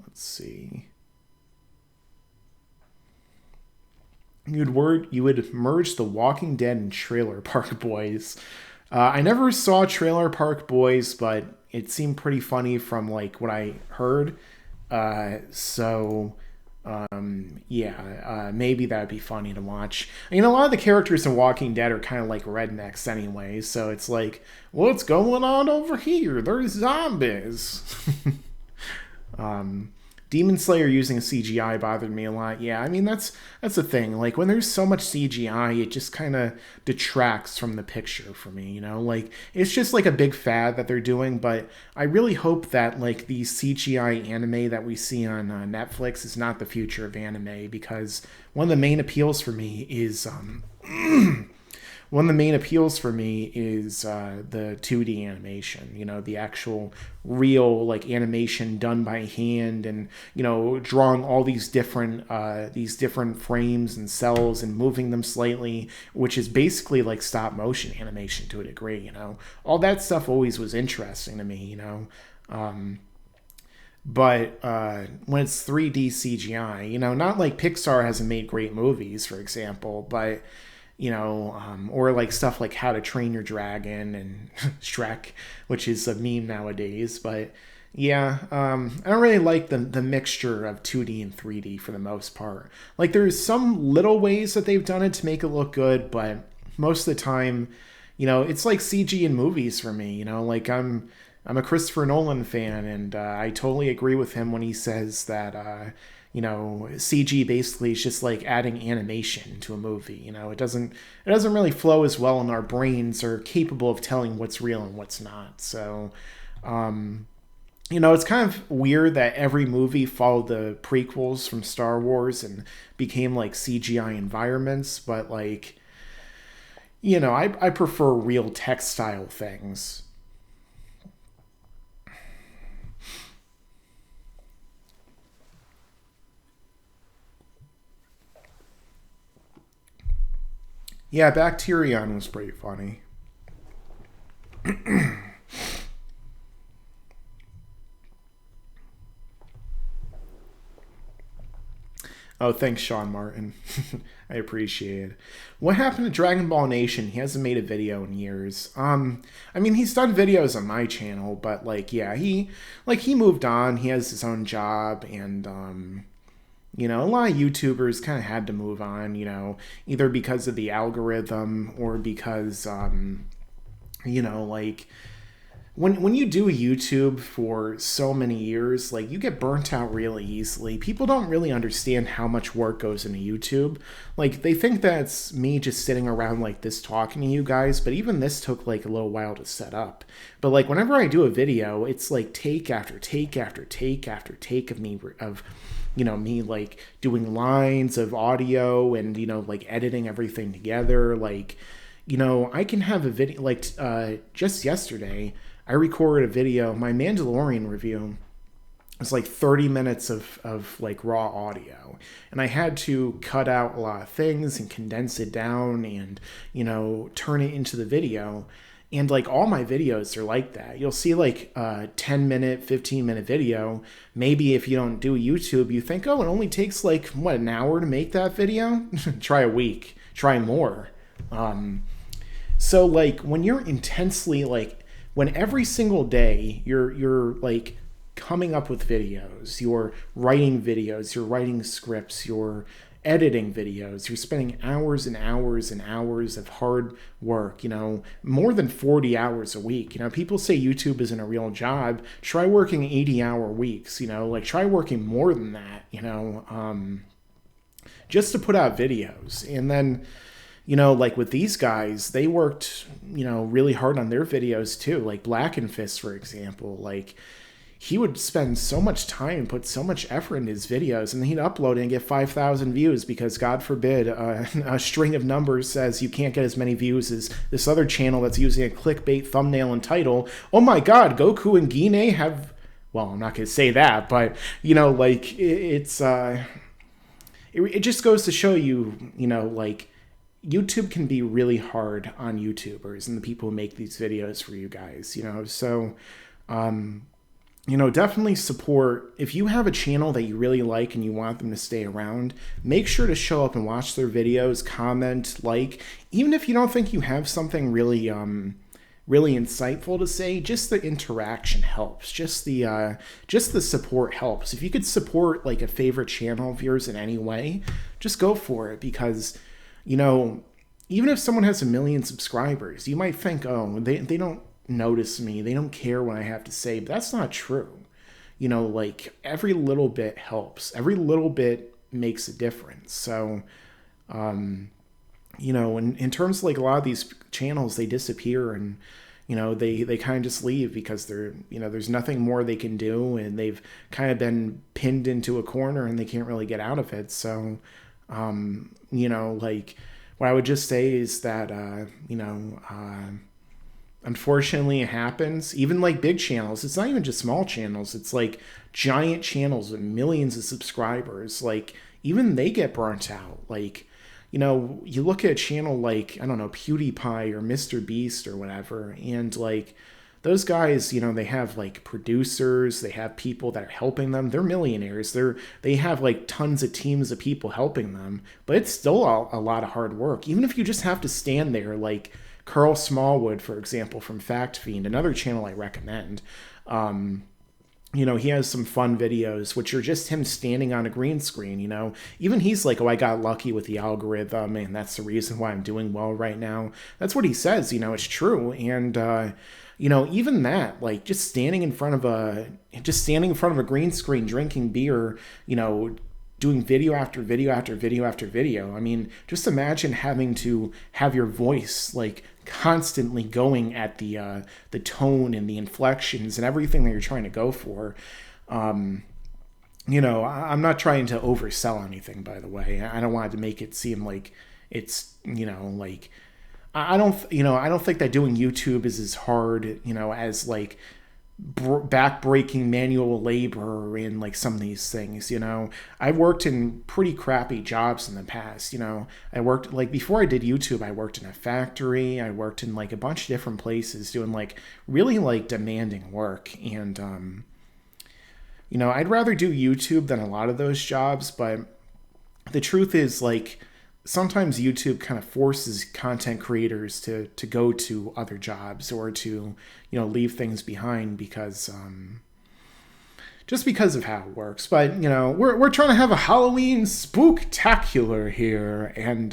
Let's see. You would merge The Walking Dead and Trailer Park Boys. I never saw Trailer Park Boys, but it seemed pretty funny from like what I heard. Maybe that'd be funny to watch. I mean, a lot of the characters in Walking Dead are kind of like rednecks anyway, so it's like, what's going on over here? There's zombies. Demon Slayer using CGI bothered me a lot. Yeah, I mean, that's the thing. Like, when there's so much CGI, it just kind of detracts from the picture for me, you know? Like, it's just like a big fad that they're doing, but I really hope that, like, the CGI anime that we see on Netflix is not the future of anime, because one of the main appeals for me is the 2D animation, you know, the actual real like animation done by hand, and you know, drawing all these different frames and cells and moving them slightly, which is basically like stop motion animation to a degree. You know, all that stuff always was interesting to me. You know. But when it's 3D CGI, you know, not like Pixar hasn't made great movies, for example, but you know, or like stuff like How to Train Your Dragon and Shrek, which is a meme nowadays. But yeah, I don't really like the mixture of 2D and 3D for the most part. Like, there's some little ways that they've done it to make it look good, but most of the time, you know, it's like CG in movies for me. You know, like I'm a Christopher Nolan fan, and I totally agree with him when he says that you know, CG basically is just like adding animation to a movie. You know, it doesn't really flow as well in our brains, or capable of telling what's real and what's not. So, you know, it's kind of weird that every movie followed the prequels from Star Wars and became like CGI environments, but like, you know, I prefer real textile things. Yeah, Bacterion was pretty funny. Oh, thanks, Sean Martin. I appreciate it. What happened to Dragon Ball Nation? He hasn't made a video in years. I mean, he's done videos on my channel, but like, yeah, he moved on. He has his own job, and you know, a lot of YouTubers kind of had to move on, you know, either because of the algorithm or because, you know, like, when you do YouTube for so many years, like, you get burnt out really easily. People don't really understand how much work goes into YouTube. Like, they think that's me just sitting around like this talking to you guys, but even this took like a little while to set up. But like, whenever I do a video, it's like take after take after take after take of me like doing lines of audio and, you know, like editing everything together. Like, you know, I can have a video like just yesterday I recorded a video, my Mandalorian review. It's like 30 minutes of like raw audio, and I had to cut out a lot of things and condense it down and, you know, turn it into the video. And like, all my videos are like that. You'll see like a 10-minute, 15-minute video. Maybe if you don't do YouTube, you think, oh, it only takes like, what, an hour to make that video? Try a week, try more. So like, when you're intensely like, when every single day you're like coming up with videos, you're writing scripts, you're editing videos, you're spending hours and hours and hours of hard work, you know, more than 40 hours a week. You know, people say YouTube isn't a real job. Try working 80-hour weeks, you know, like, try working more than that, you know, just to put out videos. And then, like with these guys, they worked, really hard on their videos too. Like Black and Fist, for example, like he would spend so much time and put so much effort in his videos, and then he'd upload it and get 5,000 views because, God forbid, a string of numbers says you can't get as many views as this other channel that's using a clickbait thumbnail and title. Oh my God, Goku and Gine have... Well, I'm not going to say that, but, like, it just goes to show you, like, YouTube can be really hard on YouTubers and the people who make these videos for you guys, so... definitely support. If you have a channel that you really like and you want them to stay around, make sure to show up and watch their videos, comment, like. Even if you don't think you have something really, really insightful to say, just the interaction helps. Just the support helps. If you could support like a favorite channel of yours in any way, just go for it. Because, even if someone has 1 million subscribers, you might think, oh, they don't notice me, they don't care what I have to say, but that's not true. Like every little bit helps, every little bit makes a difference. So in terms of like a lot of these channels, they disappear and they kind of just leave because they're there's nothing more they can do, and they've kind of been pinned into a corner and they can't really get out of it. So like what I would just say is that unfortunately, it happens. Even like big channels, it's not even just small channels. It's like giant channels with millions of subscribers. Like even they get burnt out. Like, you look at a channel like, I don't know, PewDiePie or Mr. Beast or whatever. And like those guys, they have like producers, they have people that are helping them. They're millionaires. They have like tons of teams of people helping them. But it's still a lot of hard work. Even if you just have to stand there, like Carl Smallwood, for example, from Fact Fiend, another channel I recommend. He has some fun videos, which are just him standing on a green screen, Even he's like, oh, I got lucky with the algorithm, and that's the reason why I'm doing well right now. That's what he says, it's true. And, even that, like, just standing in front of a green screen, drinking beer, doing video after video after video after video. I mean, just imagine having to have your voice like constantly going at the tone and the inflections and everything that you're trying to go for. I'm not trying to oversell anything, by the way. I don't want to make it seem like it's, like I don't think that doing YouTube is as hard, as like back-breaking manual labor in like some of these things. I've worked in pretty crappy jobs in the past. I worked like before I did YouTube, I worked in a factory, I worked in like a bunch of different places doing like really like demanding work. And I'd rather do YouTube than a lot of those jobs, but the truth is like sometimes YouTube kind of forces content creators to go to other jobs or to, leave things behind because, just because of how it works. But, we're trying to have a Halloween spooktacular here and,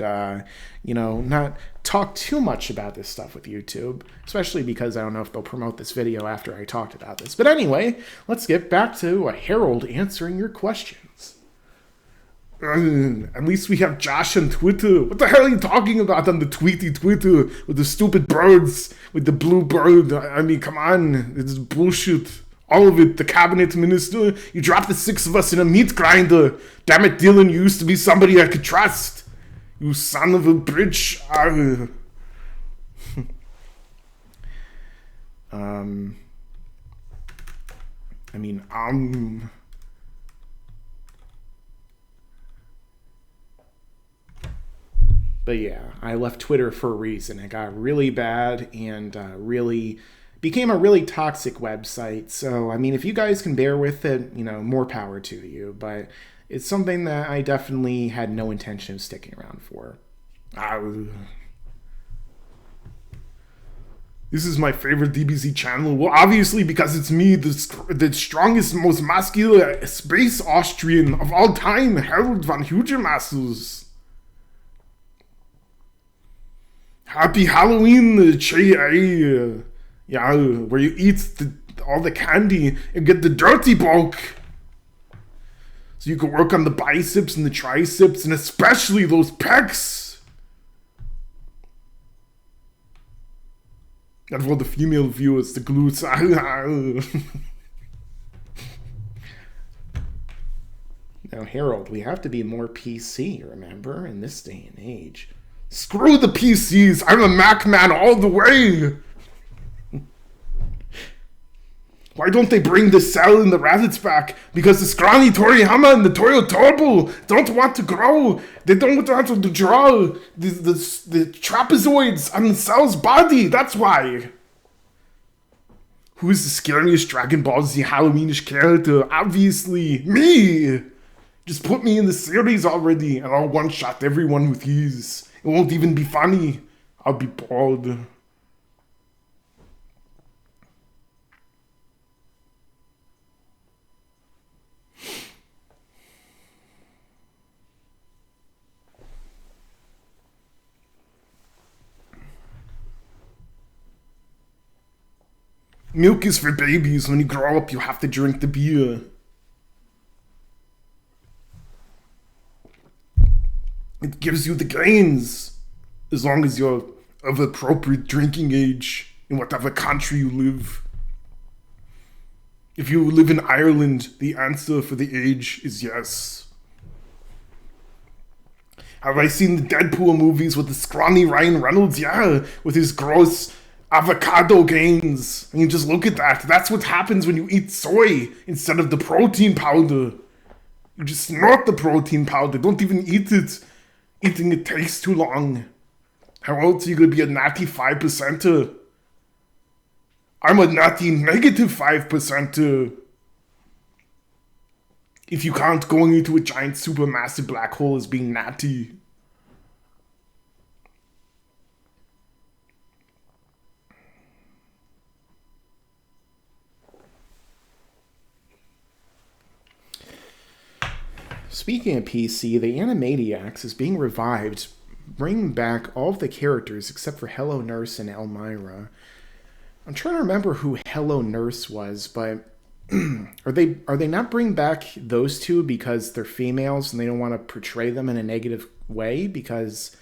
not talk too much about this stuff with YouTube, especially because I don't know if they'll promote this video after I talked about this. But anyway, let's get back to Harold answering your questions. At least we have Josh on Twitter. What the hell are you talking about on the Twitter with the stupid birds, with the blue bird? I mean, come on, it's bullshit. All of it, the cabinet minister. You dropped the 6 of us in a meat grinder. Damn it, Dylan, you used to be somebody I could trust. You son of a bitch. But yeah, I left Twitter for a reason. It got really bad and really became a really toxic website. So, I mean, if you guys can bear with it, more power to you. But it's something that I definitely had no intention of sticking around for. This is my favorite DBZ channel. Well, obviously because it's me, the strongest, most muscular space Austrian of all time, Harold von Hugemassus. Happy Halloween, where you eat all the candy and get the dirty bulk. So you can work on the biceps and the triceps and especially those pecs. And for the female viewers, the glutes. Now, Harold, we have to be more PC, remember, in this day and age. Screw the PCs! I'm a Mac man all the way! Why don't they bring the Cell and the Raditz back? Because the scrawny Toriyama and the Toyo Turbo don't want to grow. They don't want to draw the trapezoids on the Cell's body. That's why. Who's the scariest Dragon Ball Z Halloweenish character? Obviously, me! Just put me in the series already, and I'll one-shot everyone with ease. It won't even be funny. I'll be bored. Milk is for babies. When you grow up, you have to drink the beer. It gives you the gains, as long as you're of appropriate drinking age in whatever country you live. If you live in Ireland, the answer for the age is yes. Have I seen the Deadpool movies with the scrawny Ryan Reynolds? Yeah, with his gross avocado gains. I mean, just look at that. That's what happens when you eat soy instead of the protein powder. You just snort the protein powder. Don't even eat it. Eating it takes too long. How else are you going to be a natty 5%er? I'm a natty negative 5%er. If you count going into a giant supermassive black hole as being natty. Speaking of PC, the Animaniacs is being revived, bringing back all of the characters except for Hello Nurse and Elmira. I'm trying to remember who Hello Nurse was, but are they not bringing back those two because they're females and they don't want to portray them in a negative way? Because,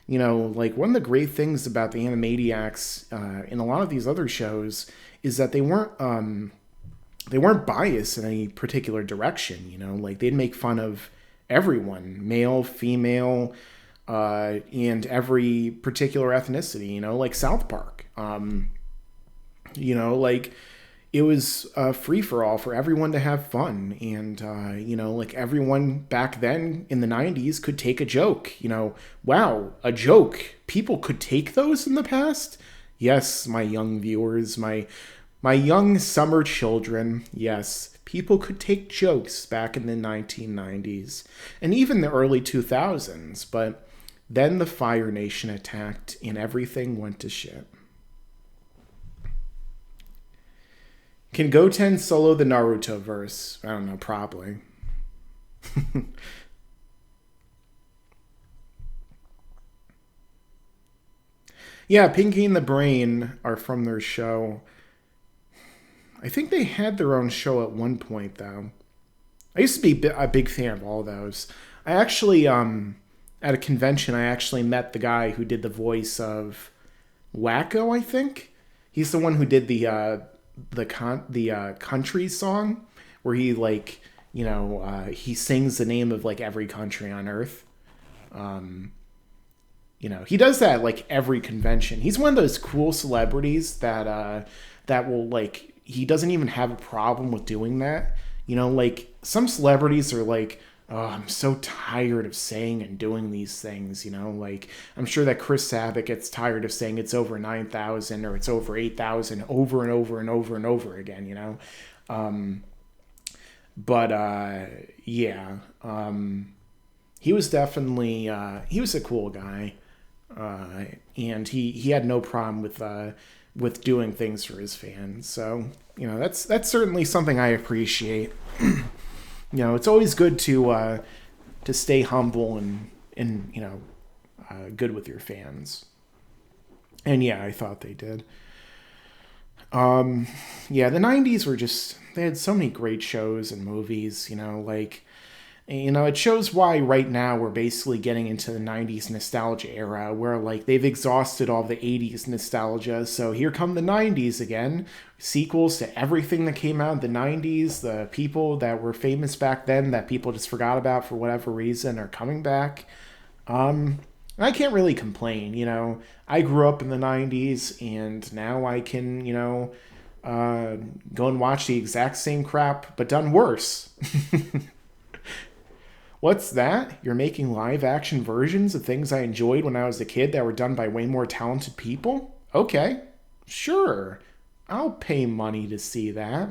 you know, like, one of the great things about the Animaniacs in a lot of these other shows is that they weren't biased in any particular direction, you know? Like, they'd make fun of everyone, male, female, and every particular ethnicity, you know, like South Park. You know, like, it was free-for-all for everyone to have fun. And, you know, like, everyone back then in the 90s could take a joke. You know, wow, a joke. People could take those in the past? Yes, my young viewers, my young summer children, yes, people could take jokes back in the 1990s and even the early 2000s, but then the Fire Nation attacked and everything went to shit. Can Goten solo the Naruto verse? I don't know, probably. Yeah, Pinky and the Brain are from their show. I think they had their own show at one point, though. I used to be a big fan of all those. I actually, at a convention, I actually met the guy who did the voice of Wacko, I think. He's the one who did the country song, where he, like, you know, he sings the name of, like, every country on Earth. You know, he does that, like, every convention. He's one of those cool celebrities that will, like, he doesn't even have a problem with doing that. You know, like, some celebrities are like, oh, I'm so tired of saying and doing these things, you know? Like, I'm sure that Chris Sabat gets tired of saying it's over 9,000 or it's over 8,000 over and over and over and over again, you know? Yeah. He was definitely, he was a cool guy. And he had no problem with doing things for his fans. So, you know, that's certainly something I appreciate. You know, it's always good to stay humble and you know, good with your fans. And yeah, I thought they did. Yeah, the 90s were just, they had so many great shows and movies, you know, like, You know, it shows why right now we're basically getting into the 90s nostalgia era where, like, they've exhausted all the 80s nostalgia. So here come the 90s again. Sequels to everything that came out in the 90s. The people that were famous back then that people just forgot about for whatever reason are coming back. I can't really complain, you know. I grew up in the 90s and now I can, you know, go and watch the exact same crap, but done worse. What's that? You're making live action versions of things I enjoyed when I was a kid that were done by way more talented people? Okay, sure. I'll pay money to see that.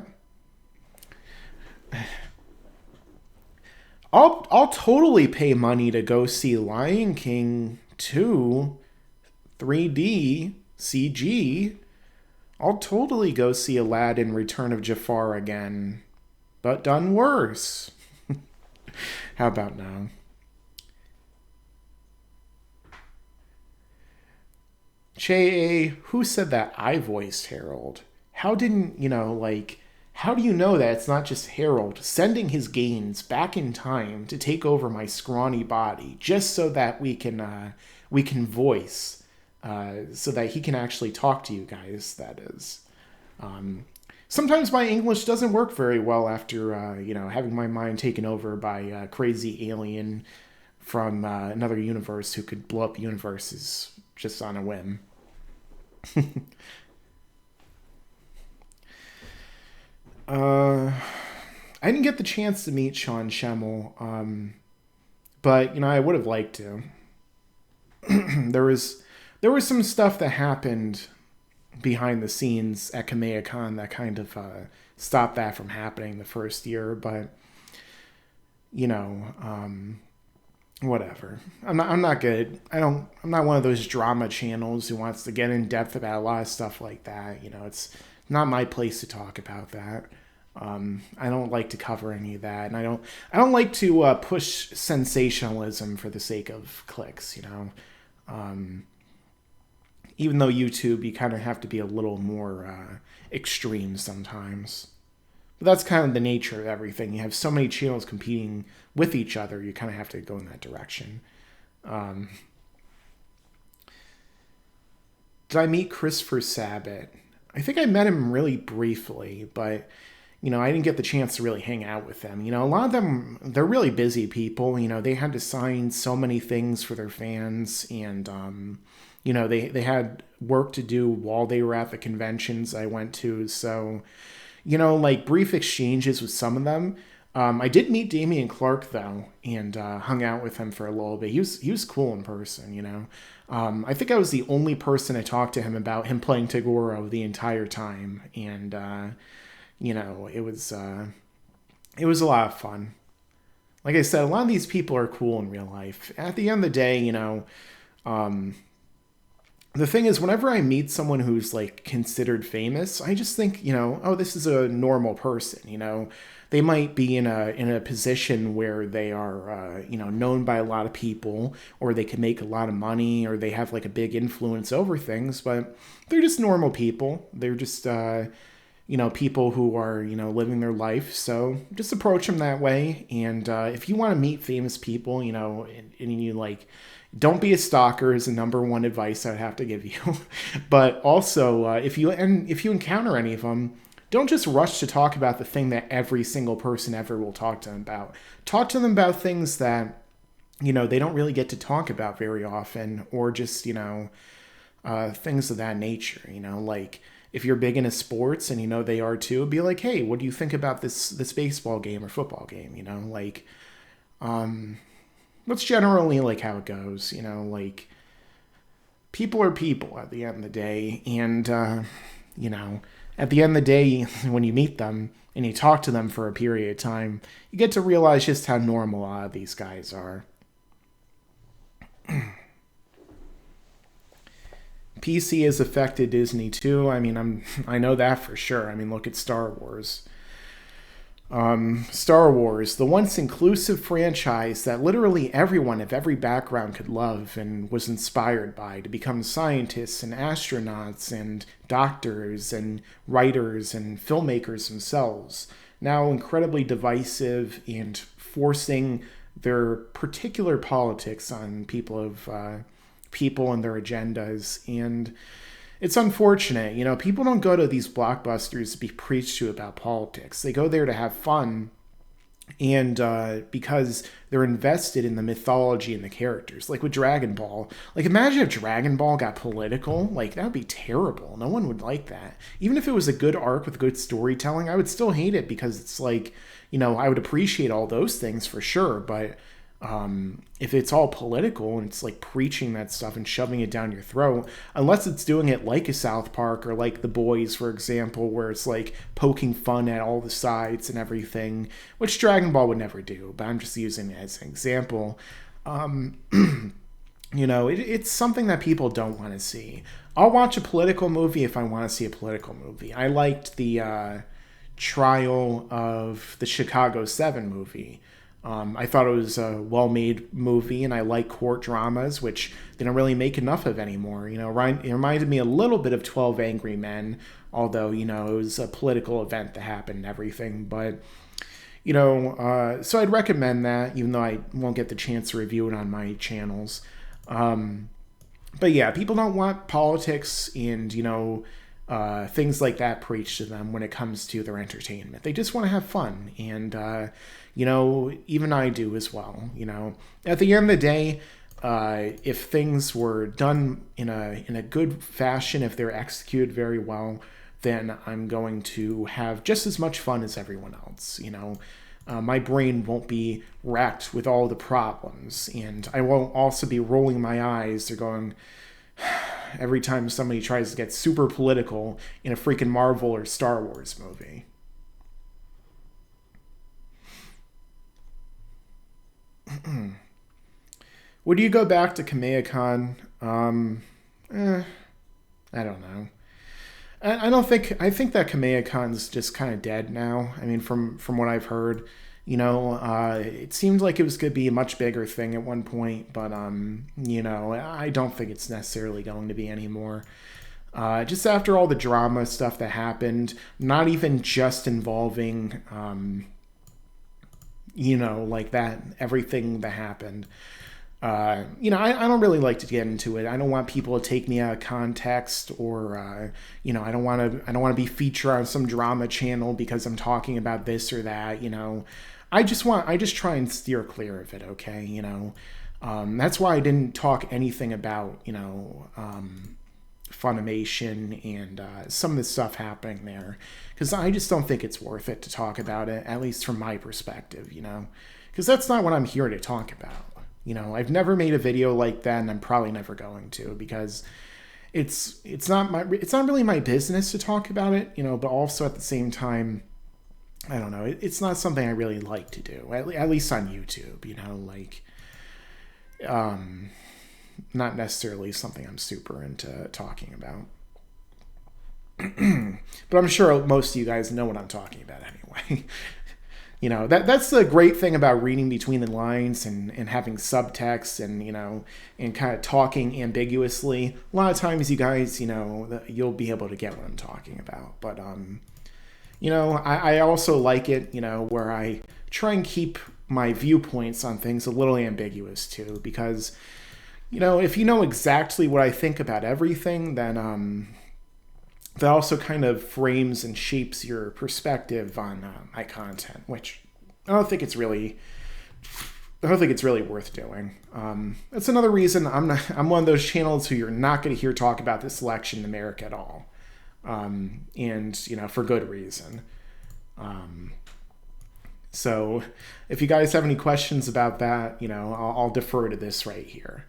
I'll totally pay money to go see Lion King 2 3D CG. I'll totally go see Aladdin Return of Jafar again, but done worse. How about now? Che, who said that I voiced Harold? How didn't, you know, like, how do you know that it's not just Harold sending his gains back in time to take over my scrawny body just so that we can voice, so that he can actually talk to you guys, that is. Sometimes my English doesn't work very well after, you know, having my mind taken over by a crazy alien from another universe who could blow up universes just on a whim. I didn't get the chance to meet Sean Schemmel, but, you know, I would have liked to. There was some stuff that happened behind the scenes at Kamehacon that kind of stopped that from happening the first year, but you know, whatever. I'm not good. I'm not one of those drama channels who wants to get in depth about a lot of stuff like that. You know, it's not my place to talk about that. I don't like to cover any of that, and I don't like to push sensationalism for the sake of clicks. You know. Even though YouTube, you kind of have to be a little more extreme sometimes. But that's kind of the nature of everything. You have so many channels competing with each other, you kind of have to go in that direction. Did I meet Christopher Sabat? I think I met him really briefly, but, you know, I didn't get the chance to really hang out with them. You know, a lot of them, they're really busy people. You know, they had to sign so many things for their fans, and, you know, they had work to do while they were at the conventions I went to. So, you know, like brief exchanges with some of them. I did meet Damian Clark, though, and hung out with him for a little bit. He was cool in person, you know. I think I was the only person I talked to him about him playing Tagoro the entire time. And, you know, it was a lot of fun. Like I said, a lot of these people are cool in real life. At the end of the day, you know, the thing is, whenever I meet someone who's, like, considered famous, I just think, you know, oh, this is a normal person, you know. They might be in a position where they are, you know, known by a lot of people, or they can make a lot of money, or they have, like, a big influence over things, but they're just normal people. They're just, you know, people who are, you know, living their life, so just approach them that way. And if you want to meet famous people, you know, and you, like, don't be a stalker is the number one advice I'd have to give you. But also, if you encounter any of them, don't just rush to talk about the thing that every single person ever will talk to them about. Talk to them about things that, you know, they don't really get to talk about very often, or just, you know, things of that nature. You know, like, if you're big into sports and you know they are too, be like, hey, what do you think about this baseball game or football game? You know, like, that's generally, like, how it goes. You know, like, people are people at the end of the day, and you know, at the end of the day, when you meet them and you talk to them for a period of time, you get to realize just how normal a lot of these guys are. PC has affected Disney too. I mean, I know that for sure. I mean, look at Star Wars. Star Wars, the once inclusive franchise that literally everyone of every background could love and was inspired by to become scientists and astronauts and doctors and writers and filmmakers themselves, now incredibly divisive and forcing their particular politics on people and their agendas. And it's unfortunate, people don't go to these blockbusters to be preached to about politics. They go there to have fun, and because they're invested in the mythology and the characters. Like with Dragon Ball. Like, imagine if Dragon Ball got political. Like, that would be terrible. No one would like that. Even if it was a good arc with good storytelling, I would still hate it, because it's like, I would appreciate all those things for sure, but if it's all political and it's like preaching that stuff and shoving it down your throat, unless it's doing it like a South Park or like The Boys, for example, where it's like poking fun at all the sides and everything, which Dragon Ball would never do, but I'm just using it as an example. It's something that people don't want to see. I'll watch a political movie if I want to see a political movie. I liked the trial of the Chicago 7 movie. I thought it was a well-made movie, and I like court dramas, which they don't really make enough of anymore. It reminded me a little bit of 12 Angry Men, although, it was a political event that happened and everything. But, so I'd recommend that, even though I won't get the chance to review it on my channels. But yeah, people don't want politics and, things like that preached to them when it comes to their entertainment. They just want to have fun, and even I do as well. At the end of the day, if things were done in a good fashion, if they're executed very well, then I'm going to have just as much fun as everyone else. My brain won't be racked with all the problems, and I won't also be rolling my eyes or going every time somebody tries to get super political in a freaking Marvel or Star Wars movie. Would you go back to Kamehacon? I don't know. I think that Kamehacon's just kind of dead now. I mean, from what I've heard, it seemed like it was going to be a much bigger thing at one point, but, I don't think it's necessarily going to be anymore. Just after all the drama stuff that happened, not even just involving, like that, everything that happened. I don't really like to get into it. I don't want people to take me out of context, or, I don't want to be featured on some drama channel because I'm talking about this or that, I just try and steer clear of it. Okay. That's why I didn't talk anything about, Funimation and some of the stuff happening there, because I just don't think it's worth it to talk about it, at least from my perspective, because that's not what I'm here to talk about. I've never made a video like that, and I'm probably never going to, because it's not really my business to talk about it, but also at the same time, I don't know, it's not something I really like to do, at least on YouTube, not necessarily something I'm super into talking about. But I'm sure most of you guys know what I'm talking about anyway. That's the great thing about reading between the lines and having subtext and, and kind of talking ambiguously. A lot of times you guys, you'll be able to get what I'm talking about. But, I also like it, where I try and keep my viewpoints on things a little ambiguous too, because, if you know exactly what I think about everything, then, that also kind of frames and shapes your perspective on my content, which I don't think it's really worth doing. That's another reason I'm one of those channels who you're not going to hear talk about this election in America at all, and for good reason. So if you guys have any questions about that, I'll defer to this right here.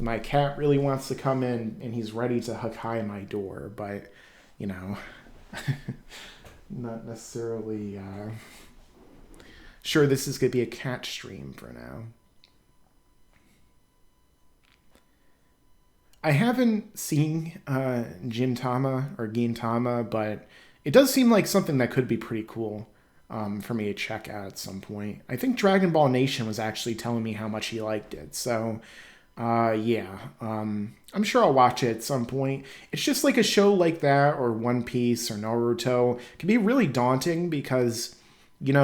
My cat really wants to come in, and he's ready to high my door, but, not necessarily sure this is going to be a cat stream for now. I haven't seen Gintama or Gintama, but it does seem like something that could be pretty cool for me to check out at some point. I think Dragon Ball Nation was actually telling me how much he liked it, so Yeah. I'm sure I'll watch it at some point. It's just like a show like that or One Piece or Naruto can be really daunting because,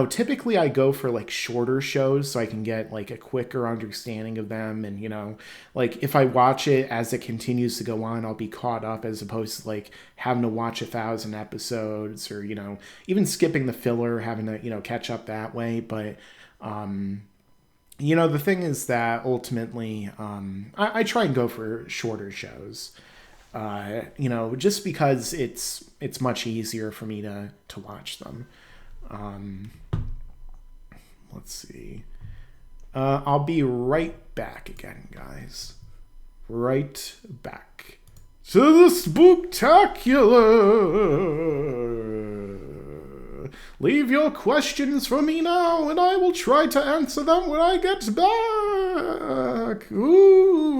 typically I go for like shorter shows so I can get like a quicker understanding of them. And, like if I watch it as it continues to go on, I'll be caught up as opposed to like having to watch 1,000 episodes or, even skipping the filler, having to, catch up that way. But, the thing is that ultimately, I try and go for shorter shows. Just because it's much easier for me to watch them. Let's see. I'll be right back again, guys. Right back to the Spooktacular. Leave your questions for me now, and I will try to answer them when I get back. Ooh.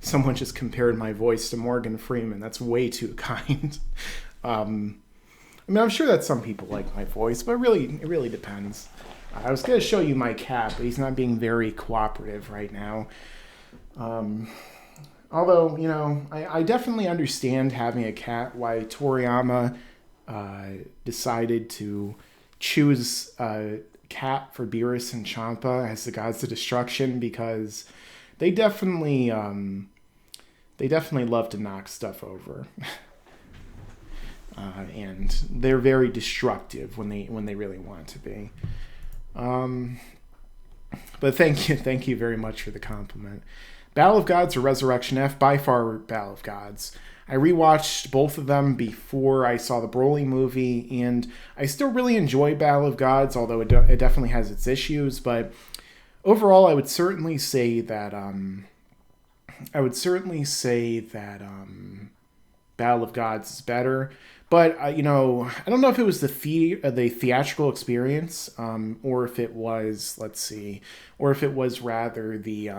Someone just compared my voice to Morgan Freeman. That's way too kind. I'm sure that some people like my voice, but it really depends. I was going to show you my cat, but he's not being very cooperative right now. Although, I definitely understand having a cat, why Toriyama decided to choose cat for Beerus and Champa as the gods of destruction, because they definitely love to knock stuff over. And they're very destructive when they really want to be. But thank you very much for the compliment. Battle of Gods or Resurrection F, by far Battle of Gods. I rewatched both of them before I saw the Broly movie, and I still really enjoy Battle of Gods, although it definitely has its issues. But overall, I would certainly say that Battle of Gods is better. But I don't know if it was the theatrical experience, or if it was, or if it was rather the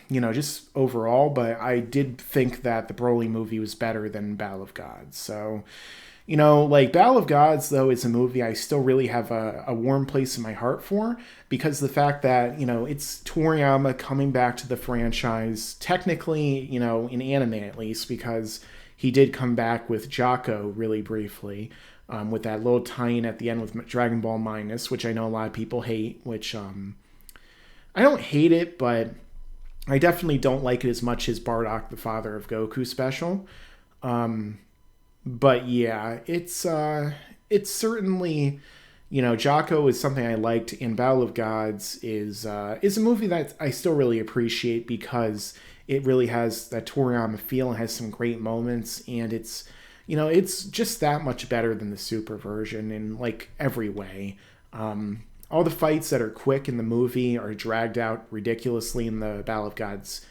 just overall. But I did think that the Broly movie was better than Battle of Gods. So, Battle of Gods, though, is a movie I still really have a warm place in my heart for, because the fact that, it's Toriyama coming back to the franchise, technically, in anime at least, because he did come back with Jocko really briefly, with that little tie-in at the end with Dragon Ball Minus, which I know a lot of people hate, which I don't hate it, but I definitely don't like it as much as Bardock, the Father of Goku special. But yeah, it's certainly, Jocko is something I liked, and Battle of Gods is a movie that I still really appreciate because it really has that Toriyama feel and has some great moments, and it's just that much better than the Super version in like every way. All the fights that are quick in the movie are dragged out ridiculously in the Battle of Gods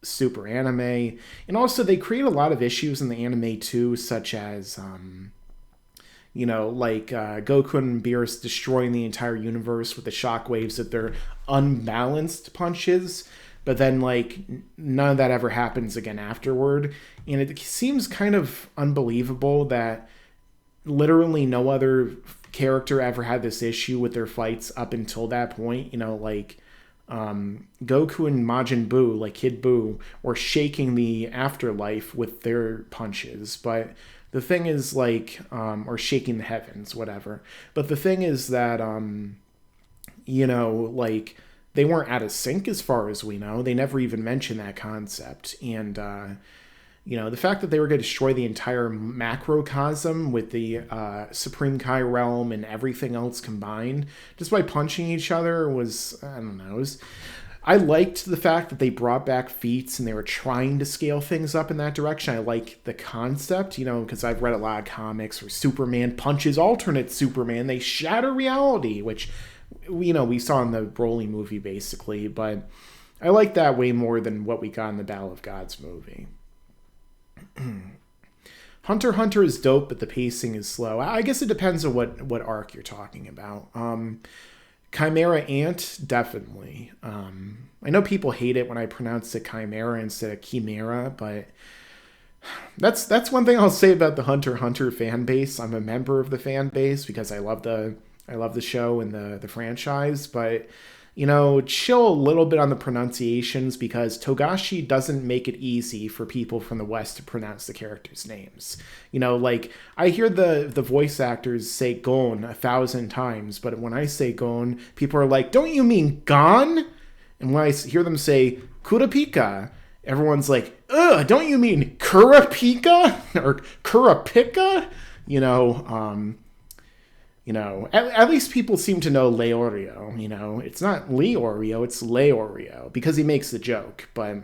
Super anime. And also they create a lot of issues in the anime too, such as Goku and Beerus destroying the entire universe with the shockwaves of their unbalanced punches. But then, none of that ever happens again afterward. And it seems kind of unbelievable that literally no other character ever had this issue with their fights up until that point. Goku and Majin Buu, Kid Buu, were shaking the afterlife with their punches. But the thing is, or shaking the heavens, whatever. But the thing is that, they weren't out of sync as far as we know. They never even mentioned that concept. And, the fact that they were going to destroy the entire macrocosm with the Supreme Kai realm and everything else combined, just by punching each other was, I don't know, I liked the fact that they brought back feats and they were trying to scale things up in that direction. I like the concept, because I've read a lot of comics where Superman punches alternate Superman. They shatter reality, which, we saw in the Broly movie, basically. But I like that way more than what we got in the Battle of Gods movie. Hunter x Hunter is dope, but the pacing is slow. I guess it depends on what arc you're talking about. Chimera Ant, definitely. I know people hate it when I pronounce it Chimera instead of Chimera, but that's one thing I'll say about the Hunter x Hunter fan base. I'm a member of the fan base because I love the show and the franchise, but chill a little bit on the pronunciations because Togashi doesn't make it easy for people from the West to pronounce the characters' names. I hear the voice actors say Gon 1,000 times, but when I say Gon, people are like, don't you mean Gon? And when I hear them say Kurapika, everyone's like, ugh, don't you mean Kurapika? Or Kurapika? At least people seem to know Leorio, it's not Leorio, it's Leorio, because he makes the joke, but,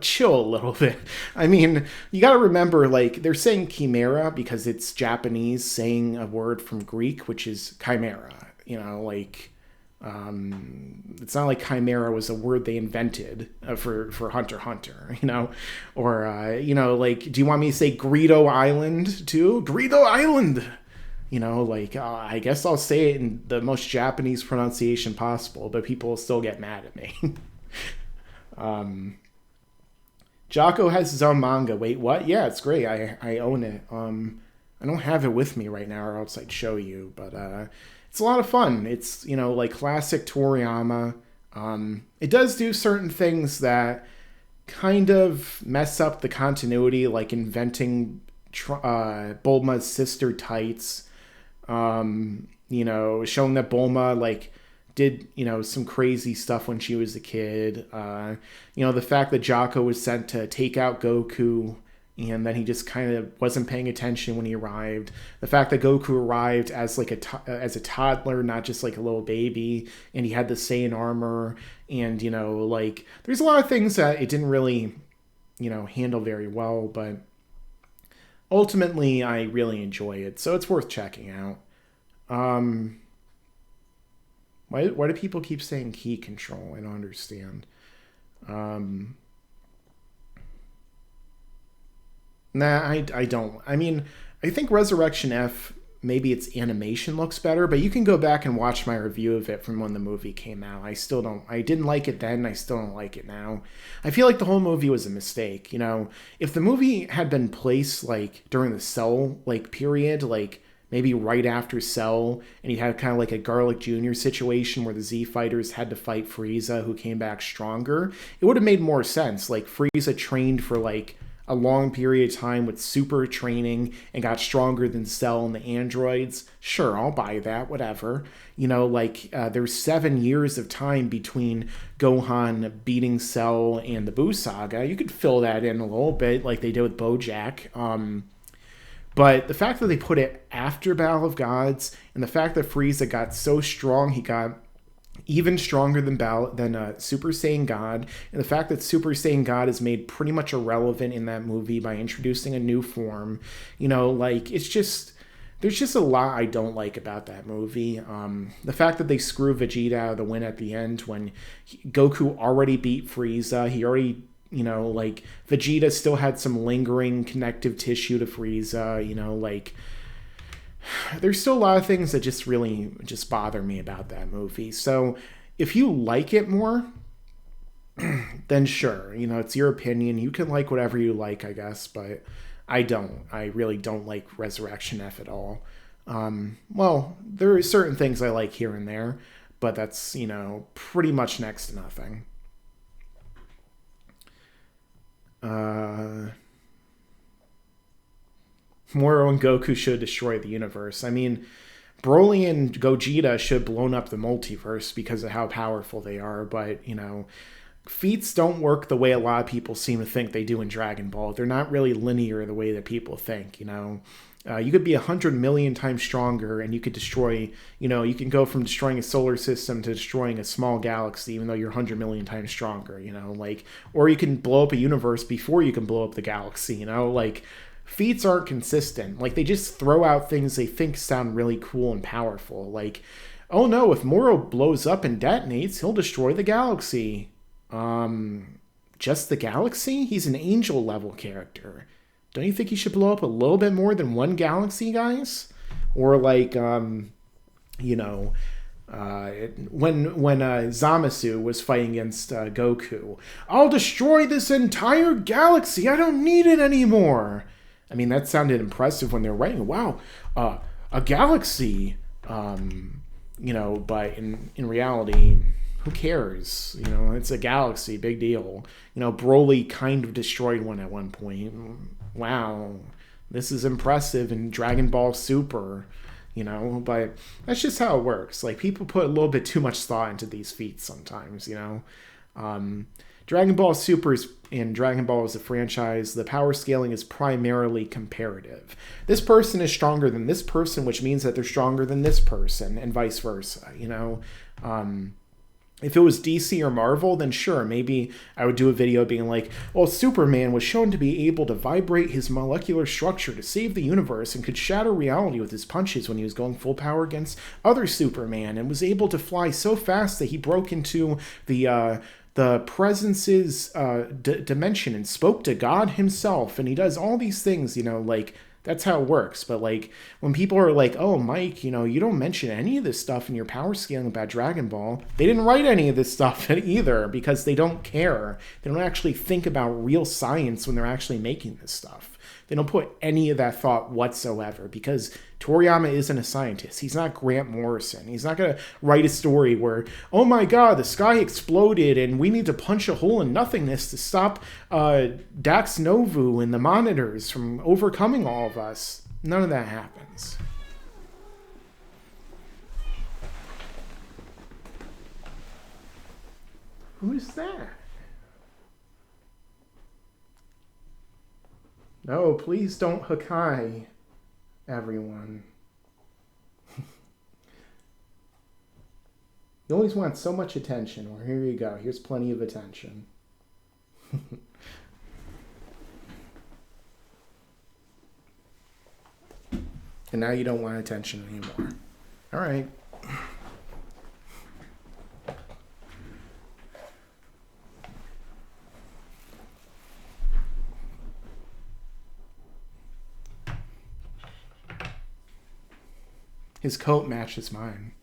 chill a little bit. I mean, you gotta remember, they're saying chimera because it's Japanese saying a word from Greek, which is chimera, it's not like chimera was a word they invented for Hunter x Hunter, or, do you want me to say Greedo Island too? Greedo Island! I guess I'll say it in the most Japanese pronunciation possible, but people will still get mad at me. Jocko has his own manga. Wait, what? Yeah, it's great. I own it. I don't have it with me right now, or else I'd show you, but it's a lot of fun. It's, classic Toriyama. It does do certain things that kind of mess up the continuity, like inventing Bulma's sister tights. Showing that Bulma did some crazy stuff when she was a kid. The fact that Jocko was sent to take out Goku and then he just kind of wasn't paying attention when he arrived. The fact that Goku arrived as as a toddler, not just a little baby, and he had the Saiyan armor, and there's a lot of things that it didn't really handle very well, but ultimately, I really enjoy it, so it's worth checking out. Why do people keep saying key control? I don't understand. I don't. I mean, I think Resurrection F, maybe its animation looks better, but you can go back and watch my review of it from when the movie came out. I didn't like it then, I still don't like it now. I feel like the whole movie was a mistake, If the movie had been placed, during the Cell, period, maybe right after Cell, and you had kind of a Garlic Jr. situation where the Z Fighters had to fight Frieza, who came back stronger, it would have made more sense. Frieza trained for, a long period of time with super training and got stronger than Cell and the androids. Sure, I'll buy that, whatever. There's 7 years of time between Gohan beating Cell and the Buu Saga. You could fill that in a little bit like they did with BoJack. But the fact that they put it after Battle of Gods, and the fact that Frieza got so strong, he got even stronger than Super Saiyan God, and the fact that Super Saiyan God is made pretty much irrelevant in that movie by introducing a new form, it's just, there's just a lot I don't like about that movie. The fact that they screw Vegeta out of the win at the end when Goku already beat Frieza, he already, Vegeta still had some lingering connective tissue to Frieza, there's still a lot of things that just really just bother me about that movie. So if you like it more, then sure, you know, it's your opinion. You can like whatever you like, I guess, but I don't. I really don't like Resurrection F at all. Well, there are certain things I like here and there, but that's, you know, pretty much next to nothing. Moro and Goku should destroy the universe. I mean, Broly and Gogeta should have blown up the multiverse because of how powerful they are, but, you know, feats don't work the way a lot of people seem to think they do in Dragon Ball. They're not really linear the way that people think, you know. You could be 100 million times stronger and you could destroy, you know, you can go from destroying a solar system to destroying a small galaxy, even though you're 100 million times stronger, you know, like, or you can blow up a universe before you can blow up the galaxy, you know, like, feats aren't consistent. Like, they just throw out things they think sound really cool and powerful. Like, oh no, if Moro blows up and detonates, he'll destroy the galaxy. Just the galaxy? He's an angel level character. Don't you think he should blow up a little bit more than one galaxy, guys? Or like, you know, when Zamasu was fighting against Goku, I'll destroy this entire galaxy. I don't need it anymore. I mean, that sounded impressive when they were writing. Wow, a galaxy. You know, but in reality, who cares? You know, it's a galaxy, big deal. You know, Broly kind of destroyed one at one point. Wow, this is impressive in Dragon Ball Super, you know, but that's just how it works. Like, people put a little bit too much thought into these feats sometimes, you know. Dragon Ball Super and Dragon Ball as a franchise, the power scaling is primarily comparative. This person is stronger than this person, which means that they're stronger than this person, and vice versa, you know. If it was DC or Marvel, then sure, maybe I would do a video being like, well, Superman was shown to be able to vibrate his molecular structure to save the universe and could shatter reality with his punches when he was going full power against other Superman, and was able to fly so fast that he broke into the presence's dimension and spoke to God himself, and he does all these things, you know, like, that's how it works. But like, when people are like, oh, Mike, you know, you don't mention any of this stuff in your power scaling about Dragon Ball, they didn't write any of this stuff either, because they don't care. They don't actually think about real science when they're actually making this stuff. They don't put any of that thought whatsoever, because Toriyama isn't a scientist. He's not Grant Morrison. He's not going to write a story where, oh my god, the sky exploded and we need to punch a hole in nothingness to stop Dax Novu and the monitors from overcoming all of us. None of that happens. Who's that? No, please don't Hakai, everyone. You always want so much attention. Well, here you go. Here's plenty of attention. And now you don't want attention anymore. All right. His coat matches mine.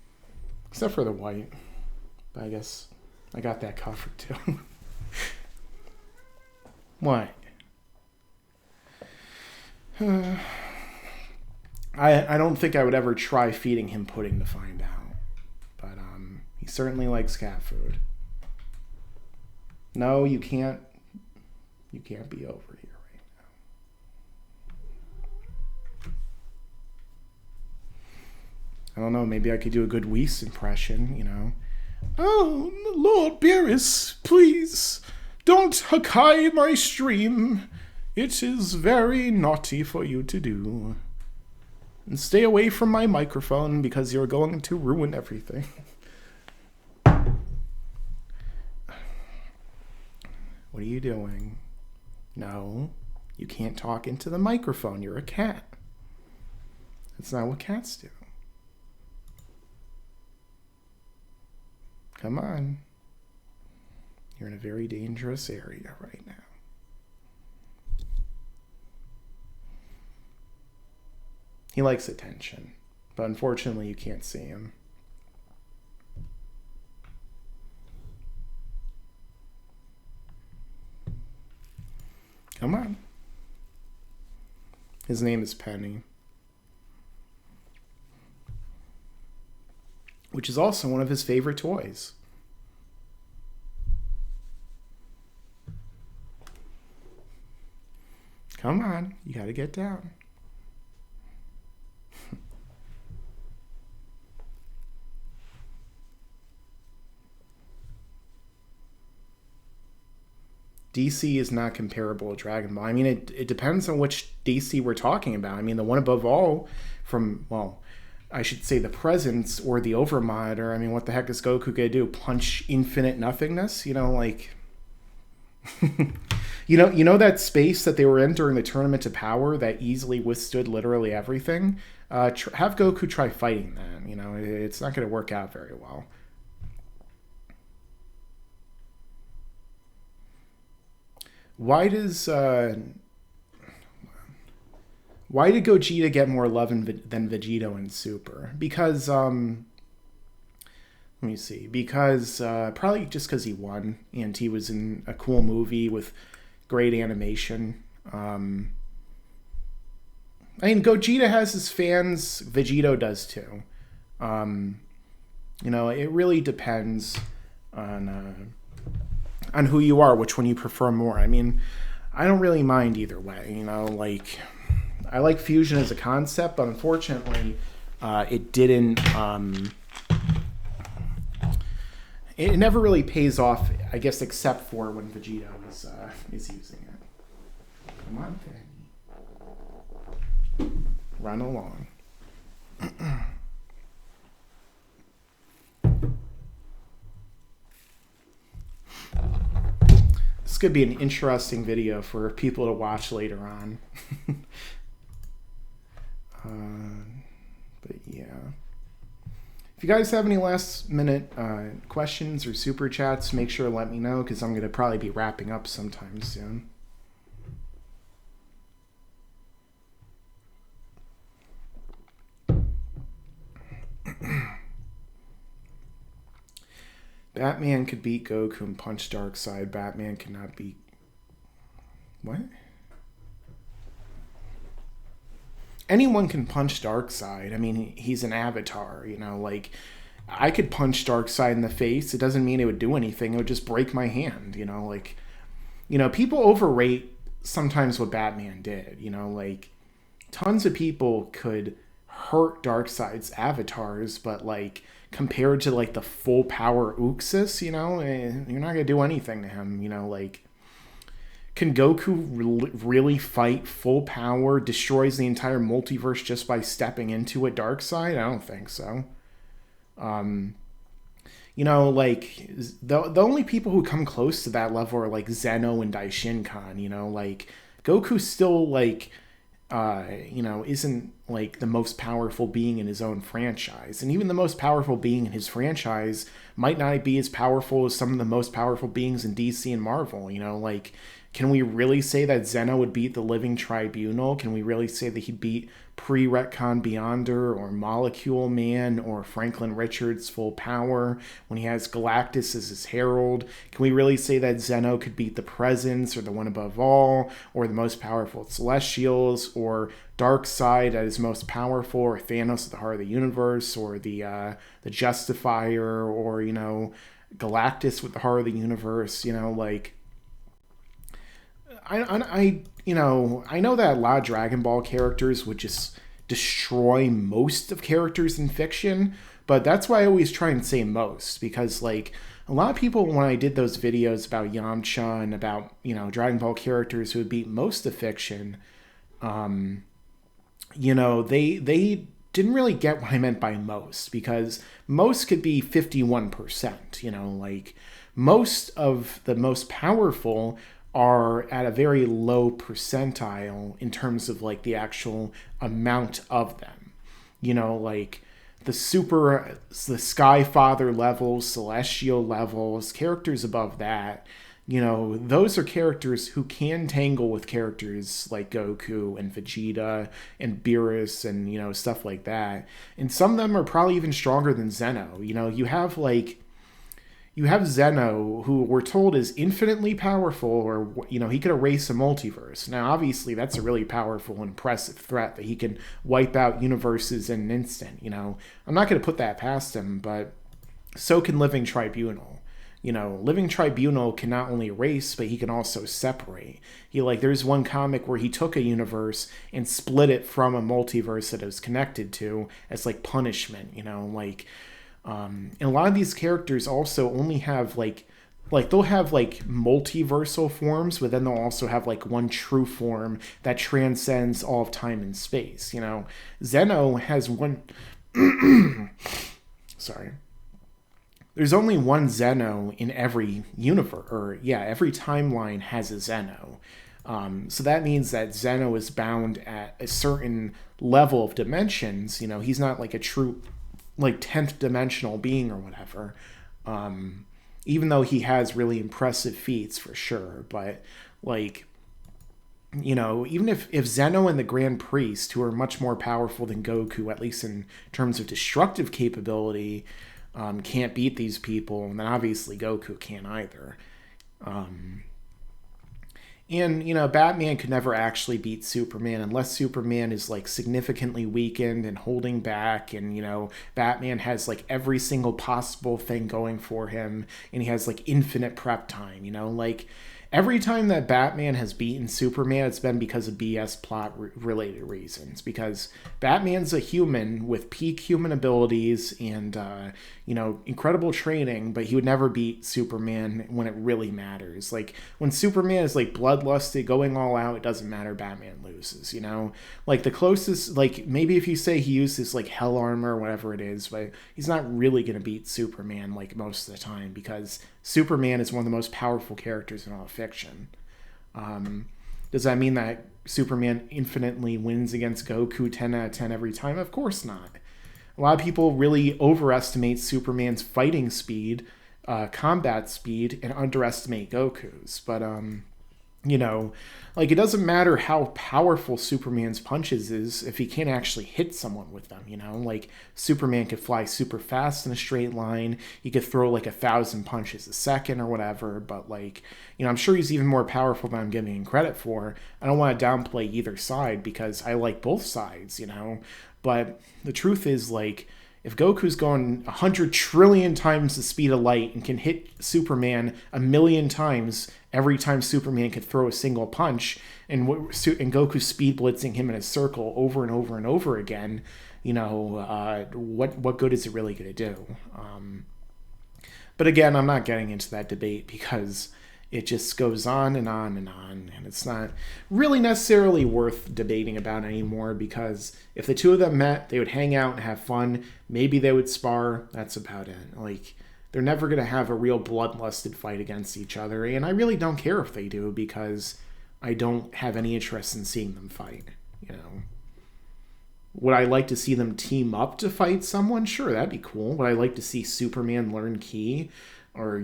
Except for the white. But I guess I got that covered too. What? I don't think I would ever try feeding him pudding to find out. But he certainly likes cat food. No, you can't. You can't be over here. I don't know, maybe I could do a good Whis impression, you know. Oh, Lord Beerus, please, don't Hakai my stream. It is very naughty for you to do. And stay away from my microphone because you're going to ruin everything. What are you doing? No, you can't talk into the microphone. You're a cat. That's not what cats do. Come on. You're in a very dangerous area right now. He likes attention, but unfortunately you can't see him. Come on. His name is Penny. Which is also one of his favorite toys. Come on, you gotta get down. DC is not comparable to Dragon Ball. I mean, it depends on which DC we're talking about. I mean, the one above all from, well, I should say the Presence or the Overmonitor. I mean, what the heck is Goku gonna do? Punch infinite nothingness? You know, like... you know that space that they were in during the Tournament of Power that easily withstood literally everything? Have Goku try fighting that. You know, it's not going to work out very well. Why did Gogeta get more love than Vegito in Super? Because, let me see. Because, probably just because he won, and he was in a cool movie with great animation. I mean, Gogeta has his fans. Vegito does too. You know, it really depends on who you are, which one you prefer more. I mean, I don't really mind either way. You know, like, I like fusion as a concept, but unfortunately, it didn't. It never really pays off, I guess, except for when Vegito is using it. Come on, Fanny. Run along. This could be an interesting video for people to watch later on. But yeah. If you guys have any last minute questions or super chats, make sure to let me know, because I'm going to probably be wrapping up sometime soon. Batman could beat Goku and punch Darkseid. Batman cannot beat... What? Anyone can punch Darkseid. I mean, he's an avatar, you know, like, I could punch Darkseid in the face. It doesn't mean it would do anything. It would just break my hand, you know, like, you know, people overrate sometimes what Batman did, you know, like, tons of people could hurt Darkseid's avatars, but, like, compared to, like, the full power Uxas, you know, you're not gonna do anything to him, you know, like, can Goku really fight full power, destroys the entire multiverse just by stepping into a Darkseid? I don't think so. You know, like, the only people who come close to that level are, like, Zeno and Daishinkan, you know, like, Goku's still, like, you know, isn't, like, the most powerful being in his own franchise. And even the most powerful being in his franchise might not be as powerful as some of the most powerful beings in DC and Marvel, you know, like... Can we really say that Zeno would beat the Living Tribunal? Can we really say that he'd beat pre-retcon Beyonder or Molecule Man or Franklin Richards' Full Power when he has Galactus as his herald? Can we really say that Zeno could beat the Presence or the One Above All or the most powerful Celestials or Darkseid at his most powerful or Thanos at the heart of the universe or the Justifier or, you know, Galactus with the heart of the universe, you know, like... I you know, I know that a lot of Dragon Ball characters would just destroy most of characters in fiction, but that's why I always try and say most, because, like, a lot of people, when I did those videos about Yamcha and about, you know, Dragon Ball characters who would beat most of fiction, you know, they didn't really get what I meant by most, because most could be 51%, you know, like, most of the most powerful are at a very low percentile in terms of, like, the actual amount of them. You know, like, the Sky Father levels, Celestial levels, characters above that, those are characters who can tangle with characters like Goku and Vegeta and Beerus and, stuff like that. And some of them are probably even stronger than Zeno. You have Zeno, who we're told is infinitely powerful, or, he could erase a multiverse. Now, obviously, that's a really powerful and impressive threat that he can wipe out universes in an instant, I'm not going to put that past him, but so can Living Tribunal. Living Tribunal can not only erase, but he can also separate. There's one comic where he took a universe and split it from a multiverse that it was connected to as, punishment, and a lot of these characters also only have, they'll have, multiversal forms, but then they'll also have, one true form that transcends all of time and space, Zeno has one... Sorry. There's only one Zeno in every universe, every timeline has a Zeno. So that means that Zeno is bound at a certain level of dimensions. He's not a true, 10th dimensional being or whatever. Even though he has really impressive feats for sure. But, even if Zeno and the Grand Priest, who are much more powerful than Goku, at least in terms of destructive capability, can't beat these people, and then obviously Goku can't either. And, Batman could never actually beat Superman unless Superman is, significantly weakened and holding back, and, Batman has, every single possible thing going for him, and he has, infinite prep time, every time that Batman has beaten Superman, it's been because of BS plot-related reasons. Because Batman's a human with peak human abilities and, incredible training, but he would never beat Superman when it really matters. When Superman is, bloodlusted, going all out, it doesn't matter, Batman loses, the closest, maybe if you say he uses, hell armor or whatever it is, but he's not really going to beat Superman, most of the time, because Superman is one of the most powerful characters in all of fiction. Does that mean that Superman infinitely wins against Goku 10 out of 10 every time? Of course not. A lot of people really overestimate Superman's fighting speed, combat speed, and underestimate Goku's. But, it doesn't matter how powerful Superman's punches is if he can't actually hit someone with them, Superman could fly super fast in a straight line. He could throw 1,000 punches a second or whatever, but I'm sure he's even more powerful than I'm giving him credit for. I don't want to downplay either side because I like both sides, but the truth is, if Goku's going 100 trillion times the speed of light and can hit Superman 1,000,000 times every time Superman could throw a single punch, and Goku's speed blitzing him in a circle over and over and over again, what good is it really going to do? But again, I'm not getting into that debate because it just goes on and on and on, and it's not really necessarily worth debating about anymore, because if the two of them met, they would hang out and have fun. Maybe they would spar. That's about it. They're never going to have a real bloodlusted fight against each other, and I really don't care if they do, because I don't have any interest in seeing them fight, Would I like to see them team up to fight someone? Sure, that'd be cool. Would I like to see Superman learn ki? Or,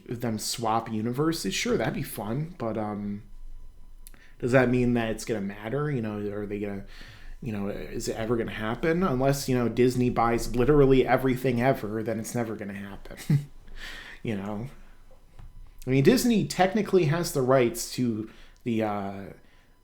them swap universes? Sure, that'd be fun. But does that mean that it's going to matter? Are they going to, is it ever going to happen? Unless, Disney buys literally everything ever, then it's never going to happen. I mean, Disney technically has the rights to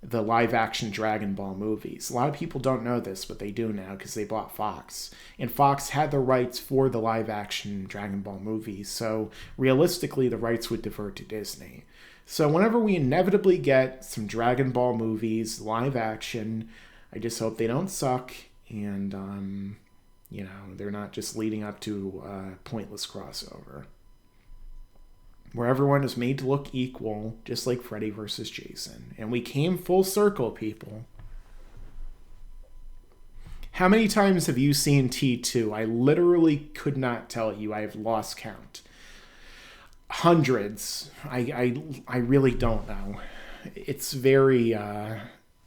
the live-action Dragon Ball movies. A lot of people don't know this, but they do now because they bought Fox. And Fox had the rights for the live-action Dragon Ball movies, so realistically the rights would divert to Disney. So whenever we inevitably get some Dragon Ball movies, live-action, I just hope they don't suck, and, they're not just leading up to a pointless crossover. Where everyone is made to look equal, just like Freddy versus Jason. And we came full circle, people. How many times have you seen T2? I literally could not tell you. I have lost count. Hundreds. I really don't know. It's very,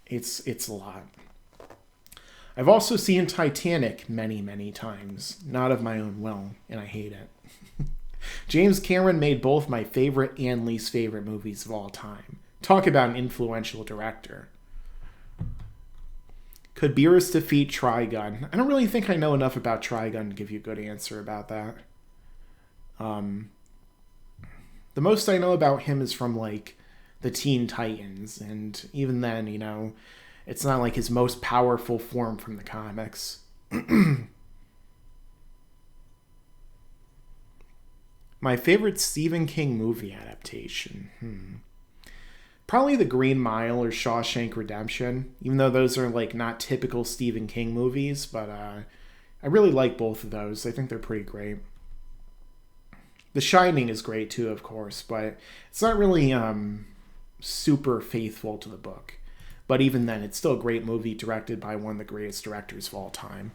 it's a lot. I've also seen Titanic many, many times. Not of my own will, and I hate it. James Cameron made both my favorite and least favorite movies of all time. Talk about an influential director. Could Beerus defeat Trigun? I don't really think I know enough about Trigun to give you a good answer about that. The most I know about him is from, like, the Teen Titans, and even then, you know, it's not like his most powerful form from the comics. My favorite Stephen King movie adaptation. Probably The Green Mile or Shawshank Redemption, even though those are, like, not typical Stephen King movies, but I really like both of those. I think they're pretty great. The Shining is great too, of course, but it's not really super faithful to the book. But even then, it's still a great movie directed by one of the greatest directors of all time.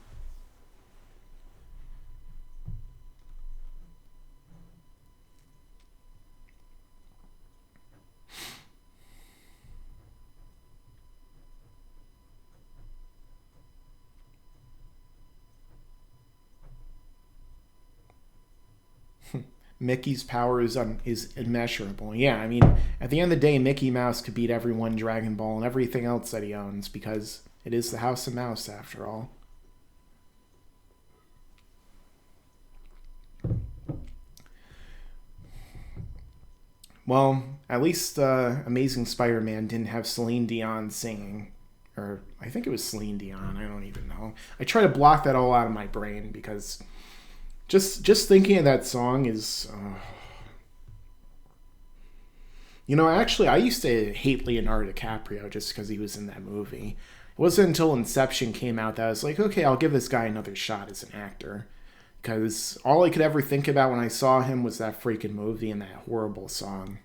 Mickey's power is immeasurable. Yeah, I mean, at the end of the day, Mickey Mouse could beat everyone Dragon Ball and everything else that he owns because it is the House of Mouse after all. Well, at least Amazing Spider-Man didn't have Celine Dion singing. Or I think it was Celine Dion. I don't even know. I try to block that all out of my brain because just thinking of that song is... You know, actually, I used to hate Leonardo DiCaprio just because he was in that movie. It wasn't until Inception came out that I was like, okay, I'll give this guy another shot as an actor. Because all I could ever think about when I saw him was that freaking movie and that horrible song.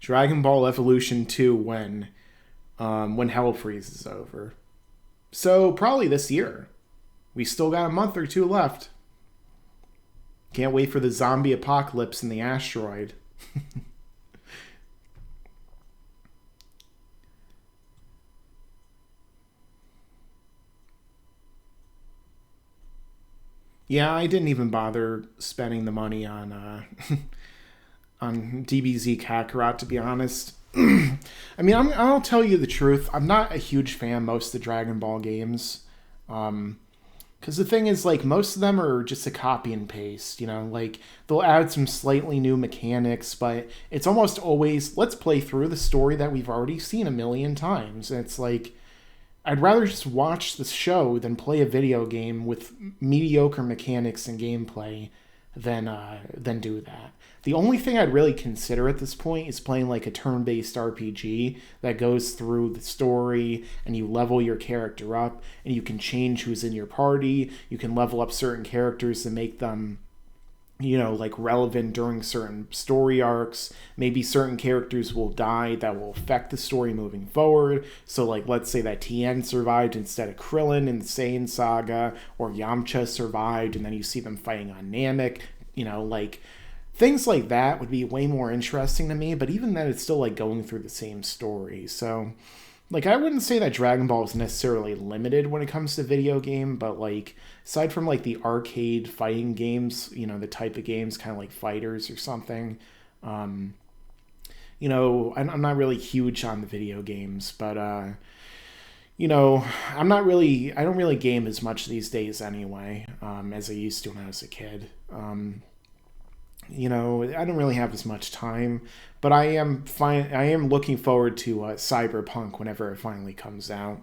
Dragon Ball Evolution 2 when Hell freezes over. So probably this year. We still got a month or two left. Can't wait for the zombie apocalypse in the asteroid. Yeah, I didn't even bother spending the money on on DBZ Kakarot, to be honest. I mean, I'll tell you the truth. I'm not a huge fan of most of the Dragon Ball games. Because the thing is, like, most of them are just a copy and paste, you know? Like, they'll add some slightly new mechanics, but it's almost always, let's play through the story that we've already seen a million times. And it's like, I'd rather just watch the show than play a video game with mediocre mechanics and gameplay than do that. The only thing I'd really consider at this point is playing like a turn-based RPG that goes through the story and you level your character up and you can change who's in your party. You can level up certain characters and make them, you know, like relevant during certain story arcs. Maybe certain characters will die that will affect the story moving forward. So, like, let's say that Tien survived instead of Krillin in the Saiyan saga, or Yamcha survived and then you see them fighting on Namek. You know, like, things like that would be way more interesting to me, but even then it's still like going through the same story. So, like, I wouldn't say that Dragon Ball is necessarily limited when it comes to video game, but like, aside from like the arcade fighting games, you know, the type of games kind of like Fighters or something, you know, I'm not really huge on the video games, but you know, I don't really game as much these days anyway, as I used to when I was a kid. You know, I don't really have as much time, but I am looking forward to Cyberpunk whenever it finally comes out.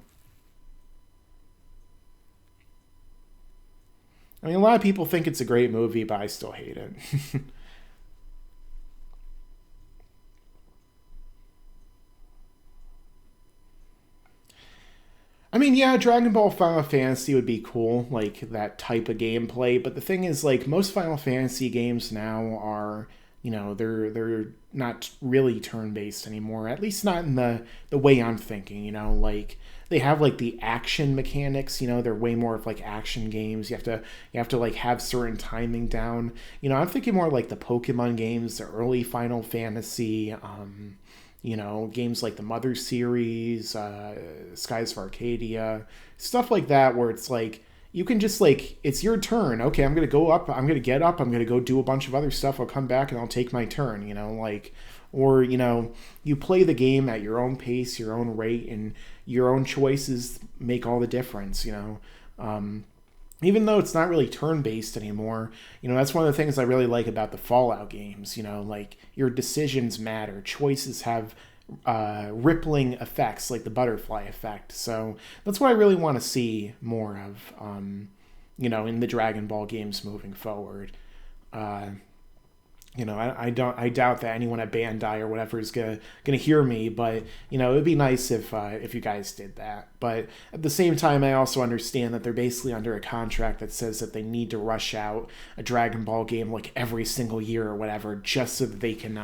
I mean, a lot of people think it's a great movie, but I still hate it. I mean, yeah, Dragon Ball Final Fantasy would be cool, like that type of gameplay. But the thing is, like, most Final Fantasy games now are, you know, they're not really turn-based anymore. At least not in the way I'm thinking, you know, like they have like the action mechanics, you know, they're way more of like action games. You have to like have certain timing down. You know, I'm thinking more like the Pokemon games, the early Final Fantasy, You know, games like the Mother series, Skies of Arcadia, stuff like that, where it's like, you can just like, it's your turn. Okay, I'm going to go up, I'm going to get up, I'm going to go do a bunch of other stuff. I'll come back and I'll take my turn, you know, like, or, you know, you play the game at your own pace, your own rate, and your own choices make all the difference, you know. Even though it's not really turn-based anymore, you know, that's one of the things I really like about the Fallout games, you know, like, your decisions matter. Choices have rippling effects, like the butterfly effect. So that's what I really want to see more of, you know, in the Dragon Ball games moving forward. You know, I doubt that anyone at Bandai or whatever is gonna hear me, but you know, it'd be nice if you guys did that. But at the same time, I also understand that they're basically under a contract that says that they need to rush out a Dragon Ball game like every single year or whatever, just so that they can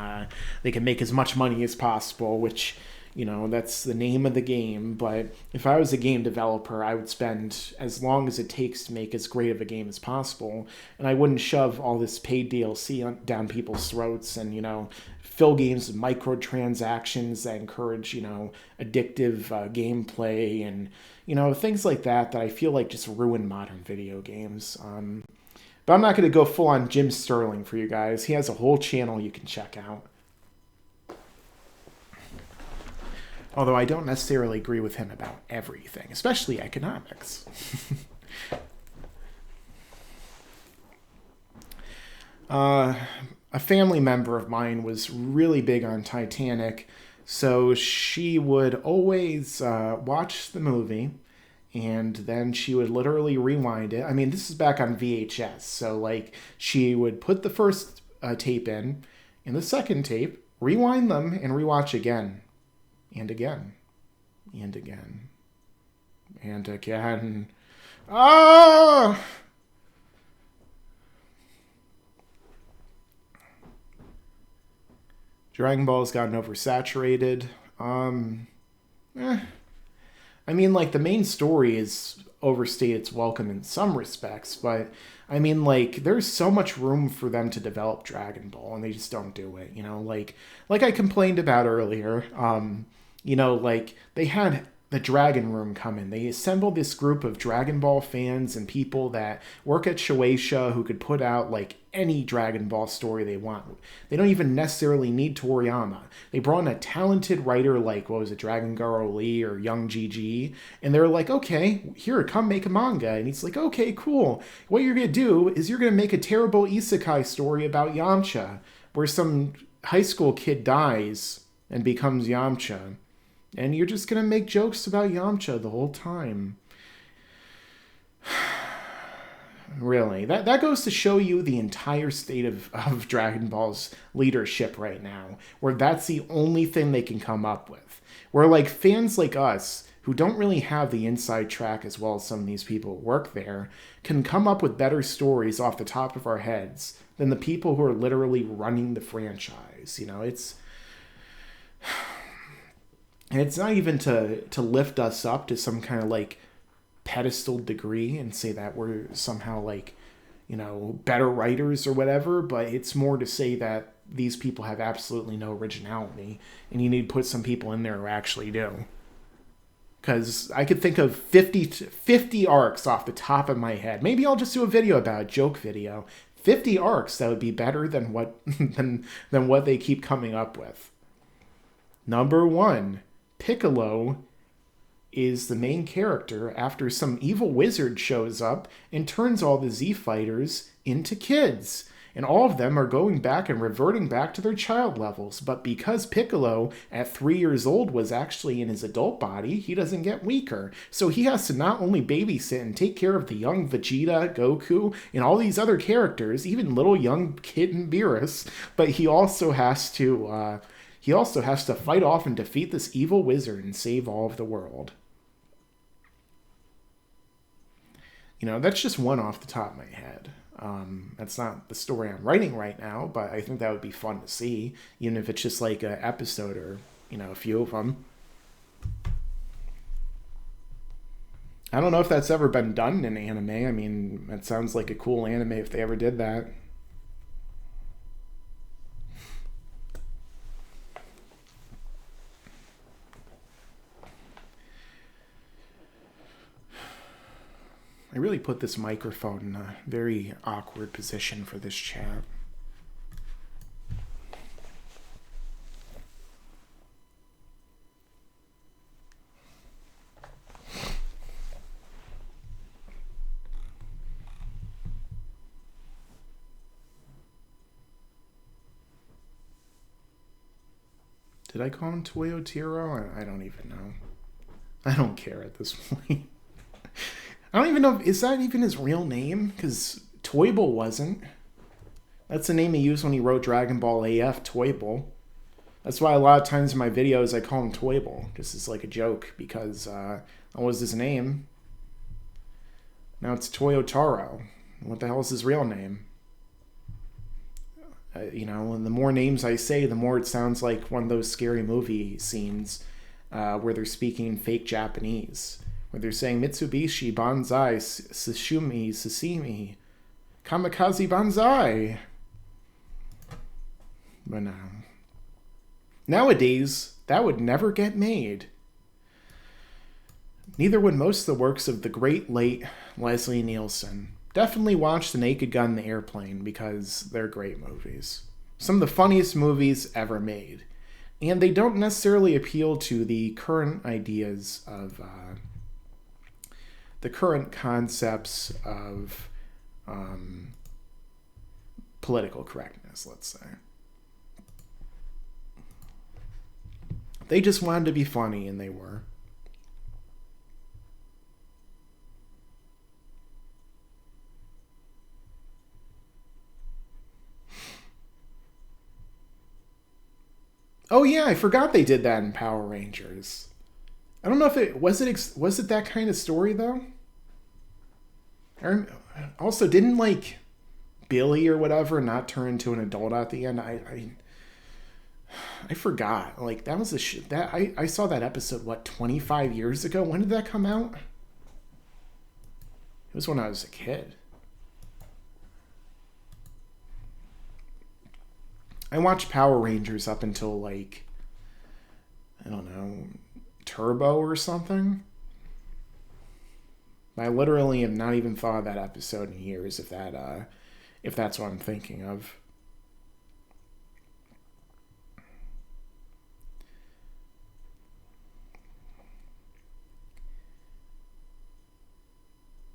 make as much money as possible, which, you know, that's the name of the game. But if I was a game developer, I would spend as long as it takes to make as great of a game as possible. And I wouldn't shove all this paid DLC down people's throats and, you know, fill games with microtransactions that encourage, you know, addictive gameplay and, you know, things like that I feel like just ruin modern video games. But I'm not going to go full on Jim Sterling for you guys. He has a whole channel you can check out. Although I don't necessarily agree with him about everything, especially economics. A family member of mine was really big on Titanic, so she would always watch the movie, and then she would literally rewind it. I mean, this is back on VHS, so like she would put the first tape in, and the second tape, rewind them, and rewatch again. And again. And again. And again. Ah! Dragon Ball's gotten oversaturated. I mean, like, the main story is overstayed its welcome in some respects, but I mean, like, there's so much room for them to develop Dragon Ball, and they just don't do it, you know? Like I complained about earlier, you know, like, they had the Dragon Room come in. They assembled this group of Dragon Ball fans and people that work at Shueisha who could put out, like, any Dragon Ball story they want. They don't even necessarily need Toriyama. They brought in a talented writer like, what was it, Dragon Garo Lee or Young GG, and they're like, okay, here, come make a manga. And he's like, okay, cool. What you're going to do is you're going to make a terrible isekai story about Yamcha, where some high school kid dies and becomes Yamcha. And you're just going to make jokes about Yamcha the whole time. Really. That goes to show you the entire state of Dragon Ball's leadership right now. Where that's the only thing they can come up with. Where, like, fans like us, who don't really have the inside track as well as some of these people who work there, can come up with better stories off the top of our heads than the people who are literally running the franchise. You know, it's not even to lift us up to some kind of, like, pedestal degree and say that we're somehow, like, you know, better writers or whatever, but it's more to say that these people have absolutely no originality, and you need to put some people in there who actually do. Because I could think of 50 arcs off the top of my head. Maybe I'll just do a video about it, joke video. 50 arcs that would be better than what than what they keep coming up with. Number 1. Piccolo is the main character after some evil wizard shows up and turns all the Z fighters into kids. And all of them are going back and reverting back to their child levels. But because Piccolo, at 3 years old, was actually in his adult body, he doesn't get weaker. So he has to not only babysit and take care of the young Vegeta, Goku, and all these other characters, even little young kitten Beerus, but he also has to fight off and defeat this evil wizard and save all of the world. You know, that's just one off the top of my head. That's not the story I'm writing right now, but I think that would be fun to see, even if it's just like an episode or, you know, a few of them. I don't know if that's ever been done in anime. I mean, that sounds like a cool anime if they ever did that. I really put this microphone in a very awkward position for this chat. Did I call him Toyotiro? I don't even know. I don't care at this point. I don't even know, is that even his real name? Because Toyble wasn't. That's the name he used when he wrote Dragon Ball AF, Toyble. That's why a lot of times in my videos I call him Toyble, just as like a joke, because that was his name. Now it's Toyotaro. What the hell is his real name? And the more names I say, the more it sounds like one of those scary movie scenes where they're speaking fake Japanese. Where they're saying Mitsubishi, Banzai, Sashimi, Sashimi, Kamikaze Banzai. But no. Nowadays, that would never get made. Neither would most of the works of the great late Leslie Nielsen. Definitely watch The Naked Gun and The Airplane because they're great movies. Some of the funniest movies ever made. And they don't necessarily appeal to the current ideas of... the current concepts of political correctness, let's say. They just wanted to be funny, and they were. Oh yeah, I forgot they did that in Power Rangers. I don't know if it was it that kind of story though. Also, didn't like Billy or whatever not turn into an adult at the end? I forgot. Like that was that I saw that episode 25 years ago. When did that come out? It was when I was a kid. I watched Power Rangers up until like I don't know, Turbo or something. I literally have not even thought of that episode in years, if that's what I'm thinking of.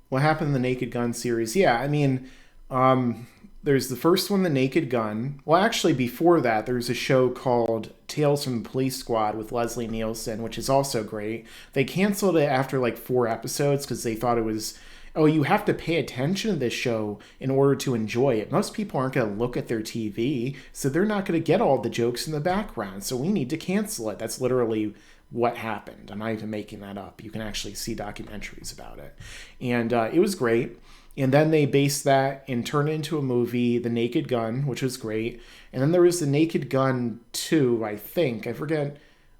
What happened in the Naked Gun series? Yeah, I mean, there's the first one, The Naked Gun. Well, actually, before that, there's a show called Tales from the Police Squad with Leslie Nielsen, which is also great. They canceled it after like 4 episodes because they thought it was, oh, you have to pay attention to this show in order to enjoy it. Most people aren't going to look at their TV, so they're not going to get all the jokes in the background, so we need to cancel it. That's literally what happened. I'm not even making that up. You can actually see documentaries about it. And it was great. And then they based that and turned it into a movie, The Naked Gun, which was great. And then there was The Naked Gun 2, I think. I forget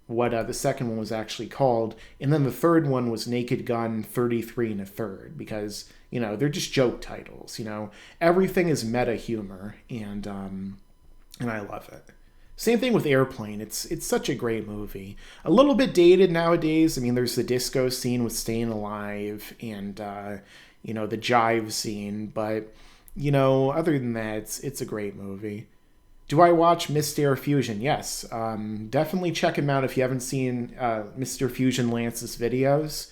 what the second one was actually called. And then the third one was Naked Gun 33 and a third. Because, they're just joke titles, Everything is meta humor. And I love it. Same thing with Airplane. It's such a great movie. A little bit dated nowadays. I mean, there's the disco scene with Staying Alive and... the jive scene, but, other than that, it's a great movie. Do I watch Mr. Fusion? Yes. Definitely check him out if you haven't seen Mr. Fusion Lance's videos.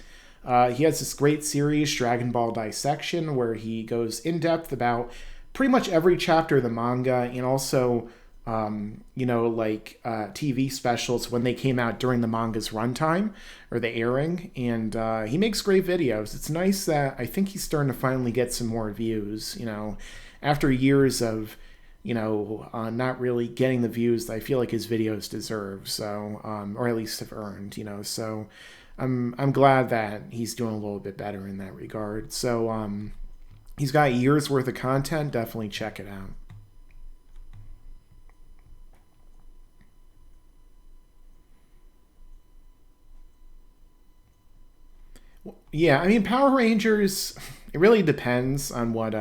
He has this great series, Dragon Ball Dissection, where he goes in-depth about pretty much every chapter of the manga, and also... TV specials when they came out during the manga's runtime or the airing, and he makes great videos. It's nice that I think he's starting to finally get some more views, after years of, not really getting the views that I feel like his videos deserve, so, or at least have earned, so I'm glad that he's doing a little bit better in that regard. So, he's got years worth of content. Definitely check it out. Yeah, I mean, Power Rangers, it really depends on what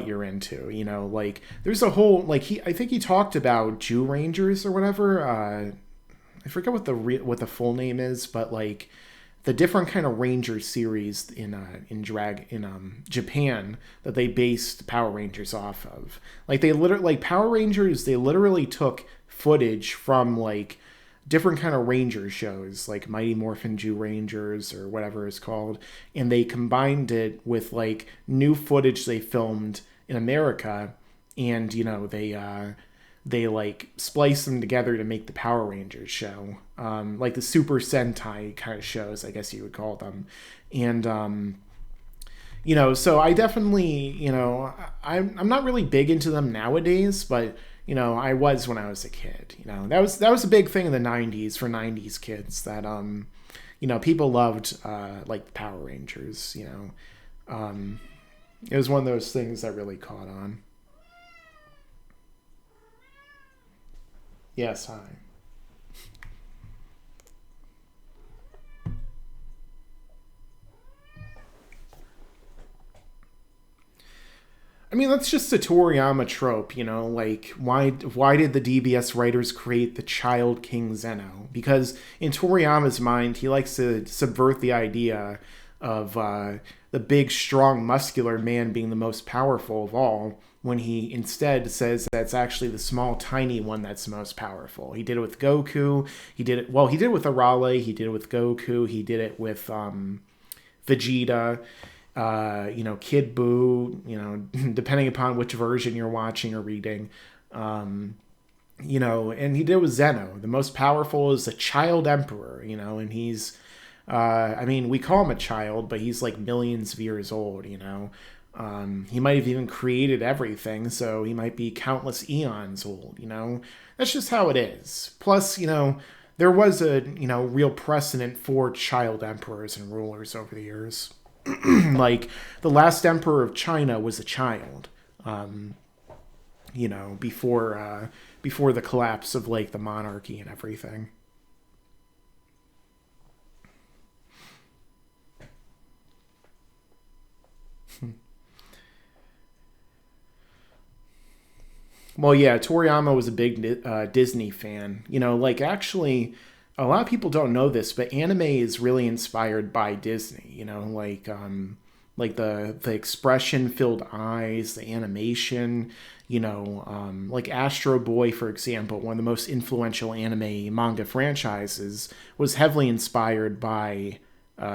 you're into, like, there's a whole, like, I think he talked about Jew Rangers or whatever, I forget what the full name is, but, like, the different kind of Ranger series in Japan that they based Power Rangers off of. Like they literally, like Power Rangers, they literally took footage from like different kind of Ranger shows, like Mighty Morphin Jew Rangers or whatever it's called, and they combined it with like new footage they filmed in America, and you know they like splice them together to make the Power Rangers show, like the Super Sentai kind of shows, I guess you would call them. And you know, so I definitely, you know, I'm not really big into them nowadays, but you know, I was when I was a kid. You know, that was a big thing in the 90s for 90s kids, that you know, people loved like the Power Rangers. You know, it was one of those things that really caught on. Yes, hi. I mean, that's just a Toriyama trope, you know, like why did the DBS writers create the child King Zeno? Because in Toriyama's mind, he likes to subvert the idea of the big, strong, muscular man being the most powerful of all, when he instead says that it's actually the small, tiny one that's the most powerful. He did it with Goku. He did it with Arale. He did it with Goku. He did it with Vegeta. You know, Kid Buu. You know, depending upon which version you're watching or reading. You know, and he did it with Zeno. The most powerful is the child emperor. You know, and he's, I mean, we call him a child, but he's like millions of years old. You know. He might have even created everything, so he might be countless eons old, you know? That's just how it is. Plus, you know, there was a, you know, real precedent for child emperors and rulers over the years. Like, the last emperor of China was a child, you know, before the collapse of, like, the monarchy and everything. Well, yeah, Toriyama was a big Disney fan. You know, like actually, a lot of people don't know this, but anime is really inspired by Disney. You know, like the expression-filled eyes, the animation. You know, like Astro Boy, for example, one of the most influential anime manga franchises, was heavily inspired by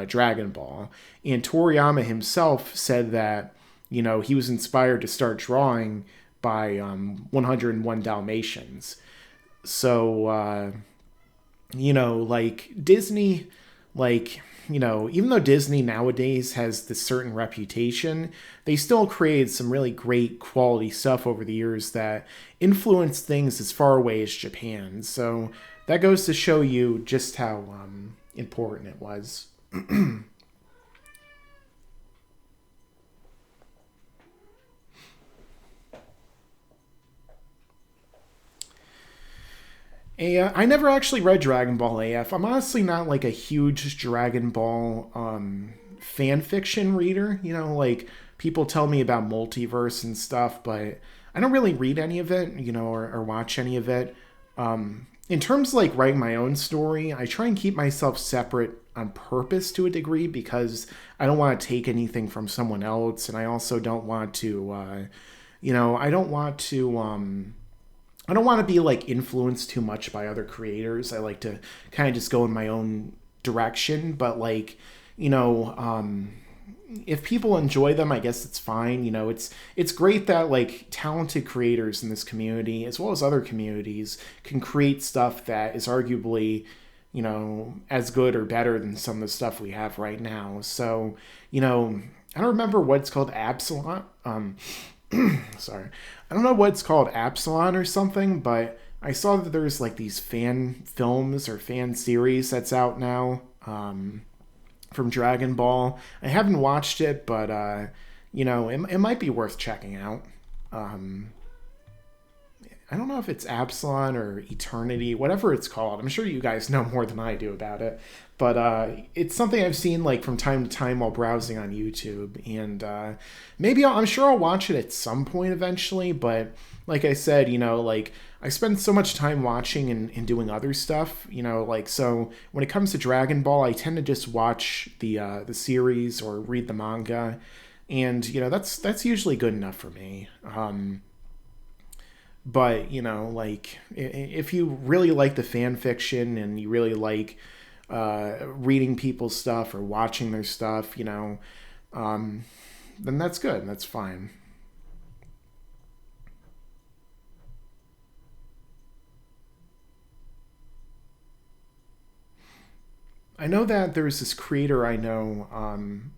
Dragon Ball. And Toriyama himself said that, you know, he was inspired to start drawing by 101 Dalmatians. So, you know, like Disney, like, you know, even though Disney nowadays has this certain reputation, they still created some really great quality stuff over the years that influenced things as far away as Japan. So that goes to show you just how important it was. I never actually read Dragon Ball AF. I'm honestly not like a huge Dragon Ball fan fiction reader. You know, like people tell me about multiverse and stuff, but I don't really read any of it, you know, or watch any of it. In terms of like writing my own story, I try and keep myself separate on purpose to a degree, because I don't want to take anything from someone else, and I also don't want to, you know, I don't want to be like influenced too much by other creators. I like to kind of just go in my own direction, but like, you know, if people enjoy them, I guess it's fine. You know, it's great that like talented creators in this community, as well as other communities, can create stuff that is arguably, you know, as good or better than some of the stuff we have right now. So, you know, I don't remember what it's called, Absalon. Sorry. I don't know what it's called, Absalon or something, but I saw that there's like these fan films or fan series that's out now from Dragon Ball. I haven't watched it, but you know, it might be worth checking out. I don't know if it's Absalon or Eternity, whatever it's called. I'm sure you guys know more than I do about it. But it's something I've seen like from time to time while browsing on YouTube. And maybe I'm sure I'll watch it at some point eventually. But like I said, you know, like I spend so much time watching and doing other stuff, like, so when it comes to Dragon Ball, I tend to just watch the series or read the manga, and that's usually good enough for me. But like, if you really like the fan fiction and you really like reading people's stuff or watching their stuff, then that's good. That's fine. I know that there's this creator I know,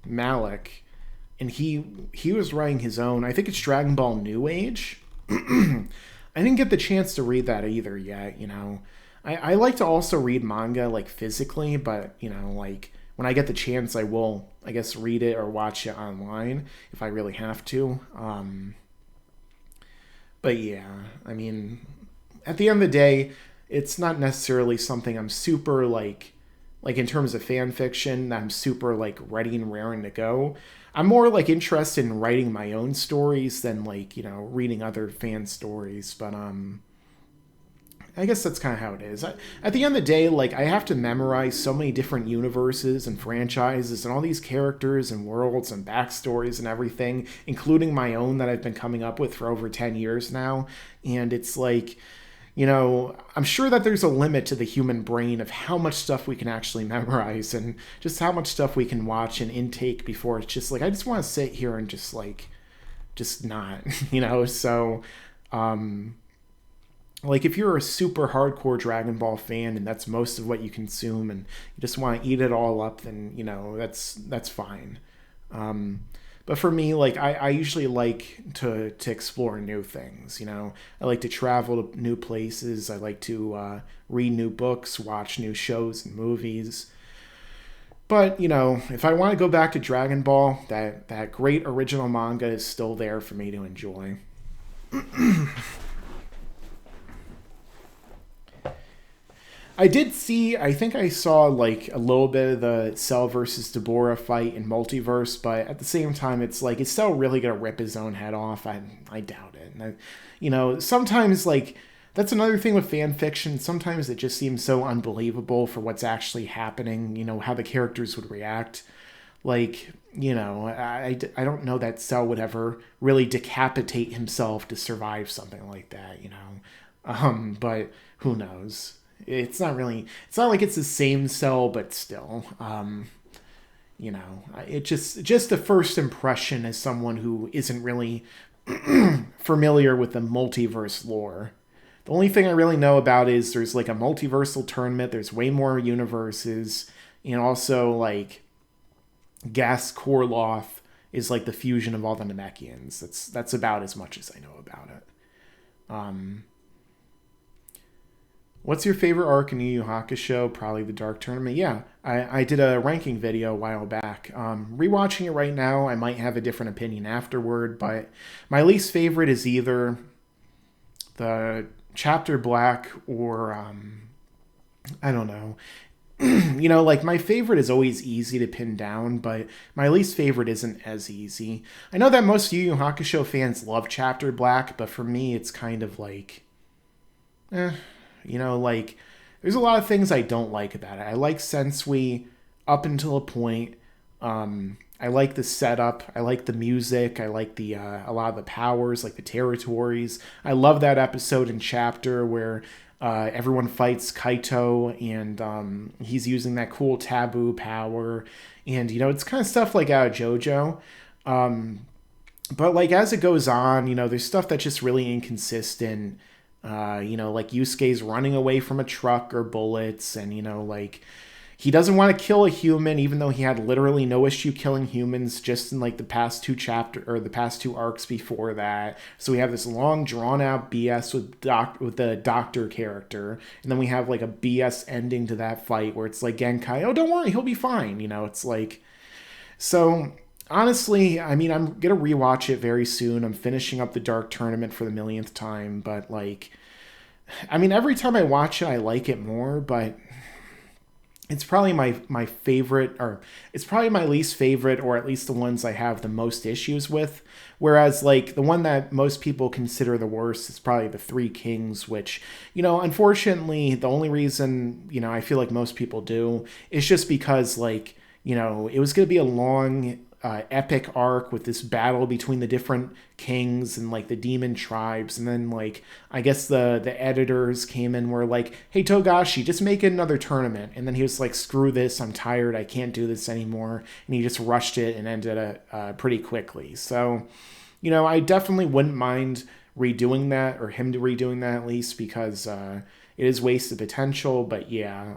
Malik, and he was writing his own. I think it's Dragon Ball New Age. I didn't get the chance to read that either yet. I like to also read manga like physically, but like when I get the chance, I will, I guess, read it or watch it online if I really have to. But yeah, I mean, at the end of the day, it's not necessarily something I'm super like in terms of fan fiction that I'm super like ready and raring to go. I'm more like interested in writing my own stories than like, reading other fan stories. But I guess that's kind of how it is. At the end of the day, like, I have to memorize so many different universes and franchises and all these characters and worlds and backstories and everything, including my own that I've been coming up with for over 10 years now. And it's like, I'm sure that there's a limit to the human brain of how much stuff we can actually memorize and just how much stuff we can watch and intake before it's just like, I just want to sit here and just like, just not, so, like, if you're a super hardcore Dragon Ball fan and that's most of what you consume and you just want to eat it all up, then, that's fine. But for me, like, I usually like to explore new things, I like to travel to new places. I like to read new books, watch new shows and movies. But, if I want to go back to Dragon Ball, that great original manga is still there for me to enjoy. I think I saw like a little bit of the Cell versus Deborah fight in Multiverse, but at the same time, it's like, is Cell really gonna rip his own head off? I doubt it. And sometimes like, that's another thing with fan fiction. Sometimes it just seems so unbelievable for what's actually happening, how the characters would react. Like, I don't know that Cell would ever really decapitate himself to survive something like that, but who knows? It's not like it's the same Cell, but still, it just a first impression as someone who isn't really familiar with the multiverse lore. The only thing I really know about is there's like a multiversal tournament, there's way more universes, and also like Gas Korloth is like the fusion of all the Namekians. That's about as much as I know about it. What's your favorite arc in Yu Yu Hakusho? Probably the Dark Tournament. Yeah, I did a ranking video a while back. Rewatching it right now, I might have a different opinion afterward, but my least favorite is either the Chapter Black or, I don't know. Like, my favorite is always easy to pin down, but my least favorite isn't as easy. I know that most Yu Yu Hakusho fans love Chapter Black, but for me, it's kind of like, like, there's a lot of things I don't like about it. I like Sensui up until a point. I like the setup. I like the music. I like the a lot of the powers, like the territories. I love that episode and chapter where everyone fights Kaito and he's using that cool taboo power. And, it's kind of stuff like out of JoJo. But, like, as it goes on, there's stuff that's just really inconsistent. Like Yusuke's running away from a truck or bullets, and like, he doesn't want to kill a human, even though he had literally no issue killing humans just in like the past two arcs before that. So we have this long drawn out BS with the doctor character, and then we have like a BS ending to that fight where it's like Genkai, oh, don't worry, he'll be fine. It's like, so honestly, I mean, I'm going to rewatch it very soon. I'm finishing up the Dark Tournament for the millionth time, but like, I mean, every time I watch it, I like it more, but it's probably my favorite, or it's probably my least favorite, or at least the ones I have the most issues with. Whereas, like, the one that most people consider the worst is probably the Three Kings, which, unfortunately, the only reason, I feel like most people do is just because, like, it was going to be a long, epic arc with this battle between the different kings and like the demon tribes, and then like I guess the editors came in, were like, hey Togashi, just make it another tournament, and then he was like, screw this, I'm tired, I can't do this anymore, and he just rushed it and ended it pretty quickly. So I definitely wouldn't mind redoing that, or him redoing that at least, because it is wasted potential. But yeah,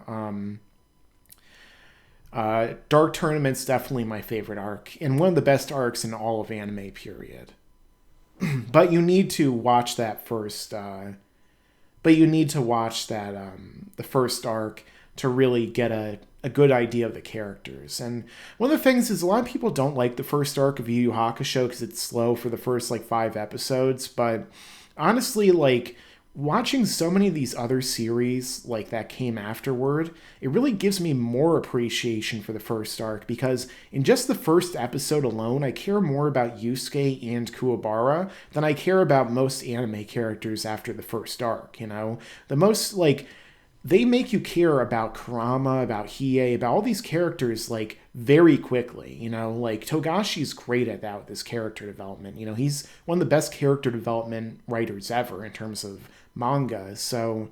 Dark Tournament's definitely my favorite arc, and one of the best arcs in all of anime, period. But you need to watch that first. The first arc to really get a good idea of the characters. And one of the things is, a lot of people don't like the first arc of Yu Yu Hakusho because it's slow for the first like 5 episodes. But honestly, like, watching so many of these other series like that came afterward, it really gives me more appreciation for the first arc, because in just the first episode alone, I care more about Yusuke and Kuwabara than I care about most anime characters after the first arc. The most, like, they make you care about Kurama, about Hiei, about all these characters, like, very quickly. Like, Togashi's great at that with his character development. He's one of the best character development writers ever in terms of manga. So,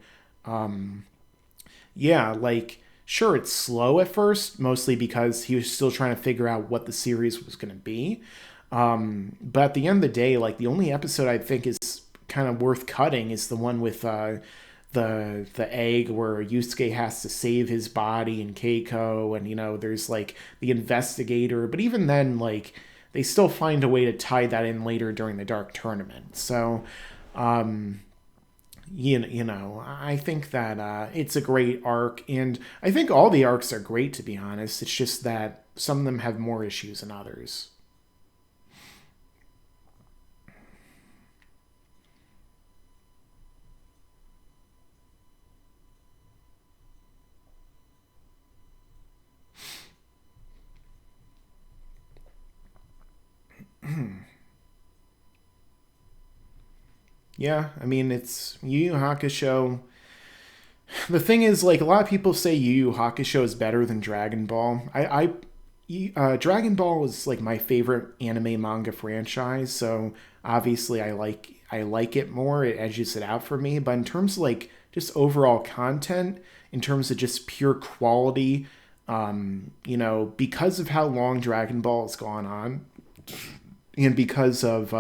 yeah, like, sure, it's slow at first, mostly because he was still trying to figure out what the series was going to be. But at the end of the day, like, the only episode I think is kind of worth cutting is the one with, the egg, where Yusuke has to save his body and Keiko, and there's like the investigator, but even then, like, they still find a way to tie that in later during the Dark Tournament. So I think that it's a great arc, and I think all the arcs are great, to be honest. It's just that some of them have more issues than others. Yeah, I mean, it's Yu Yu Hakusho. The thing is, like, a lot of people say Yu Yu Hakusho is better than Dragon Ball. Dragon Ball is like my favorite anime manga franchise, so obviously I like it more. It edges it out for me. But in terms of like just overall content, in terms of just pure quality, because of how long Dragon Ball has gone on, and because of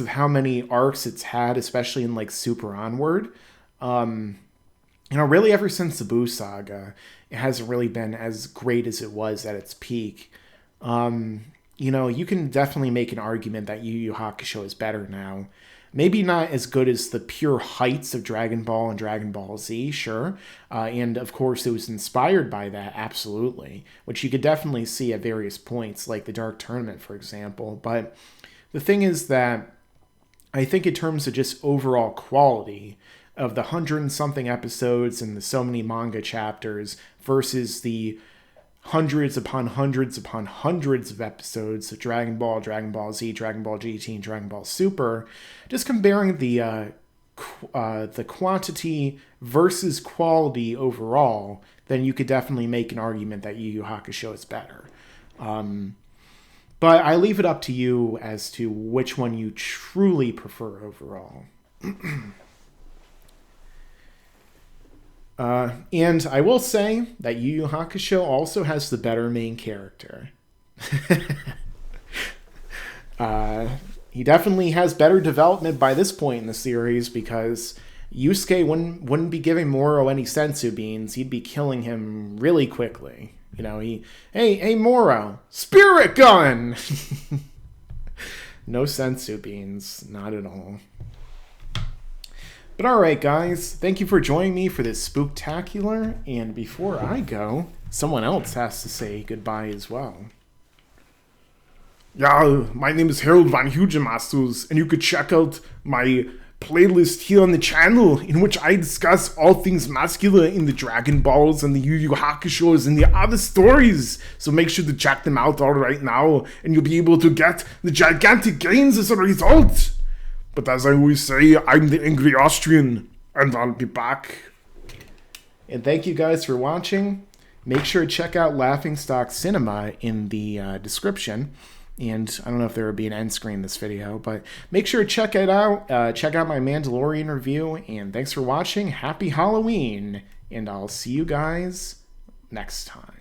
how many arcs it's had, especially in like Super Onward, really ever since the Buu saga, it hasn't really been as great as it was at its peak. You can definitely make an argument that Yu Yu Hakusho is better now. Maybe not as good as the pure heights of Dragon Ball and Dragon Ball Z, sure. And of course it was inspired by that, absolutely. Which you could definitely see at various points, like the Dark Tournament, for example. But the thing is that I think in terms of just overall quality of the 100 and something episodes and the so many manga chapters versus the hundreds upon hundreds upon hundreds of episodes of Dragon Ball, Dragon Ball Z, Dragon Ball GT, and Dragon Ball Super, just comparing the quantity versus quality overall, then you could definitely make an argument that Yu Yu Hakusho is better. But I leave it up to you as to which one you truly prefer overall. And I will say that Yu Yu Hakusho also has the better main character. He definitely has better development by this point in the series, because Yusuke wouldn't be giving Moro any senzu beans. He'd be killing him really quickly. Hey Moro, spirit gun! No senzu beans, not at all. But alright guys, thank you for joining me for this spooktacular, and before I go, someone else has to say goodbye as well. Yeah, my name is Harold Van Hugemasus, and you could check out my playlist here on the channel in which I discuss all things masculine in the Dragon Balls and the Yu Yu Hakushos and the other stories. So make sure to check them out all right now, and you'll be able to get the gigantic gains as a result. But as I always say, I'm the Angry Austrian, and I'll be back. And thank you guys for watching. Make sure to check out Laughingstock Cinema in the description. And I don't know if there will be an end screen in this video, but make sure to check it out. Check out my Mandalorian review. And thanks for watching. Happy Halloween. And I'll see you guys next time.